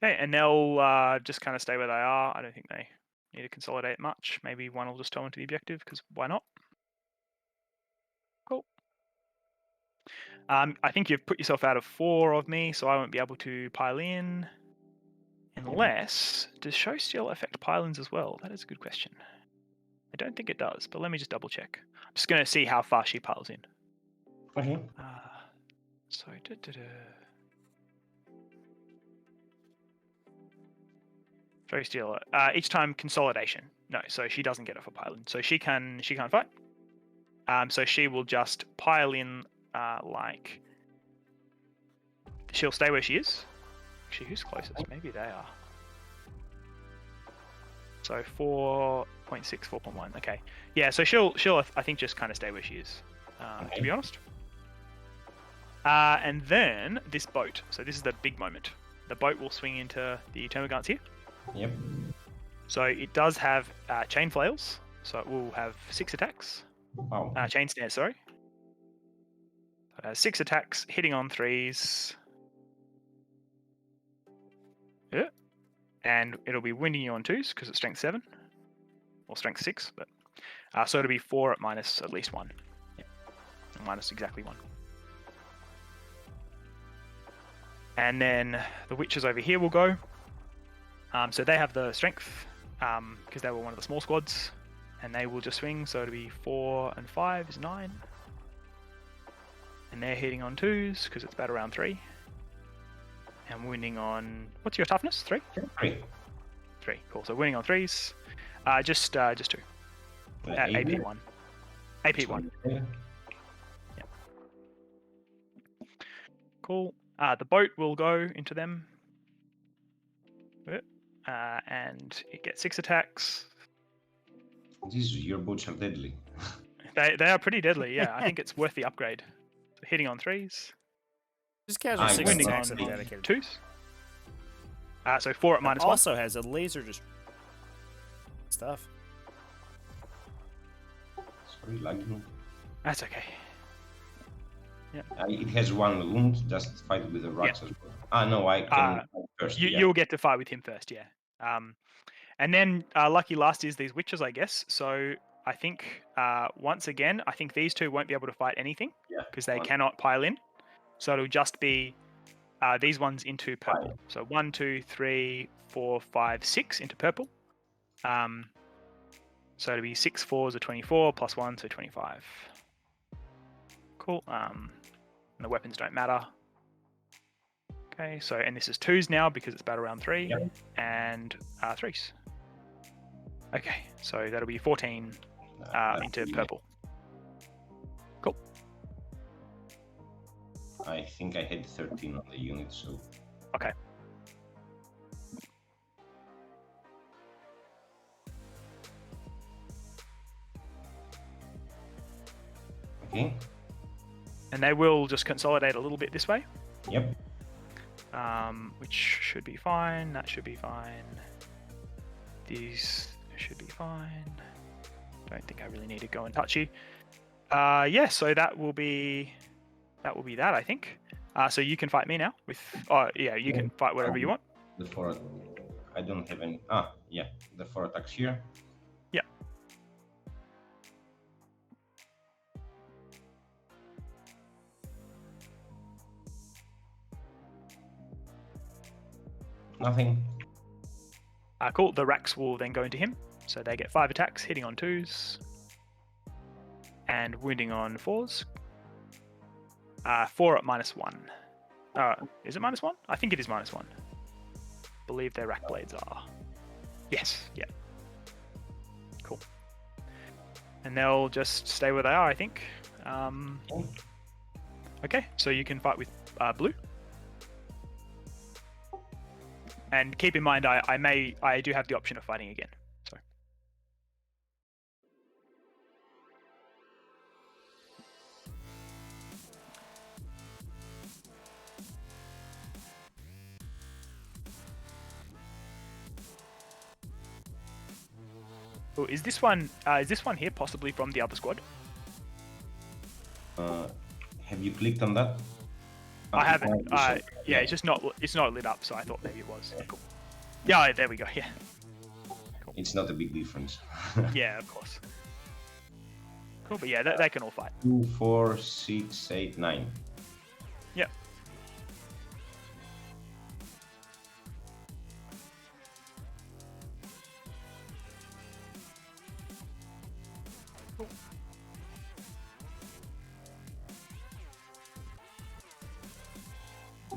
Okay, and they'll just kind of stay where they are. I don't think they need to consolidate much. Maybe one will just toe into the objective, because why not? Cool. I think you've put yourself out of 4 of me, so I won't be able to pile in. Unless, does show steal affect pile-ins as well? That is a good question. I don't think it does, but let me just double check. I'm just going to see how far she piles in. Okay. So, show steal. Each time consolidation. No, so she doesn't get it for pile in. So she can't fight. So she will just pile in like she'll stay where she is. Actually, who's closest? Maybe they are. So 4.6, 4.1. Okay. Yeah, so she'll I think just kind of stay where she is. To be honest. And then this boat. So this is the big moment. The boat will swing into the termagants here. Yep. So it does have chain flails. So it will have 6 attacks. Wow. Chain snares, sorry. 6 attacks, hitting on 3s. Yeah. And it'll be wounding you on 2s because it's strength 7. Or strength 6. But so it'll be 4 at minus at least 1. Yeah. Minus exactly 1. And then the witches over here will go. So they have the strength because they were one of the small squads. And they will just swing, so it'll be 4 and 5 is 9. And they're hitting on 2s because it's battle round 3. And winning on, what's your toughness? 3? 3. 3, cool. So winning on 3s, just 2 at AP 1. AP 1. Yeah. Yep. Cool. The boat will go into them. And it gets 6 attacks. These your boats are deadly. They are pretty deadly, yeah. I think it's worth the upgrade. So hitting on 3s. Just casual I'm 6 winning attacks on of dedicated. 2s. So 4 at minus 1. Also has a laser just stuff. Sorry, lagging. That's okay. It has 1 wound. Just fight with the rocks as well. No, I can fight first. You'll get to fight with him first, yeah. And then lucky last is these witches, I guess. So I think once again, I think these 2 won't be able to fight anything because they cannot pile in. So it'll just be these ones into purple. So 1, 2, 3, 4, 5, 6 into purple. So it'll be 6 4s are 24 plus 1, so 25. Cool. And the weapons don't matter. Okay, so and this is 2s now because it's battle round 3, Yep. and 3s. Okay, so that'll be 14 into purple. Cool. I think I had 13 on the unit, so Okay. okay. And they will just consolidate a little bit this way, Yep. which should be fine. That should be fine. These should be fine. Don't think I really need to go and touch you. Yeah, so that will be that, I think. So you can fight me now with. Oh yeah, you can fight whatever you want. The 4. I don't have any. Yeah. The 4 attacks here. Yeah. Nothing. Cool. The racks will then go into him, so they get 5 attacks, hitting on 2s, and wounding on 4s. 4 at -1. Is it -1? I think it is -1. Believe their rack blades are. Yes. Yeah. Cool. And they'll just stay where they are, I think. Okay, so you can fight with blue. And keep in mind, I do have the option of fighting again. So. Oh, is this one here possibly from the other squad? Have you clicked on that? I haven't. Yeah, it's just not lit up, so I thought maybe it was. Cool. Yeah, there we go. Yeah. Cool. It's not a big difference. Yeah, of course. Cool, but yeah, they can all fight. 2, 4, 6, 8, 9. Yeah. Cool.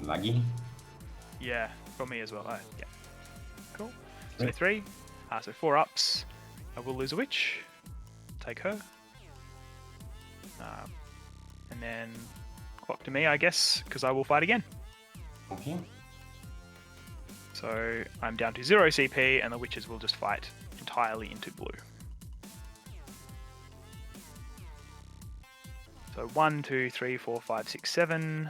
Laggy. Yeah, for me as well. Yeah. Cool. So 3. So 4 ups. I will lose a witch. Take her. And then clock to me, I guess, because I will fight again. Okay. So I'm down to 0 CP, and the witches will just fight entirely into blue. So 1, 2, 3, 4, 5, 6, 7.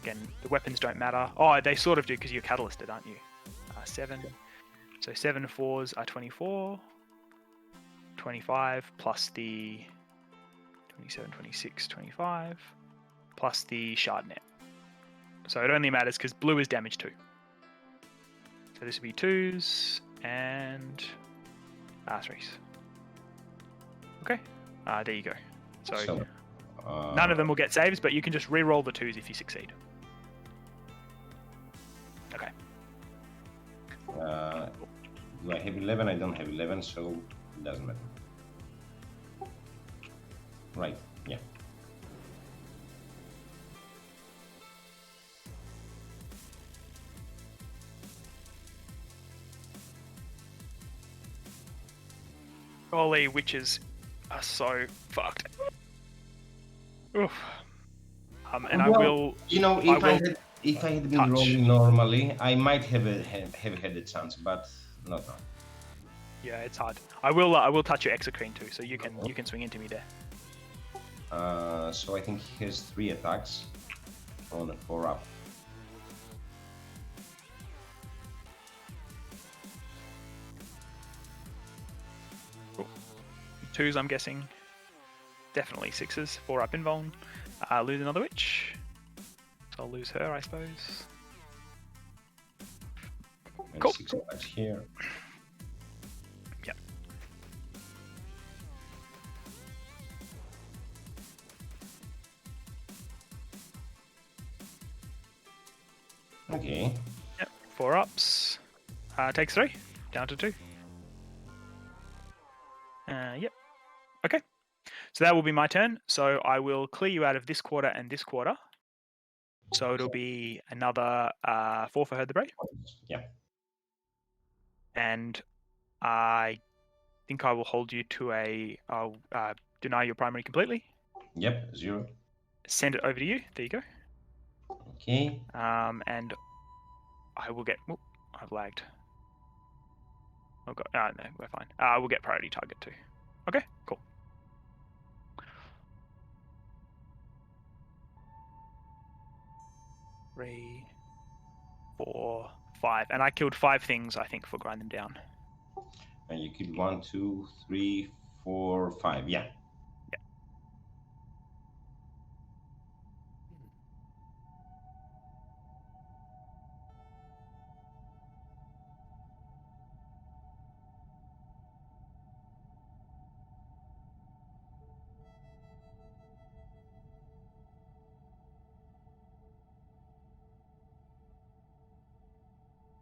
Again, the weapons don't matter. Oh, they sort of do because you're catalysted, aren't you? 7. So 7 4s are 24. 25 plus the 27, 26, 25 plus the shard net. So it only matters because blue is damage 2. So this would be 2s and 3s. Okay, there you go. So none of them will get saves, but you can just re-roll the 2s if you succeed. Okay. Do I have 11? I don't have 11, so it doesn't matter. Right, yeah. Golly, witches are so fucked. Oof. And I will. You know, if I had been rolling normally, I might have had a chance, but not now. Yeah, it's hard. I will touch your exocrine too, so you can swing into me there. So I think he has 3 attacks on a 4 up. Cool. 2s, I'm guessing. Definitely 6s. 4 up invuln. Lose another witch. So I'll lose her, I suppose. And Cool. 6 attacks here. Yep. Okay. Yep. 4 ups. Takes 3. Down to 2. Yep. Okay. So that will be my turn. So I will clear you out of this quarter and this quarter. So it'll be another 4 for Herd the Brave. Yeah. And I think I will hold you to I'll deny your primary completely. Yep, 0. Send it over to you. There you go. Okay. And I will get... Whoop, I've lagged. Oh, God. No, we're fine. I will get priority target too. Okay, cool. Three, 4, 5. And I killed 5 things, I think, for grind them down. And you killed 1, 2, 3, 4, 5. Yeah.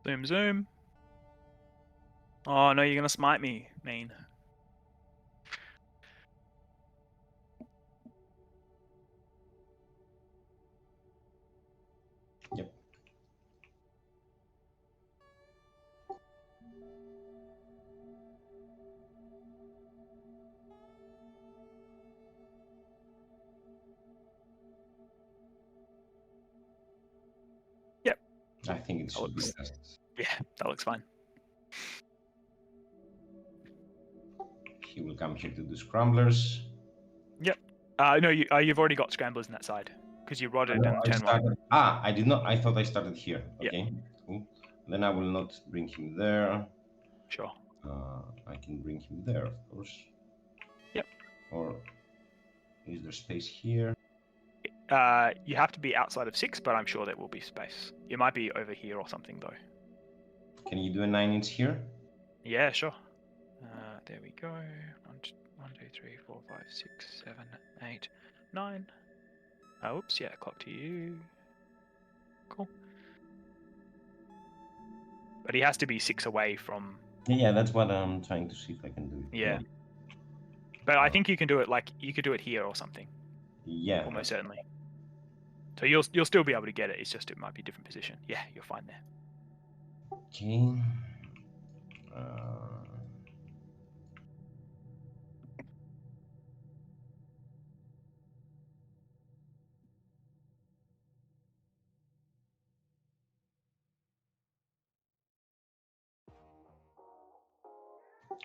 Zoom, zoom. Oh, no, you're going to smite me, mean. Yep. Yep. I think it should be best. Yeah, that looks fine. He will come here to do scramblers. Yep. No, you've already got scramblers in that side because you rodded in turn 1. I did not. I thought I started here. Yep. Okay. Cool. Then I will not bring him there. Sure. I can bring him there, of course. Yep. Or is there space here? You have to be outside of 6, but I'm sure there will be space. You might be over here or something, though. Can you do a 9-inch here? Yeah, sure. There we go. 1, 2, 3, 4, 5, 6, 7, 8, 9. Oops, yeah, clock to you. Cool. But he has to be 6 away from... Yeah, that's what I'm trying to see if I can do it. Yeah. But I think you can do it you could do it here or something. Yeah. Almost certainly. So you'll still be able to get it. It's just it might be a different position. Yeah, you're fine there. Okay.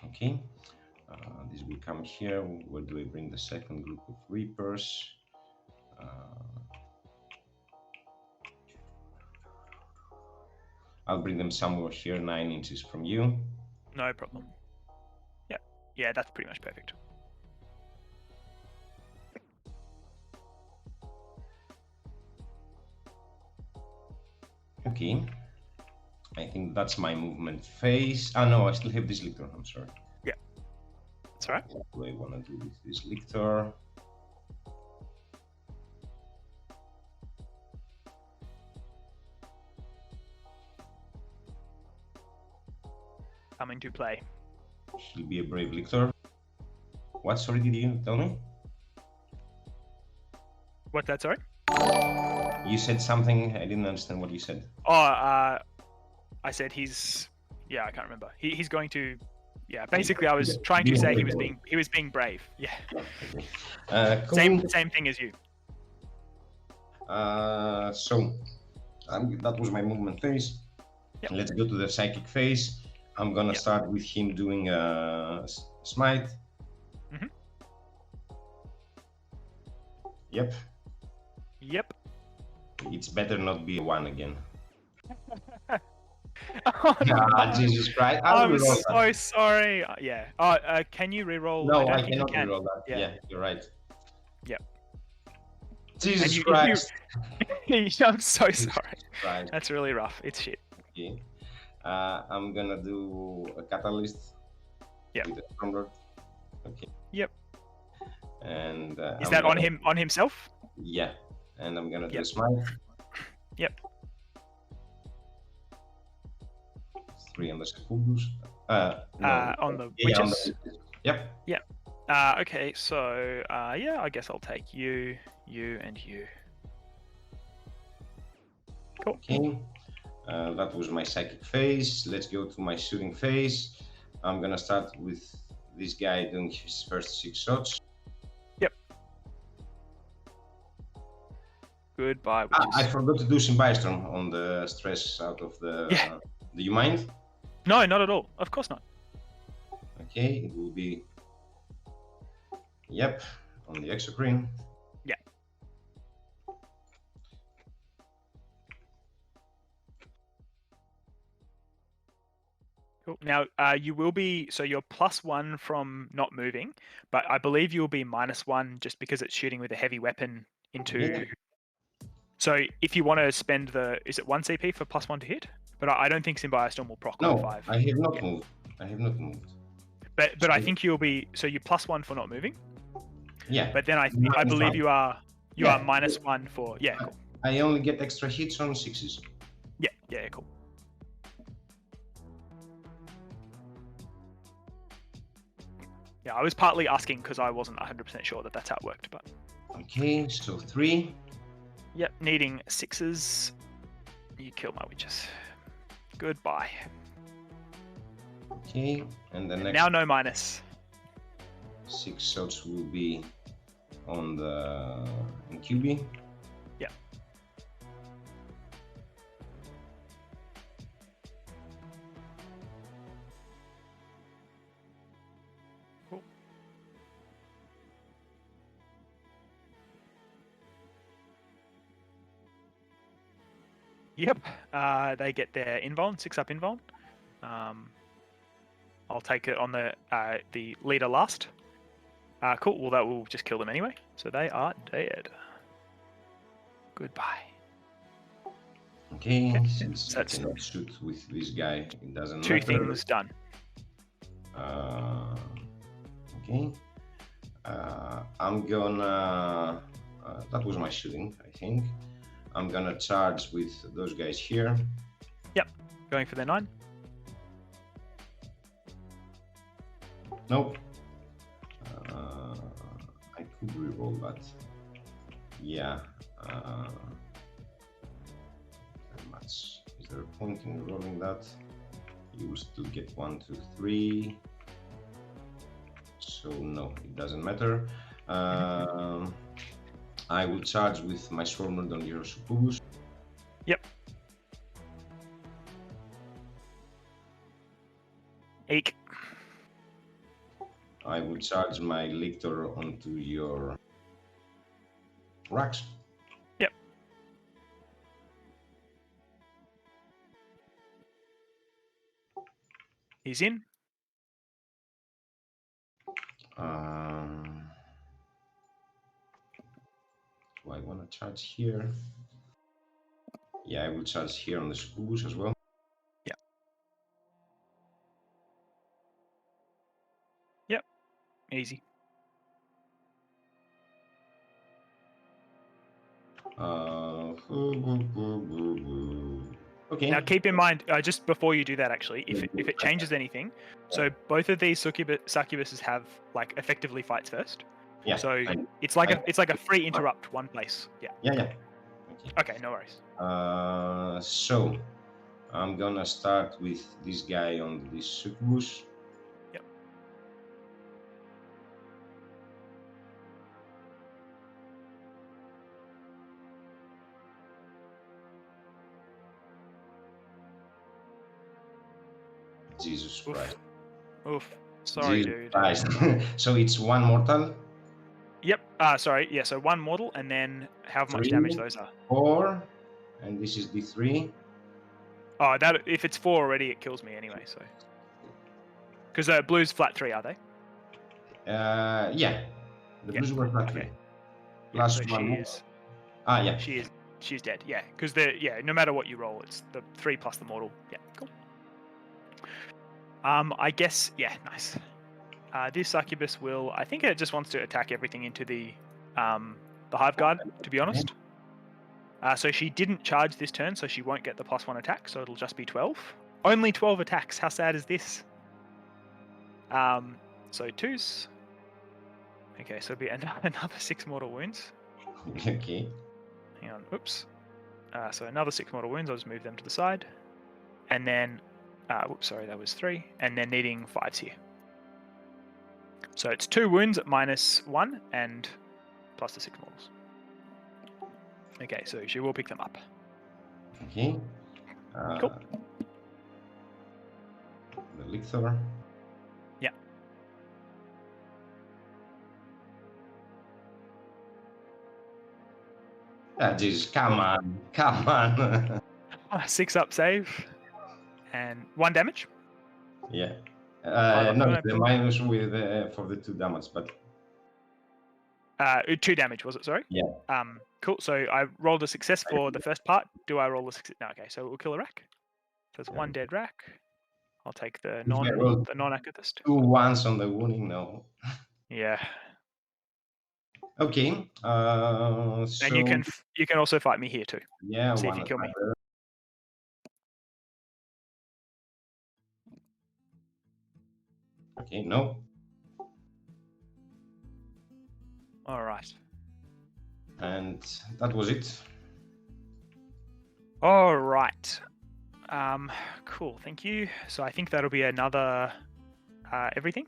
Okay. This will come here. Where do I bring the second group of Reapers? I'll bring them somewhere here, 9 inches from you. No problem. Yeah. Yeah, that's pretty much perfect. Okay. I think that's my movement phase. Ah, no, I still have this lictor. I'm sorry. Yeah. That's all right. What do I want to do with this lictor? Coming to play. He'll be a brave lictor. What, sorry, did you tell me? What's that, sorry? You said something. I didn't understand what you said. Oh, I said he's... Yeah, I can't remember. He's going to... Yeah, basically I was trying to say he was being brave. Yeah. Cool. Same thing as you. So that was my movement phase. Yep. Let's go to the psychic phase. I'm gonna start with him doing smite. Mm-hmm. Yep. Yep. It's better not be a 1 again. Oh, no. Jesus Christ! I'm so sorry. Yeah. Can you reroll? No, I think cannot you can. reroll that. Yeah, you're right. Yep. Jesus Christ! I'm so sorry. Right. That's really rough. It's shit. Okay. I'm gonna do a catalyst. Yep. With a Stormlord. Okay. Yep. And is that on him? On himself? Yeah. And I'm gonna do a smite. Yep. 3 on the sepulchres. On the witches. Yep. Okay, so yeah, I guess I'll take you, and you. Cool. Okay. That was my psychic phase. Let's go to my shooting phase. I'm gonna start with this guy doing his first 6 shots. Yep. Goodbye, I witches. forgot to do Symbiostorm on the stress out of the. Yeah. Do you mind? No, not at all. Of course not. Okay, it will be. Yep, on the exocrine. Yeah. Cool. Now, you will be, so you're +1 from not moving, but I believe you'll be -1 just because it's shooting with a heavy weapon into. Yeah. So if you want to spend is it 1 CP for +1 to hit? But I don't think Symbiostorm will proc on No, 5. I have not Yeah. moved. I have not moved. But I think you'll be, so you're +1 for not moving. Yeah. But then I believe you are -1 for, yeah, cool. I only get extra hits on 6s. Yeah, cool. Yeah, I was partly asking because I wasn't 100% sure that that's how it worked, but. Okay, so 3. Yep, needing 6s. You kill my witches. Goodbye. Okay, and the next Now no minus. 6 shots will be on the QB. Yeah. Cool. Yep, they get their invuln, 6-up invuln. I'll take it on the leader last. Cool, well that will just kill them anyway. So they are dead. Goodbye. Okay, Okay, since I that's- cannot shoot with this guy, it doesn't 2 matter. things done. Okay. I'm gonna. That was my shooting, I think. I'm gonna charge with those guys here. Yep, going for their 9. Nope. I could reroll that. Yeah. Very much. Is there a point in rolling that? You will still get 1, 2, 3. So no, it doesn't matter. I will charge with my Swarmlord on your Succubus. Yep. Eek. I will charge my Lictor onto your Rax. Yep. He's in. Do I want to charge here? Yeah, I will charge here on the Succubus as well. Yeah. Yep. Easy. Okay. Now keep in mind, just before you do that, actually, if it changes anything, so both of these succubuses have like effectively fights first. Yeah. So it's like a free interrupt one place. Yeah. Yeah. Okay, no worries. So I'm gonna start with this guy on this Succubus. Yep. Jesus Oof. Christ. Oof. Sorry, Jesus dude. Christ. So it's 1 mortal. Yep. Sorry. Yeah. So 1 mortal, and then how much 3, damage those are. 4, and this is the 3. Oh, that if it's 4 already, it kills me anyway. So. Because blues flat 3, are they? Yeah. The blues were flat 3. Okay. Plus so 1 she more. is. Yeah. She's dead. Yeah. Because no matter what you roll, it's the 3 plus the mortal. Yeah. Cool. I guess, yeah, nice. This succubus will, I think it just wants to attack everything into the hive guard, to be honest. So she didn't charge this turn, so she won't get the +1 attack, so it'll just be 12. Only 12 attacks, how sad is this? So 2s. Okay, so it'll be another 6 mortal wounds. Okay. Hang on, oops. So another 6 mortal wounds, I'll just move them to the side. And then, whoops, sorry, that was 3. And then needing 5s here. So it's 2 wounds at -1 and plus the 6 mortals. Okay, so she will pick them up. Okay. Cool. The lictor. Yeah. Ah, jeez, come on. 6 up save. And 1 damage. Yeah. Pilot No, flip. the minus with for the 2 damage, but 2 damage, was it? Sorry? yeah. Cool. So I rolled a success for the first part. Do I roll a success? No, okay. So we'll kill a rack. So it's 1 dead rack. I'll take the If I roll non-Archaeofuturist. 2 ones on the wounding, no. Yeah. Okay. And So you can also fight me here too. yeah, See if one you kill me. attacker. Okay, no. All right. And that was it. All right. Cool. Thank you. So I think that'll be another everything.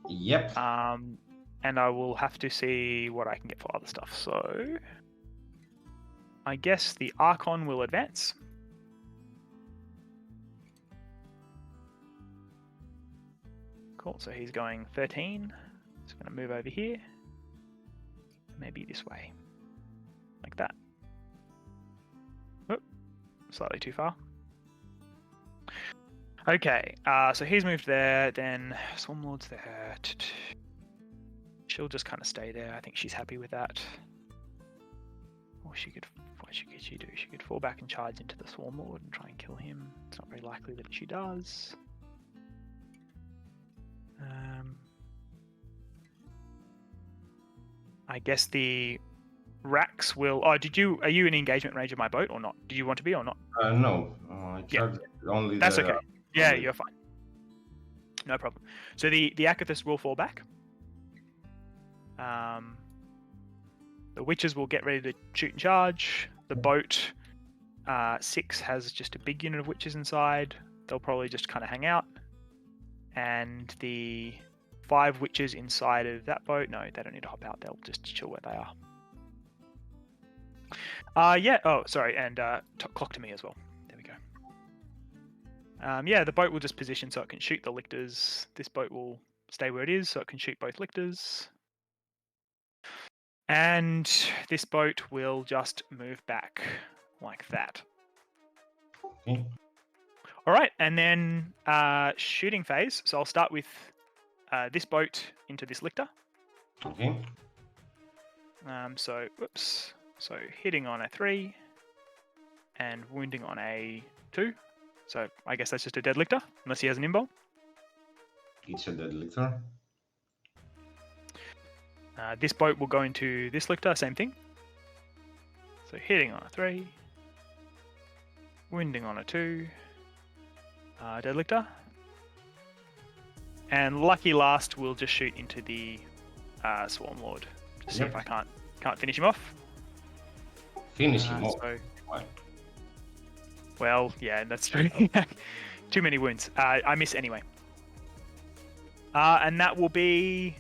Yep. And I will have to see what I can get for other stuff. So I guess the Archon will advance. Cool. So he's going 13. He's going to move over here. Maybe this way. Like that. Oh, slightly too far. Okay, so he's moved there, then Swarmlord's there. She'll just kind of stay there. I think she's happy with that. Or what could she do? She could fall back and charge into the Swarmlord and try and kill him. It's not very likely that she does. I guess the racks will. Oh, are you in engagement range of my boat or not? Do you want to be or not? No. I charged only That's the, okay. Yeah, you're fine. No problem. So the Archaeofuturist will fall back. The witches will get ready to shoot and charge. The boat 6 has just a big unit of witches inside. They'll probably just kind of hang out. And the 5 witches inside of that boat, no, they don't need to hop out. They'll just chill where they are. Yeah. Oh, sorry. And clock to me as well. There we go. Yeah, the boat will just position so it can shoot the lictors. This boat will stay where it is so it can shoot both lictors. And this boat will just move back like that. Okay. All right, and then shooting phase. So I'll start with this boat into this lictor. Okay. So, whoops. So hitting on a 3 and wounding on a 2. So I guess that's just a dead lictor, unless he has an imbol. It's a dead lictor. This boat will go into this lictor, same thing. So hitting on a 3, wounding on a 2, dead lictor. And lucky last will just shoot into the Swarmlord to see if I can't finish him off. Finish him off. So, Why? well, yeah, that's true. Too many wounds. I miss anyway. And that will be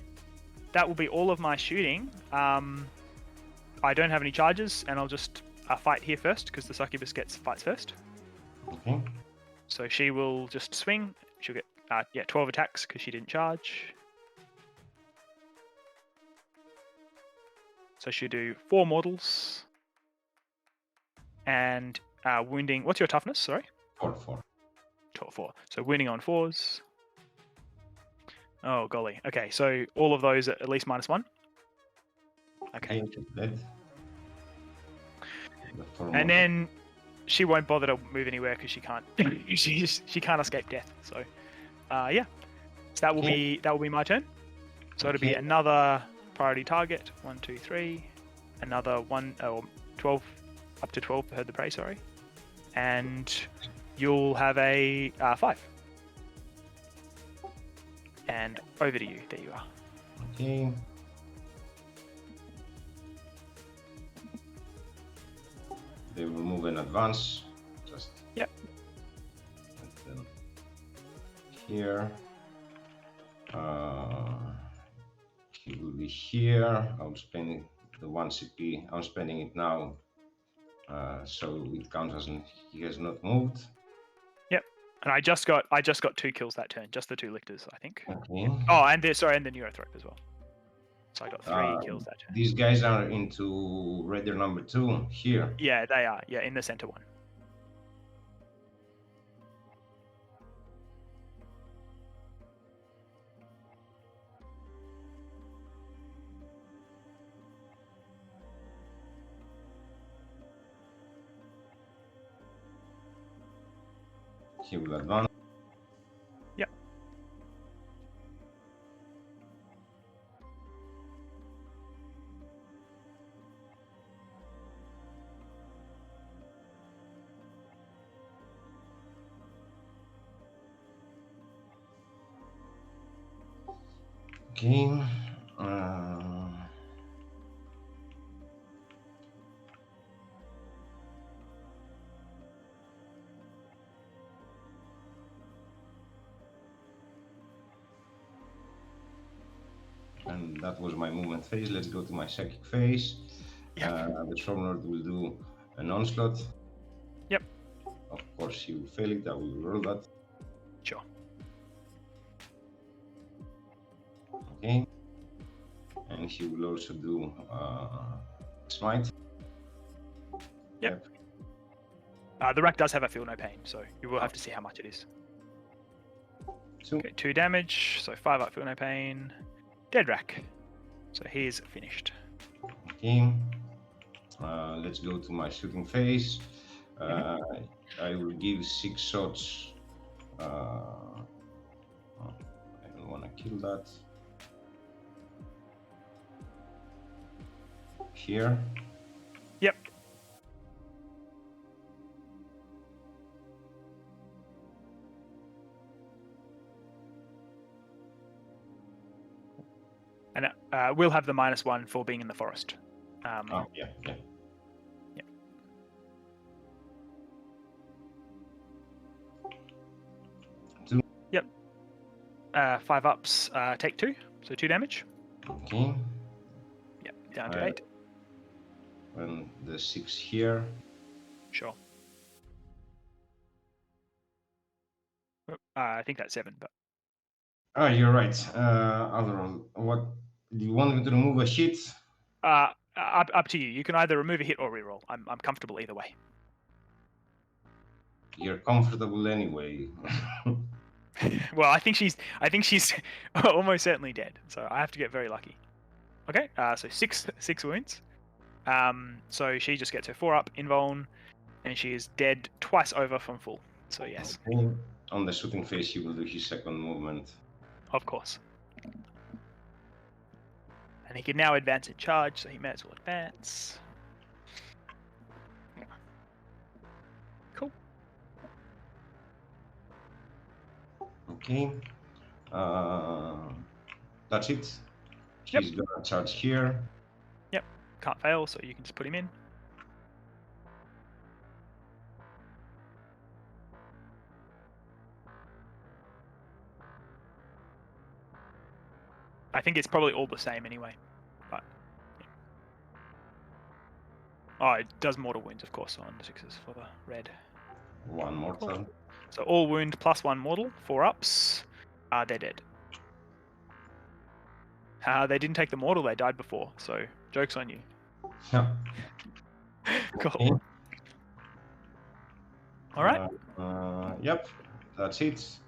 all of my shooting. I don't have any charges, and I'll just fight here first because the succubus fights first. Okay. So she will just swing. She'll get 12 attacks because she didn't charge. So she'll do 4 mortals. And wounding. What's your toughness? Sorry. 4. 4. So wounding on 4s. Oh golly. Okay, so all of those at least -1. Okay. Dead. And then she won't bother to move anywhere because she can't. she can't escape death. So, yeah. So that will be my turn. So it'll be another priority target. 1, 2, 3. Another 12, up to 12 for Herd the Prey. Sorry. And you'll have a 5. And over to you. There you are. Okay. They will move in advance. Just Yep. put them here. He will be here. I'll spend the 1 CP. I'm spending it now, so it counts as he has not moved. Yep. And I just got 2 kills that turn. Just the 2 lictors, I think. Okay. Oh, and the Neurothrope as well. So I got 3 kills that turn. These guys are into raider number 2 here. Yeah, they are. Yeah, in the center one. He will advance. Yep. Okay. And that was my movement phase. Let's go to my psychic phase. Yep. The Stormlord will do an onslaught. Yep. Of course, he will fail it. I will roll that. Sure. Okay. And he will also do smite. Yep. The rack does have a feel no pain, so you will have to see how much it is. 2. Okay, 2 damage, so 5 up, feel no pain. Dead rack. So he's finished. Okay. Let's go to my shooting phase. I will give 6 shots. I don't want to kill that. Here. Yep. And we'll have the -1 for being in the forest. Oh, yeah. Yeah. 2. Yep. 5 ups, take 2, so 2 damage. Okay. Yep, down to 8. And the 6 here. Sure. I think that's 7, but Oh, you're right. Alderaan, what do you want me to remove a hit? up to you. You can either remove a hit or reroll. I'm comfortable either way. You're comfortable anyway. Well, I think she's almost certainly dead, so I have to get very lucky. Okay, so 6 wounds. So she just gets her 4 up invuln, and she is dead twice over from full. So yes, Okay. On the shooting phase, he will do his second movement. of course. And he can now advance and charge, so he may as well advance. Cool. Okay. That's it. He's gonna charge here. Yep, can't fail, so you can just put him in. I think it's probably all the same anyway. But yeah. Oh, it does mortal wounds, of course, on the 6s for the red. 1 mortal. Cool. So all wound plus 1 mortal, 4 ups. They're dead. They didn't take the mortal, they died before, so joke's on you. Yeah. Cool. Okay. All right. Yep. That's it.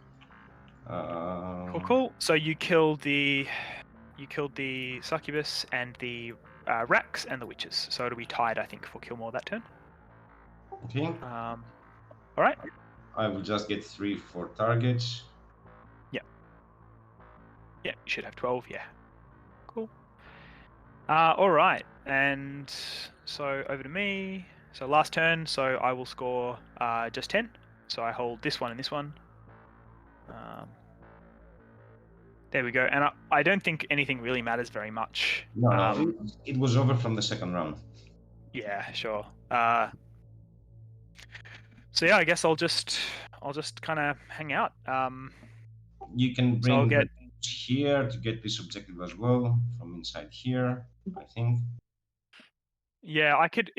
Cool. So you killed the succubus and the racks and the witches. So it'll be tied, I think, for kill more that turn. Okay. All right. I will just get 3 for targets. Yeah, you should have 12. Yeah. Cool. All right. And so over to me. So last turn. So I will score just 10. So I hold this one and this one. There we go. And I don't think anything really matters very much. No, it was over from the second round. Yeah, sure. So yeah, I guess I'll just kind of hang out. You can So bring I'll get here to get this objective as well from inside here, I think. Yeah, I could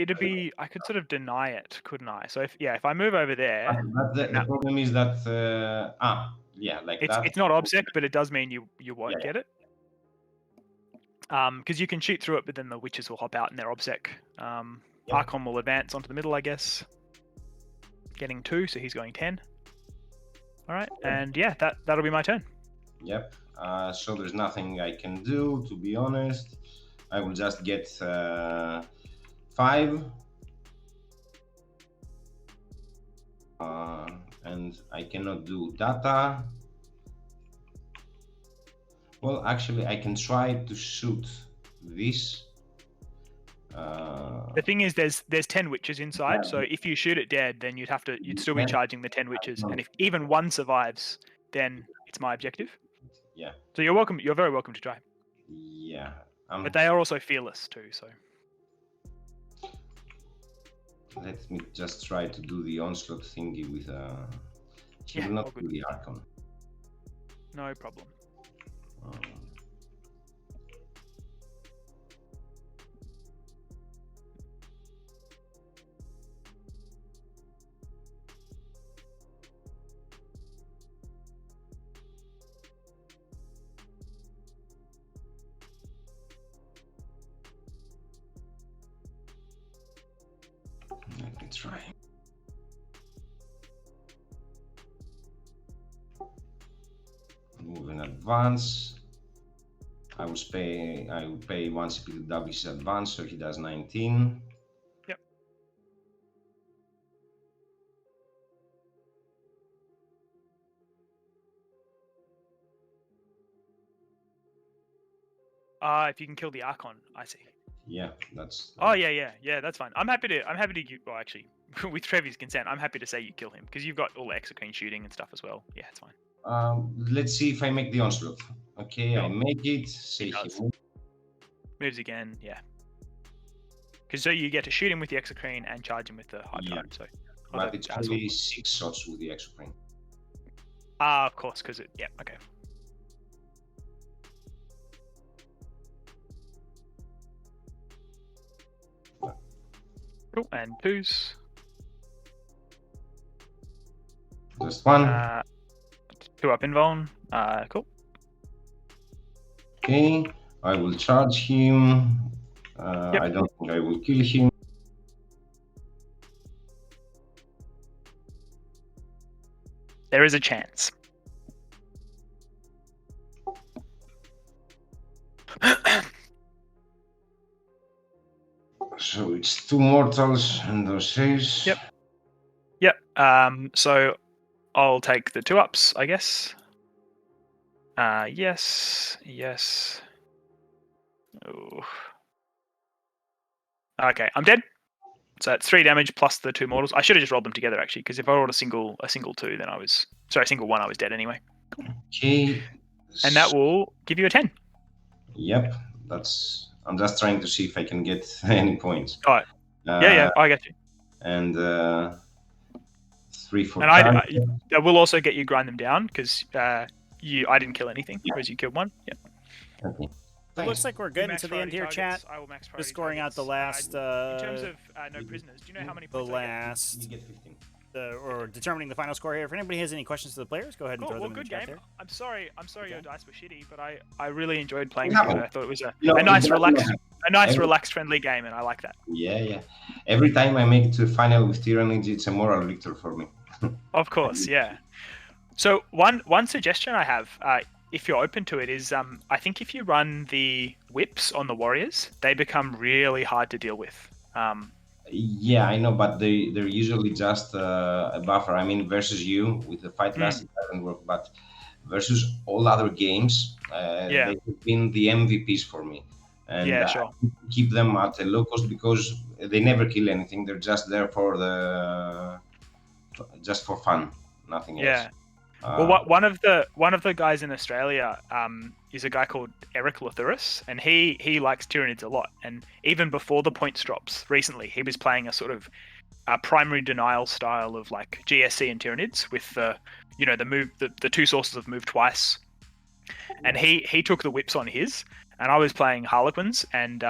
sort of deny it, couldn't I? So if I move over there, But the problem is that like that. It's not obsec, but it does mean you won't Yeah. get it. Because you can shoot through it, but then the witches will hop out and they're obsec. Archon will advance onto the middle, I guess. Getting 2, so he's going 10. All right, and yeah, that'll be my turn. Yep. So there's nothing I can do, to be honest. I will just get 5. And I cannot do data. Well, actually, I can try to shoot this. The thing is, there's 10 witches inside, so if you shoot it dead, then you'd still be charging the 10 witches, and if even one survives, then it's my objective. Yeah. So you're very welcome to try. Yeah. But they are also fearless too, so. Let me just try to do the onslaught thingy with he will not do the Archon. No problem. Let me try. Move in advance. I will pay 1 CP to double his advance, so he does 19. Yep. If you can kill the Archon, I see. Yeah, that's. Oh yeah, that's fine. I'm happy to. Well, actually, with Trevi's consent, I'm happy to say you kill him because you've got all the exocrine shooting and stuff as well. Yeah, it's fine. Let's see if I make the onslaught. Okay, Sure. I make it. Say he moves again. Yeah. Because so you get to shoot him with the exocrine and charge him with the high Yeah. So. But it's only 6 shots with the exocrine. Of course, because it. Yeah. Okay. Cool, and 2s. Just 1. 2 up invuln. Cool. Okay, I will charge him. Yep. I don't think I will kill him. There is a chance. So it's 2 mortals and those 6. Yep. So I'll take the 2 ups, I guess. Yes. Ooh. Okay, I'm dead. So it's 3 damage plus the 2 mortals. I should have just rolled them together actually, because if I rolled a single 2, then single 1, I was dead anyway. Cool. Okay. And that will give you a 10. Yep, I'm just trying to see if I can get any points. All right. Yeah, I get you. And 3 for and I will also get you grind them down because I didn't kill anything, whereas you killed 1. Yeah. Okay. It looks like we're getting to the end here, chat. I will max Just scoring out the last. in terms of no prisoners, do you know how many points the last. You get 15. Or determining the final score here. If anybody has any questions to the players, go ahead and throw them in the good chat game. there. I'm sorry your dice were shitty, but I really enjoyed playing No. with it. I thought it was a No, nice, exactly. relaxed, friendly game, and I like that. Yeah. Every time I make it to the final with Tyranids, it's a moral victory for me. Of course, yeah. So one suggestion I have, if you're open to it, is I think if you run the whips on the warriors, they become really hard to deal with. Yeah, I know, but they're usually just a buffer. I mean, versus you with the fight last, it doesn't work. But versus all other games, they have been the MVPs for me. And sure. I keep them at a low cost because they never kill anything. They're just there for just for fun, nothing else. Well, one of the guys in Australia is a guy called Archaeofuturist, and he likes Tyranids a lot. And even before the points drops, recently he was playing a sort of primary denial style of like GSC and Tyranids with the the two sources of move twice. And he took the whips on his, and I was playing Harlequins, and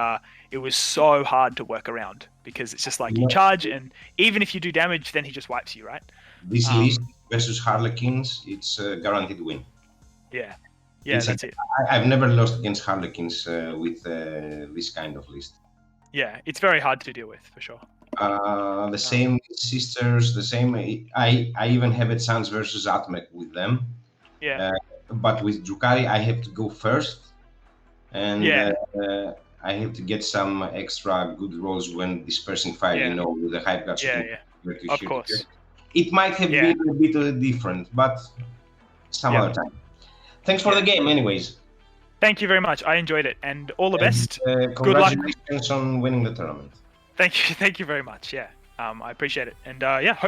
it was so hard to work around because it's just like you charge, and even if you do damage, then he just wipes you, right? This list versus Harlequins, it's a guaranteed win. Yeah, that's it. I've never lost against Harlequins with this kind of list. Yeah, it's very hard to deal with for sure. The same sisters, the same. I even have a chance versus Atmec with them. Yeah. But with Drukhari, I have to go first, and I have to get some extra good rolls when dispersing fire. With the hype guard. Of course. It might have been a bit different, but some other time. Thanks for the game, anyways. Thank you very much. I enjoyed it, and all the best. Congratulations on winning the tournament. Thank you very much. Yeah, I appreciate it, and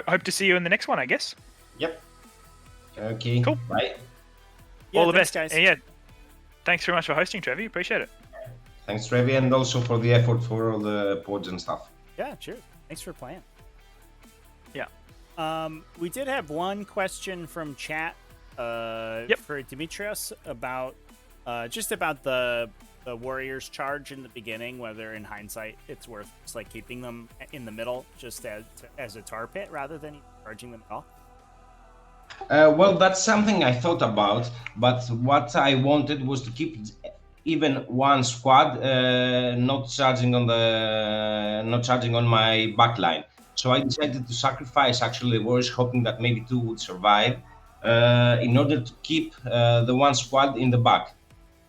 hope to see you in the next one, I guess. Yep. Okay. Cool. Bye. All the best, guys. And thanks very much for hosting, Trevi. Appreciate it. Thanks, Trevi, and also for the effort for all the pods and stuff. Yeah, cheers. Thanks for playing. Yeah. We did have one question from chat for Dimitrios about just about the Warriors charge in the beginning, whether in hindsight it's worth just like keeping them in the middle just as a tar pit rather than charging them at all. Well, that's something I thought about, but what I wanted was to keep even one squad not charging on my backline. So I decided to sacrifice actually the Warriors, hoping that maybe two would survive in order to keep the one squad in the back.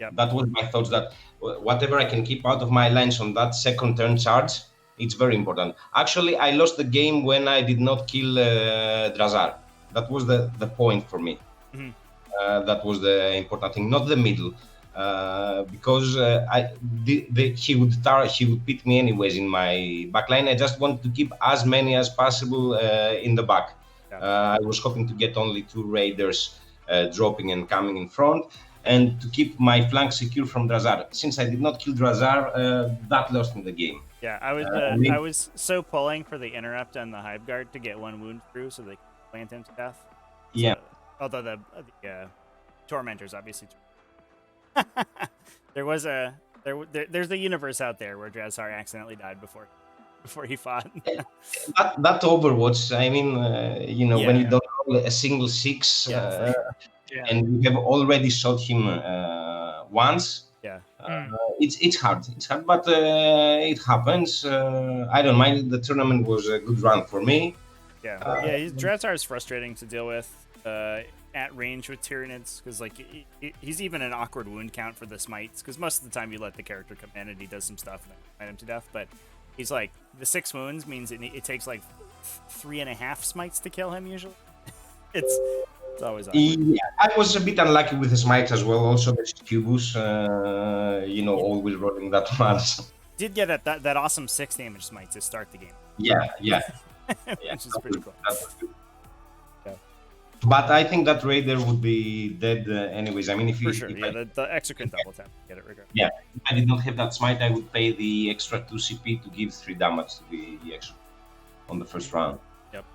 Yep. That was my thoughts, that whatever I can keep out of my lines on that second turn charge, it's very important. Actually, I lost the game when I did not kill Drazar. That was the point for me. Mm-hmm. That was the important thing, not the middle, because he would beat me anyways in my backline. I just wanted to keep as many as possible in the back. Yeah. I was hoping to get only two raiders dropping and coming in front, and to keep my flank secure from Drazar. Since I did not kill Drazar, that lost me the game. Yeah, I was so pulling for the interrupt on the Hive Guard to get one wound through so they could plant him to death. So, yeah. Although the Tormentors obviously. There's a universe out there where Drazar accidentally died before he fought. that Overwatch, I mean, when you don't roll a single 6, and you have already shot him once. Yeah, it's hard. It's hard, but it happens. I don't mind. The tournament was a good run for me. Yeah, Drazar is frustrating to deal with at range with Tyranids, because like he's even an awkward wound count for the smites, because most of the time you let the character come in and he does some stuff and then smite him to death, but he's like, the 6 wounds means it takes like 3.5 smites to kill him usually. It's always awkward. Yeah, I was a bit unlucky with the smites as well, also the Cubus, always rolling that much. Did get that awesome 6 damage smite to start the game. Yeah. Which is pretty cool. Yeah. But I think that Raider would be dead anyways. I mean, for sure. The exocrine double tap to get it regardless. Yeah, if I did not have that smite, I would pay the extra 2 CP to give 3 damage to the extra on the first round. Yep.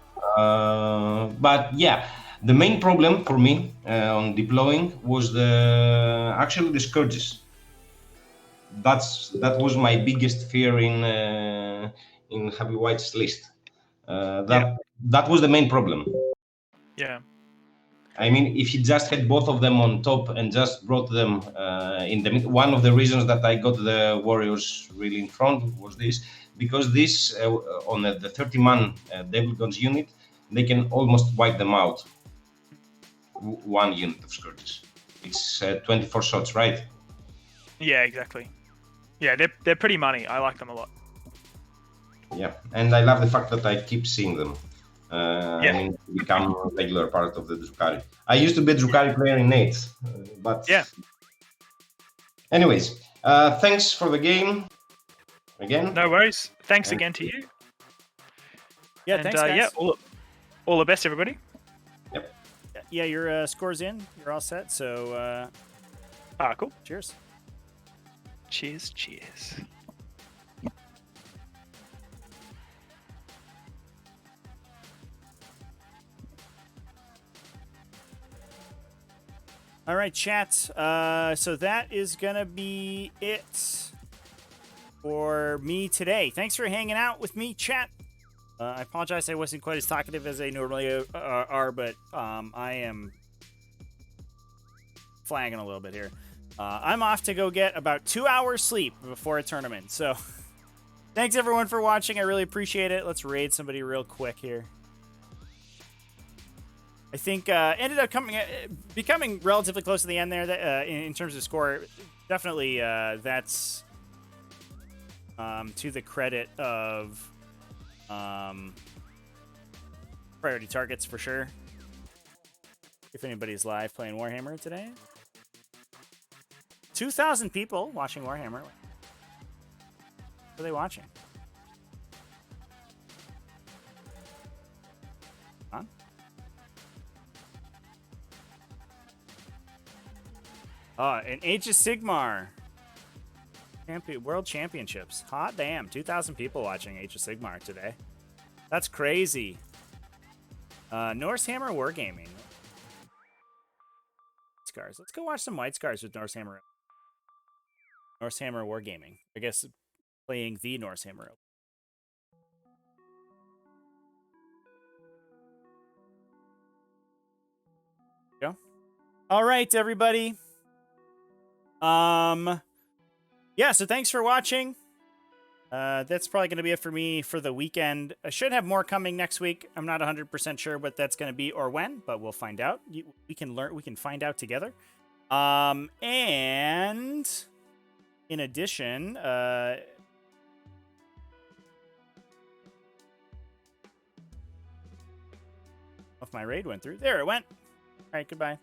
But yeah, the main problem for me on deploying was actually the Scourges. That was my biggest fear in Heavy White's list. That was the main problem. Yeah. I mean, if he just had both of them on top and just brought them in the middle, one of the reasons that I got the Warriors really in front was this, because this on the 30-man Devil Guns unit, they can almost wipe them out. One unit of Scourges. It's 24 shots, right? Yeah, exactly. Yeah, they're pretty money. I like them a lot. Yeah, and I love the fact that I keep seeing them. I mean, become a regular part of the Drukhari. I used to be a Drukhari player in 8, but yeah. Anyways, thanks for the game again. No worries. Thanks again to you. Yeah, and, thanks, guys. Yeah, all the best, everybody. Yep. Yeah, yeah, your score's in. You're all set. So, Cool. cheers. Cheers, cheers. All right, chat. So that is gonna be it for me today. Thanks for hanging out with me, chat. I apologize I wasn't quite as talkative as I normally are, but I am flagging a little bit here. I'm off to go get about 2 hours sleep before a tournament. So thanks everyone for watching. I really appreciate it. Let's raid somebody real quick here. I think ended up becoming relatively close to the end there in terms of score. Definitely that's to the credit of priority targets for sure. If anybody's live playing Warhammer today. 2,000 people watching Warhammer. What are they watching? Huh? Oh, an Age of Sigmar. World Championships. Hot damn. 2,000 people watching Age of Sigmar today. That's crazy. Norse Hammer Wargaming. Scars. Let's go watch some White Scars with Norse Hammer. Norse Hammer Wargaming. I guess playing the Norse Hammer. Go. All right, everybody. Yeah, so thanks for watching. That's probably going to be it for me for the weekend. I should have more coming next week. I'm not 100% sure what that's going to be or when, but we'll find out. We can find out together. And in addition, if my raid went through. There it went. All right, goodbye.